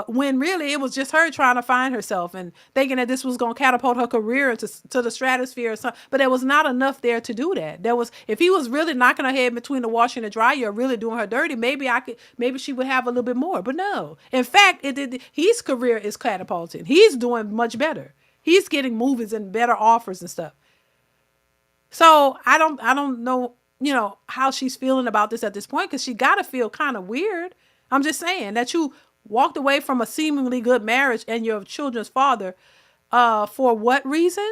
Speaker 1: When really it was just her trying to find herself and thinking that this was going to catapult her career to the stratosphere or something. But there was not enough there to do that. If he was really knocking her head between the washer and the dryer, or really doing her dirty, maybe she would have a little bit more. But no, in fact, his career is catapulting. He's doing much better. He's getting movies and better offers and stuff. So I don't know, how she's feeling about this at this point, because she got to feel kind of weird. I'm just saying that you walked away from a seemingly good marriage and your children's father, for what reason?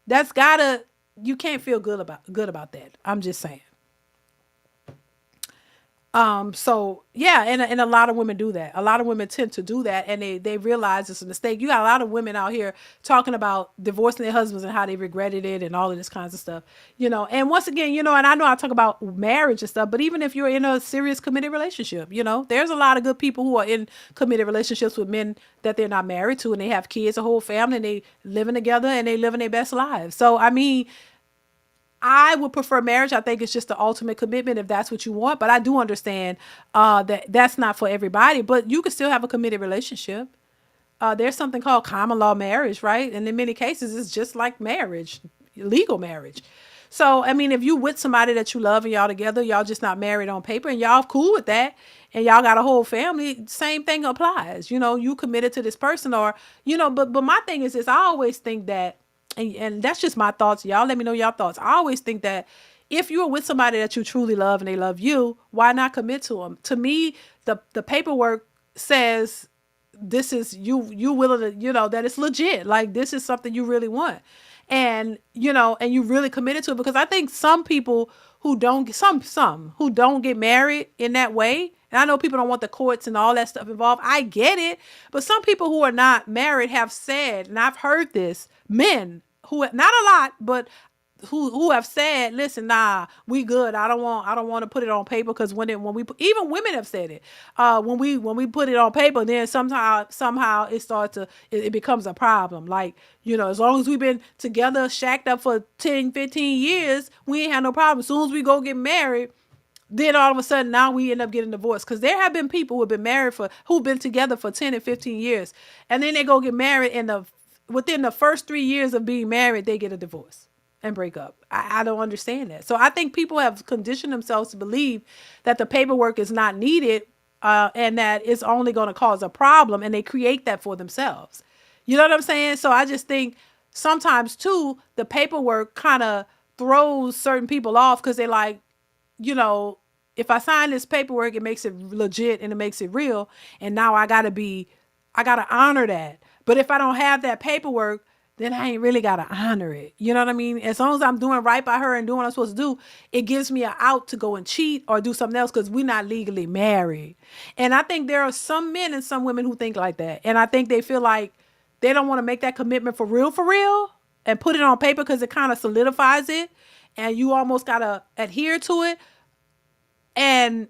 Speaker 1: You can't feel good about that. I'm just saying. So yeah, and a lot of women do that. A lot of women tend to do that, and they realize it's a mistake. You got a lot of women out here talking about divorcing their husbands and how they regretted it and all of this kinds of stuff, and once again, and I know I talk about marriage and stuff, but even if you're in a serious committed relationship, there's a lot of good people who are in committed relationships with men that they're not married to, and they have kids, a whole family, and they living together and they living their best lives. So I mean, I would prefer marriage. I think it's just the ultimate commitment if that's what you want. But I do understand that that's not for everybody. But you can still have a committed relationship. There's something called common law marriage, right? And in many cases, it's just like marriage, legal marriage. So, I mean, if you with somebody that you love and y'all together, y'all just not married on paper and y'all cool with that, and y'all got a whole family, same thing applies. You committed to this person, or, but my thing is this, I always think that, and that's just my thoughts. Y'all let me know your thoughts. I always think that if you're with somebody that you truly love and they love you, why not commit to them? To me, the paperwork says this is you willing to, that it's legit. Like, this is something you really want. And, and you really committed to it, because I think some people who don't, some who don't get married in that way, and I know people don't want the courts and all that stuff involved. I get it. But some people who are not married have said, and I've heard this, men who, not a lot, but who have said, listen, nah, we good. I don't want to put it on paper, because even women have said it. When we put it on paper, then somehow it becomes a problem. Like, as long as we've been together, shacked up for 10, 15 years, we ain't had no problem. As soon as we go get married, then all of a sudden now we end up getting divorced. Because there have been people who've been together for 10 and 15 years, and then they go get married, and within the first 3 years of being married, they get a divorce and break up. I don't understand that. So I think people have conditioned themselves to believe that the paperwork is not needed, and that it's only going to cause a problem, and they create that for themselves. You know what I'm saying? So I just think sometimes too, the paperwork kind of throws certain people off, because they're like, if I sign this paperwork, it makes it legit and it makes it real. And now I got to honor that. But if I don't have that paperwork, then I ain't really got to honor it. You know what I mean? As long as I'm doing right by her and doing what I'm supposed to do, it gives me an out to go and cheat or do something else, because we're not legally married. And I think there are some men and some women who think like that. And I think they feel like they don't want to make that commitment for real, and put it on paper, because it kind of solidifies it. And you almost got to adhere to it. And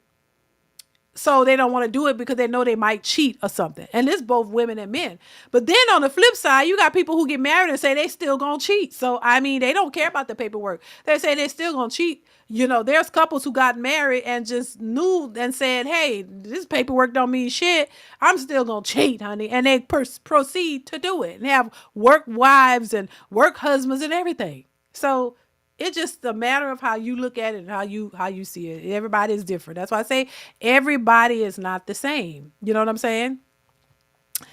Speaker 1: so they don't want to do it because they know they might cheat or something. And this both women and men. But then on the flip side, you got people who get married and say they still gonna cheat. So, I mean, they don't care about the paperwork. They say they still gonna cheat. There's couples who got married and just knew and said, hey, this paperwork don't mean shit. I'm still gonna cheat, honey. And they proceed to do it and have work wives and work husbands and everything. So it's just a matter of how you look at it and how you see it. Everybody is different. That's why I say everybody is not the same. You know what I'm saying?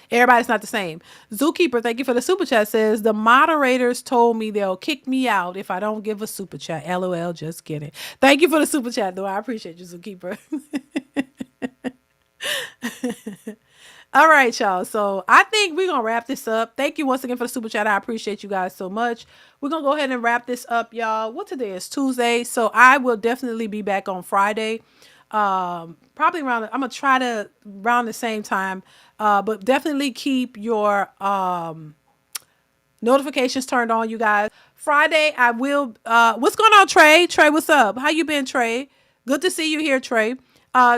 Speaker 1: Everybody's not the same. Zookeeper, thank you for the super chat, says, the moderators told me they'll kick me out if I don't give a super chat. LOL, just kidding. Thank you for the super chat, though. I appreciate you, Zookeeper. All right, y'all. So I think we're going to wrap this up. Thank you once again for the super chat. I appreciate you guys so much. We're going to go ahead and wrap this up, y'all. What today is? Tuesday. So I will definitely be back on Friday. Probably I'm going to try to around the same time. But definitely keep your notifications turned on, you guys. Friday, I will. What's going on, Trey? Trey, what's up? How you been, Trey? Good to see you here, Trey.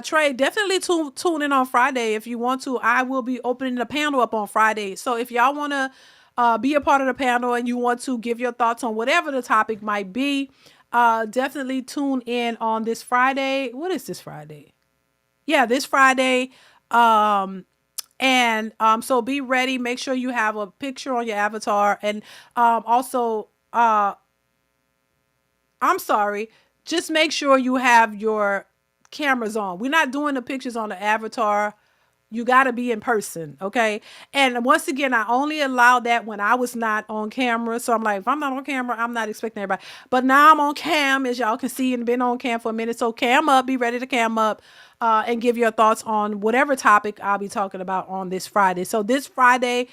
Speaker 1: Trey, definitely tune in on Friday if you want to. I will be opening the panel up on Friday. So if y'all want to be a part of the panel and you want to give your thoughts on whatever the topic might be, definitely tune in on this Friday. What is this Friday? Yeah, this Friday. So be ready. Make sure you have a picture on your avatar. And also, I'm sorry, just make sure you have your cameras on. We're not doing the pictures on the avatar. You got to be in person, okay? And once again, I only allowed that when I was not on camera. So I'm like, if I'm not on camera, I'm not expecting everybody. But now I'm on cam, as y'all can see, and been on cam for a minute. So cam up, be ready to cam up and give your thoughts on whatever topic I'll be talking about on this Friday. So this Friday,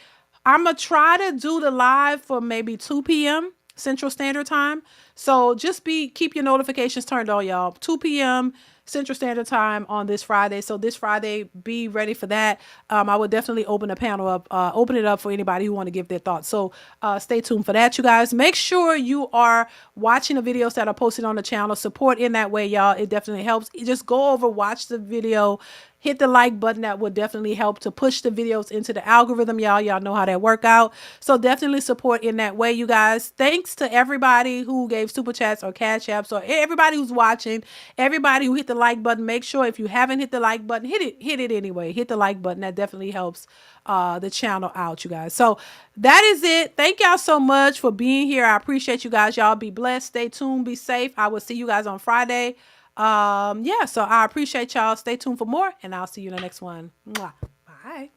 Speaker 1: I'm going to try to do the live for maybe 2 p.m. Central Standard Time. So just keep your notifications turned on, y'all. 2 p.m. Central Standard Time on this Friday. So this Friday, be ready for that. I would definitely open the panel up, open it up for anybody who want to give their thoughts. So stay tuned for that, you guys. Make sure you are watching the videos that are posted on the channel. Support in that way, y'all. It definitely helps. Just go over, watch the video, hit the like button. That would definitely help to push the videos into the algorithm, y'all. Y'all know how that work out. So definitely support in that way, you guys. Thanks to everybody who gave super chats or cash apps, or everybody who's watching, everybody who hit the like button. Make sure if you haven't hit the like button, hit it anyway. Hit the like button. That definitely helps the channel out, you guys. So that is it. Thank y'all so much for being here. I appreciate you guys. Y'all be blessed. Stay tuned. Be safe. I will see you guys on Friday. So I appreciate y'all. Stay tuned for more, and I'll see you in the next one. Mwah. Bye.